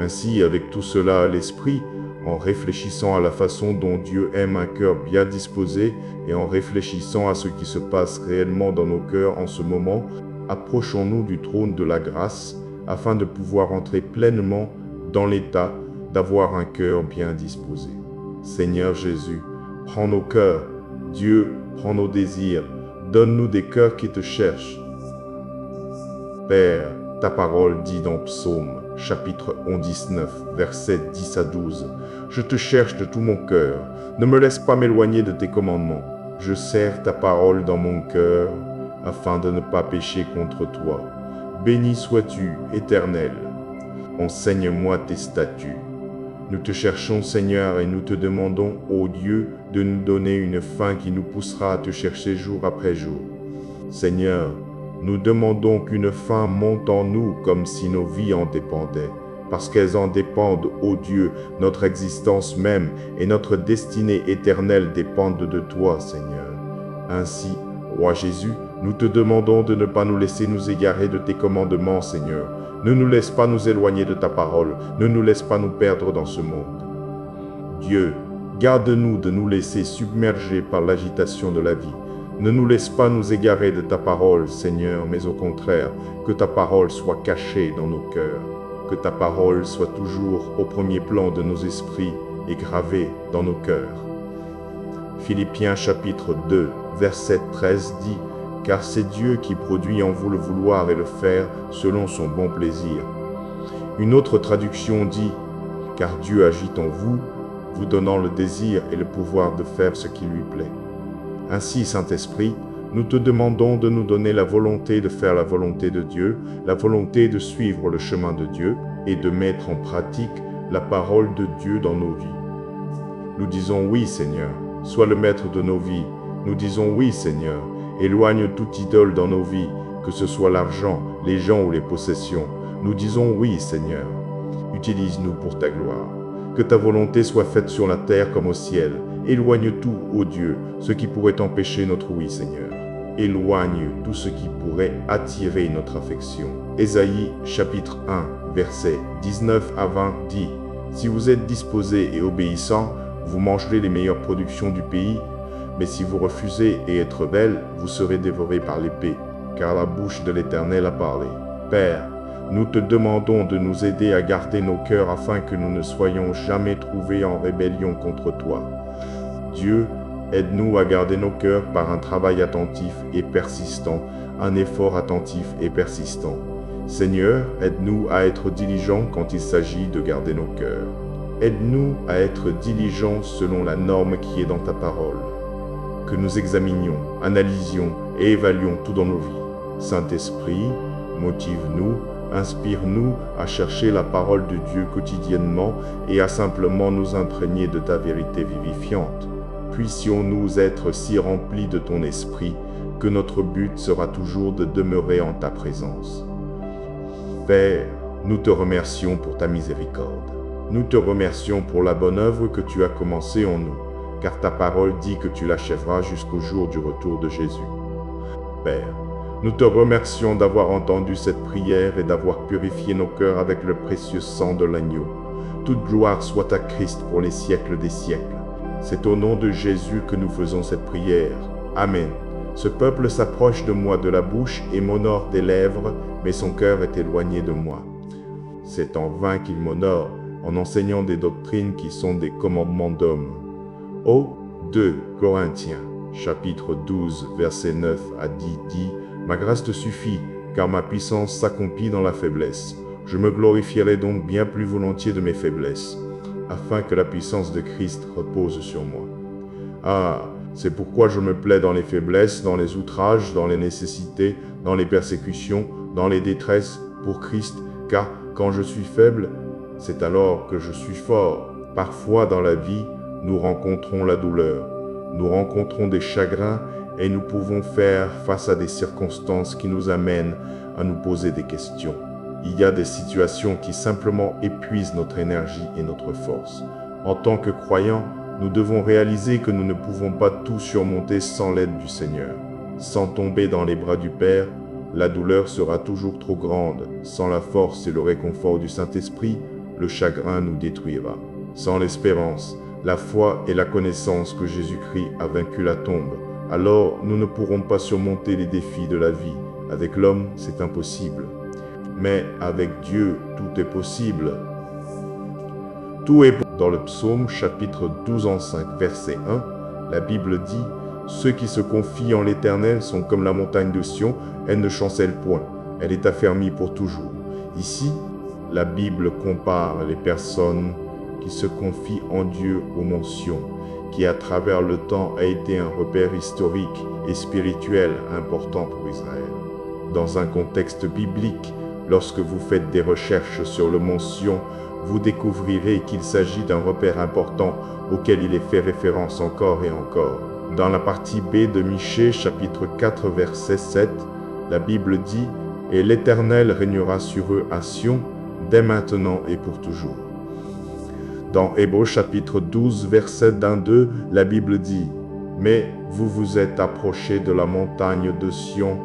Ainsi, avec tout cela à l'esprit, en réfléchissant à la façon dont Dieu aime un cœur bien disposé et en réfléchissant à ce qui se passe réellement dans nos cœurs en ce moment, approchons-nous du trône de la grâce afin de pouvoir entrer pleinement dans l'état d'avoir un cœur bien disposé. Seigneur Jésus, prends nos cœurs. Dieu, prends nos désirs. Donne-nous des cœurs qui te cherchent. Père, ta parole dit dans Psaume, chapitre 19, versets 10 à 12. Je te cherche de tout mon cœur. Ne me laisse pas m'éloigner de tes commandements. Je serre ta parole dans mon cœur, afin de ne pas pécher contre toi. Béni sois-tu, Éternel. Enseigne-moi tes statuts. Nous te cherchons, Seigneur, et nous te demandons, ô Dieu, de nous donner une faim qui nous poussera à te chercher jour après jour. Seigneur, nous demandons qu'une faim monte en nous comme si nos vies en dépendaient, parce qu'elles en dépendent, ô Dieu, notre existence même et notre destinée éternelle dépendent de toi, Seigneur. Ainsi, Roi Jésus, nous te demandons de ne pas nous laisser nous égarer de tes commandements, Seigneur. Ne nous laisse pas nous éloigner de ta parole. Ne nous laisse pas nous perdre dans ce monde. Dieu, garde-nous de nous laisser submerger par l'agitation de la vie. Ne nous laisse pas nous égarer de ta parole, Seigneur, mais au contraire, que ta parole soit cachée dans nos cœurs. Que ta parole soit toujours au premier plan de nos esprits et gravée dans nos cœurs. Philippiens chapitre 2, verset 13 dit « Car c'est Dieu qui produit en vous le vouloir et le faire selon son bon plaisir. » Une autre traduction dit « Car Dieu agit en vous, vous donnant le désir et le pouvoir de faire ce qui lui plaît. » Ainsi, Saint-Esprit, nous te demandons de nous donner la volonté de faire la volonté de Dieu, la volonté de suivre le chemin de Dieu et de mettre en pratique la parole de Dieu dans nos vies. Nous disons oui, Seigneur, sois le maître de nos vies. Nous disons oui, Seigneur, éloigne toute idole dans nos vies, que ce soit l'argent, les gens ou les possessions. Nous disons oui, Seigneur, utilise-nous pour ta gloire. Que ta volonté soit faite sur la terre comme au ciel. Éloigne tout, ô Dieu, ce qui pourrait empêcher notre oui, Seigneur. Éloigne tout ce qui pourrait attirer notre affection. Ésaïe chapitre 1, versets 19 à 20 dit « Si vous êtes disposés et obéissants, vous mangerez les meilleures productions du pays, mais si vous refusez et êtes rebelles, vous serez dévorés par l'épée, car la bouche de l'Éternel a parlé. Père, nous te demandons de nous aider à garder nos cœurs afin que nous ne soyons jamais trouvés en rébellion contre toi. Dieu, aide-nous à garder nos cœurs par un travail attentif et persistant, un effort attentif et persistant. Seigneur, aide-nous à être diligents quand il s'agit de garder nos cœurs. Aide-nous à être diligents selon la norme qui est dans ta parole. Que nous examinions, analysions et évaluons tout dans nos vies. Saint-Esprit, motive-nous, inspire-nous à chercher la parole de Dieu quotidiennement et à simplement nous imprégner de ta vérité vivifiante. Puissions-nous être si remplis de ton esprit que notre but sera toujours de demeurer en ta présence. Père, nous te remercions pour ta miséricorde. Nous te remercions pour la bonne œuvre que tu as commencée en nous, car ta parole dit que tu l'achèveras jusqu'au jour du retour de Jésus. Père, nous te remercions d'avoir entendu cette prière et d'avoir purifié nos cœurs avec le précieux sang de l'agneau. Toute gloire soit à Christ pour les siècles des siècles. C'est au nom de Jésus que nous faisons cette prière. Amen. Ce peuple s'approche de moi de la bouche et m'honore des lèvres, mais son cœur est éloigné de moi. C'est en vain qu'il m'honore, en enseignant des doctrines qui sont des commandements d'hommes. Ô 2 Corinthiens, chapitre 12, verset 9 à 10 dit « Ma grâce te suffit, car ma puissance s'accomplit dans la faiblesse. Je me glorifierai donc bien plus volontiers de mes faiblesses, afin que la puissance de Christ repose sur moi. Ah, c'est pourquoi je me plais dans les faiblesses, dans les outrages, dans les nécessités, dans les persécutions, dans les détresses, pour Christ, car quand je suis faible, c'est alors que je suis fort. Parfois dans la vie, nous rencontrons la douleur, nous rencontrons des chagrins et nous pouvons faire face à des circonstances qui nous amènent à nous poser des questions. Il y a des situations qui simplement épuisent notre énergie et notre force. En tant que croyants, nous devons réaliser que nous ne pouvons pas tout surmonter sans l'aide du Seigneur. Sans tomber dans les bras du Père, la douleur sera toujours trop grande. Sans la force et le réconfort du Saint-Esprit, le chagrin nous détruira. Sans l'espérance, la foi et la connaissance que Jésus-Christ a vaincu la tombe, alors nous ne pourrons pas surmonter les défis de la vie. Avec l'homme, c'est impossible. Mais avec Dieu, tout est possible. Tout est dans le psaume chapitre 12 en 5, verset 1, la Bible dit « Ceux qui se confient en l'Éternel sont comme la montagne de Sion, elle ne chancelle point, elle est affermie pour toujours. » Ici, la Bible compare les personnes qui se confient en Dieu au mont Sion, qui à travers le temps a été un repère historique et spirituel important pour Israël. Dans un contexte biblique, lorsque vous faites des recherches sur le mont Sion, vous découvrirez qu'il s'agit d'un repère important auquel il est fait référence encore et encore. Dans la partie B de Michée, chapitre 4, verset 7, la Bible dit « Et l'Éternel régnera sur eux à Sion, dès maintenant et pour toujours. » Dans Hébreux chapitre 12, verset 1-2, la Bible dit « Mais vous vous êtes approchés de la montagne de Sion,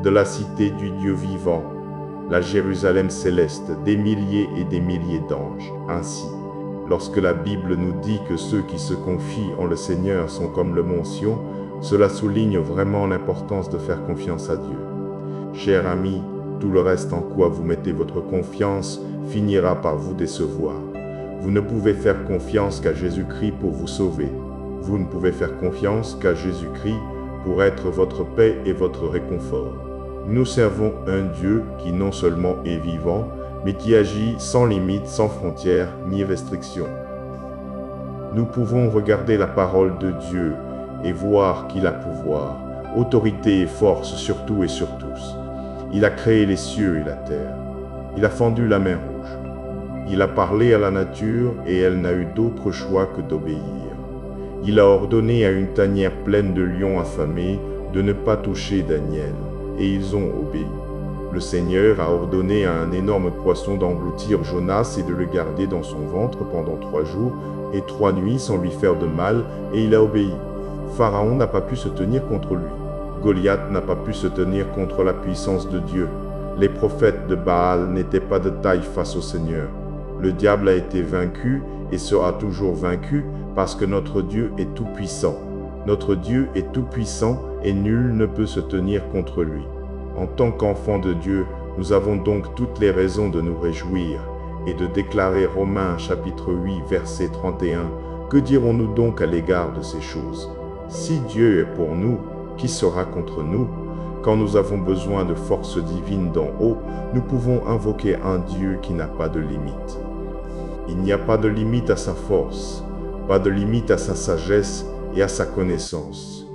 de la cité du Dieu vivant, la Jérusalem céleste, des milliers et des milliers d'anges. Ainsi, lorsque la Bible nous dit que ceux qui se confient en le Seigneur sont comme le mont Sion, cela souligne vraiment l'importance de faire confiance à Dieu. Chers amis, tout le reste en quoi vous mettez votre confiance finira par vous décevoir. Vous ne pouvez faire confiance qu'à Jésus-Christ pour vous sauver. Vous ne pouvez faire confiance qu'à Jésus-Christ pour être votre paix et votre réconfort. Nous servons un Dieu qui non seulement est vivant, mais qui agit sans limite, sans frontières ni restrictions. Nous pouvons regarder la parole de Dieu et voir qu'il a pouvoir, autorité et force sur tout et sur tous. Il a créé les cieux et la terre. Il a fendu la mer Rouge. Il a parlé à la nature et elle n'a eu d'autre choix que d'obéir. Il a ordonné à une tanière pleine de lions affamés de ne pas toucher Daniel, et ils ont obéi. Le Seigneur a ordonné à un énorme poisson d'engloutir Jonas et de le garder dans son ventre pendant 3 jours et 3 nuits sans lui faire de mal, et il a obéi. Pharaon n'a pas pu se tenir contre lui. Goliath n'a pas pu se tenir contre la puissance de Dieu. Les prophètes de Baal n'étaient pas de taille face au Seigneur. Le diable a été vaincu et sera toujours vaincu parce que notre Dieu est tout-puissant. Notre Dieu est tout-puissant et nul ne peut se tenir contre lui. En tant qu'enfants de Dieu, nous avons donc toutes les raisons de nous réjouir et de déclarer Romains chapitre 8 verset 31. Que dirons-nous donc à l'égard de ces choses? Si Dieu est pour nous, qui sera contre nous? Quand nous avons besoin de forces divines d'en haut, nous pouvons invoquer un Dieu qui n'a pas de limite. Il n'y a pas de limite à sa force, pas de limite à sa sagesse et à sa connaissance.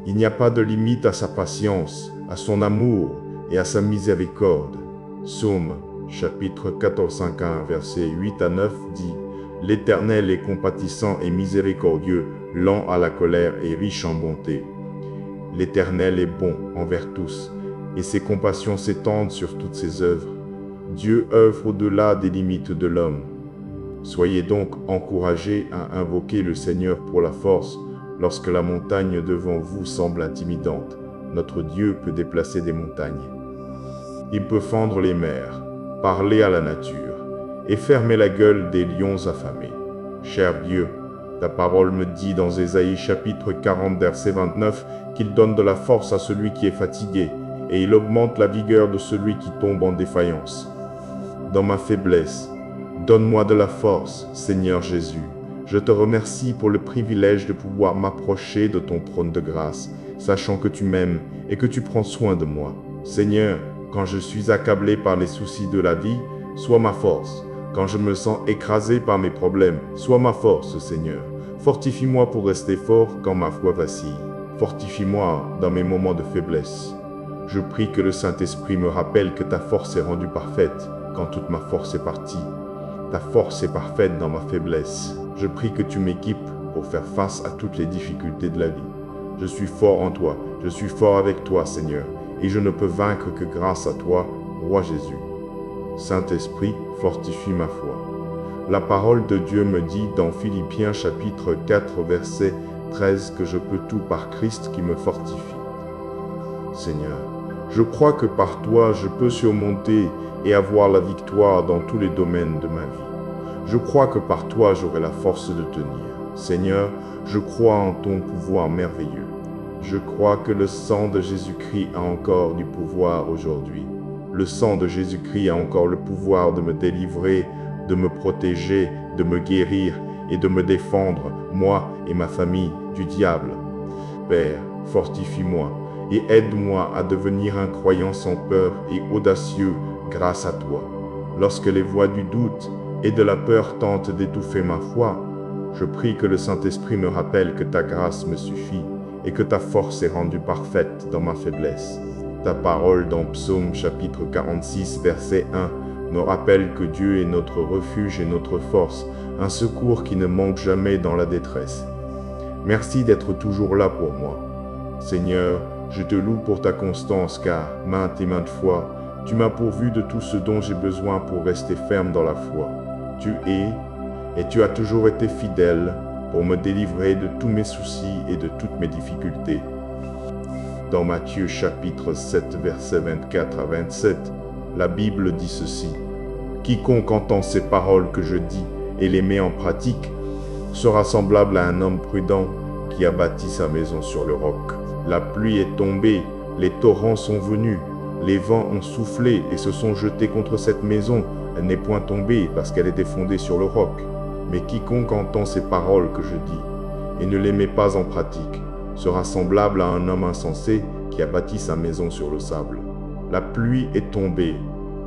Il n'y a pas de limite à sa patience, à son amour et à sa miséricorde. Psaume chapitre 14, 5, versets 8 à 9 dit « L'Éternel est compatissant et miséricordieux, lent à la colère et riche en bonté. L'Éternel est bon envers tous, et ses compassions s'étendent sur toutes ses œuvres. Dieu œuvre au-delà des limites de l'homme. Soyez donc encouragés à invoquer le Seigneur pour la force lorsque la montagne devant vous semble intimidante. Notre Dieu peut déplacer des montagnes. Il peut fendre les mers, parler à la nature et fermer la gueule des lions affamés. Cher Dieu, ta parole me dit dans Ésaïe chapitre 40 verset 29 qu'il donne de la force à celui qui est fatigué et il augmente la vigueur de celui qui tombe en défaillance. Dans ma faiblesse, donne-moi de la force, Seigneur Jésus. Je te remercie pour le privilège de pouvoir m'approcher de ton trône de grâce, sachant que tu m'aimes et que tu prends soin de moi. Seigneur, quand je suis accablé par les soucis de la vie, sois ma force. Quand je me sens écrasé par mes problèmes, sois ma force, Seigneur. Fortifie-moi pour rester fort quand ma foi vacille. Fortifie-moi dans mes moments de faiblesse. Je prie que le Saint-Esprit me rappelle que ta force est rendue parfaite quand toute ma force est partie. Ta force est parfaite dans ma faiblesse. Je prie que tu m'équipes pour faire face à toutes les difficultés de la vie. Je suis fort en toi, je suis fort avec toi, Seigneur, et je ne peux vaincre que grâce à toi, Roi Jésus. Saint-Esprit, fortifie ma foi. La parole de Dieu me dit dans Philippiens chapitre 4 verset 13 que je peux tout par Christ qui me fortifie. Seigneur, je crois que par toi je peux surmonter et avoir la victoire dans tous les domaines de ma vie. Je crois que par toi j'aurai la force de tenir. Seigneur, je crois en ton pouvoir merveilleux. Je crois que le sang de Jésus-Christ a encore du pouvoir aujourd'hui. Le sang de Jésus-Christ a encore le pouvoir de me délivrer, de me protéger, de me guérir et de me défendre, moi et ma famille, du diable. Père, fortifie-moi et aide-moi à devenir un croyant sans peur et audacieux grâce à toi. Lorsque les voix du doute et de la peur tentent d'étouffer ma foi, je prie que le Saint-Esprit me rappelle que ta grâce me suffit et que ta force est rendue parfaite dans ma faiblesse. Ta parole dans Psaume chapitre 46 verset 1 me rappelle que Dieu est notre refuge et notre force, un secours qui ne manque jamais dans la détresse. Merci d'être toujours là pour moi. Seigneur, je te loue pour ta constance car, maintes et maintes fois, tu m'as pourvu de tout ce dont j'ai besoin pour rester ferme dans la foi. Tu es, et tu as toujours été fidèle, pour me délivrer de tous mes soucis et de toutes mes difficultés. Dans Matthieu chapitre 7, versets 24 à 27, la Bible dit ceci: « Quiconque entend ces paroles que je dis et les met en pratique sera semblable à un homme prudent qui a bâti sa maison sur le roc. La pluie est tombée, les torrents sont venus, les vents ont soufflé et se sont jetés contre cette maison. Elle n'est point tombée parce qu'elle était fondée sur le roc. Mais quiconque entend ces paroles que je dis et ne les met pas en pratique sera semblable à un homme insensé qui a bâti sa maison sur le sable. La pluie est tombée,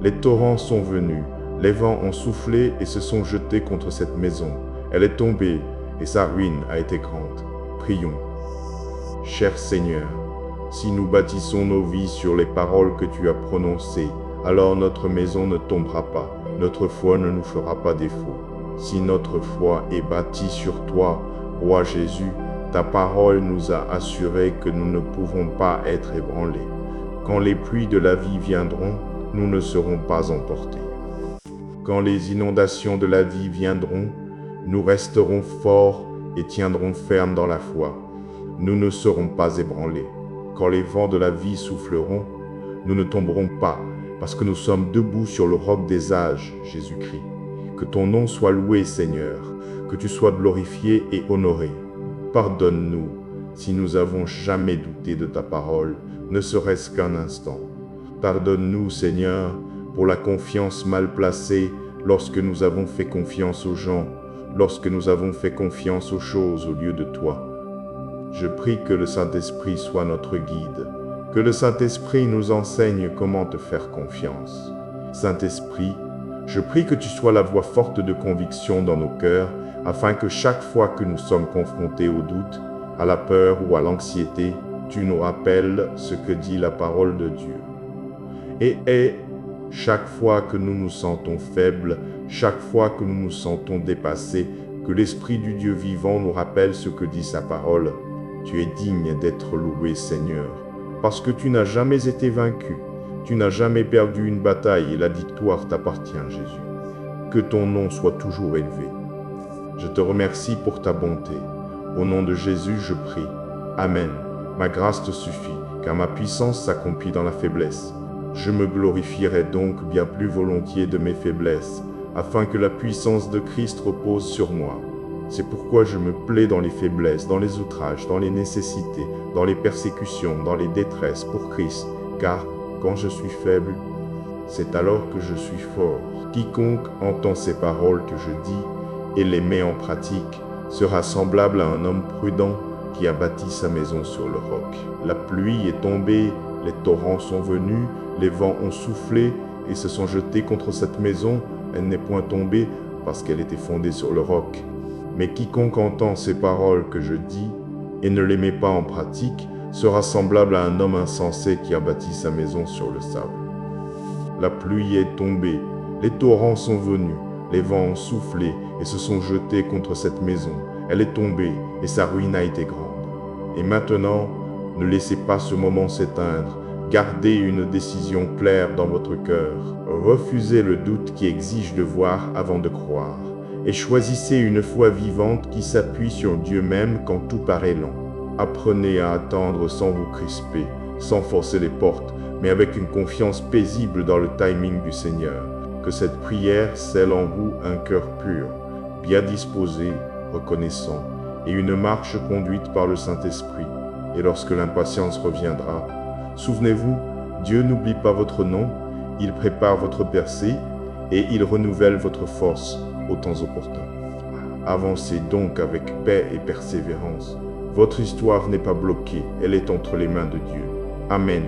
les torrents sont venus, les vents ont soufflé et se sont jetés contre cette maison. Elle est tombée et sa ruine a été grande. » Prions. Cher Seigneur, si nous bâtissons nos vies sur les paroles que tu as prononcées, alors notre maison ne tombera pas, notre foi ne nous fera pas défaut. Si notre foi est bâtie sur toi, Roi Jésus, ta parole nous a assuré que nous ne pouvons pas être ébranlés. Quand les pluies de la vie viendront, nous ne serons pas emportés. Quand les inondations de la vie viendront, nous resterons forts et tiendrons ferme dans la foi. Nous ne serons pas ébranlés. Quand les vents de la vie souffleront, nous ne tomberons pas, parce que nous sommes debout sur le roc des âges, Jésus-Christ. Que ton nom soit loué, Seigneur, que tu sois glorifié et honoré. Pardonne-nous si nous avons jamais douté de ta parole, ne serait-ce qu'un instant. Pardonne-nous, Seigneur, pour la confiance mal placée lorsque nous avons fait confiance aux gens, lorsque nous avons fait confiance aux choses au lieu de toi. Je prie que le Saint-Esprit soit notre guide, que le Saint-Esprit nous enseigne comment te faire confiance. Saint-Esprit, je prie que tu sois la voix forte de conviction dans nos cœurs, afin que chaque fois que nous sommes confrontés au doute, à la peur ou à l'anxiété, tu nous rappelles ce que dit la parole de Dieu. Et chaque fois que nous nous sentons faibles, chaque fois que nous nous sentons dépassés, que l'Esprit du Dieu vivant nous rappelle ce que dit sa parole. Tu es digne d'être loué, Seigneur, parce que tu n'as jamais été vaincu, tu n'as jamais perdu une bataille et la victoire t'appartient, Jésus. Que ton nom soit toujours élevé. Je te remercie pour ta bonté. Au nom de Jésus, je prie. Amen. Ma grâce te suffit, car ma puissance s'accomplit dans la faiblesse. Je me glorifierai donc bien plus volontiers de mes faiblesses, afin que la puissance de Christ repose sur moi. C'est pourquoi je me plais dans les faiblesses, dans les outrages, dans les nécessités, dans les persécutions, dans les détresses pour Christ, car quand je suis faible, c'est alors que je suis fort. Quiconque entend ces paroles que je dis et les met en pratique sera semblable à un homme prudent qui a bâti sa maison sur le roc. La pluie est tombée, les torrents sont venus, les vents ont soufflé et se sont jetés contre cette maison. Elle n'est point tombée parce qu'elle était fondée sur le roc. Mais quiconque entend ces paroles que je dis et ne les met pas en pratique sera semblable à un homme insensé qui a bâti sa maison sur le sable. La pluie est tombée, les torrents sont venus, les vents ont soufflé et se sont jetés contre cette maison. Elle est tombée et sa ruine a été grande. Et maintenant, ne laissez pas ce moment s'éteindre. Gardez une décision claire dans votre cœur. Refusez le doute qui exige de voir avant de croire. Et choisissez une foi vivante qui s'appuie sur Dieu même quand tout paraît lent. Apprenez à attendre sans vous crisper, sans forcer les portes, mais avec une confiance paisible dans le timing du Seigneur. Que cette prière scelle en vous un cœur pur, bien disposé, reconnaissant, et une marche conduite par le Saint-Esprit. Et lorsque l'impatience reviendra, souvenez-vous, Dieu n'oublie pas votre nom, il prépare votre percée et il renouvelle votre force aux temps opportuns. Avancez donc avec paix et persévérance. Votre histoire n'est pas bloquée, elle est entre les mains de Dieu. Amen.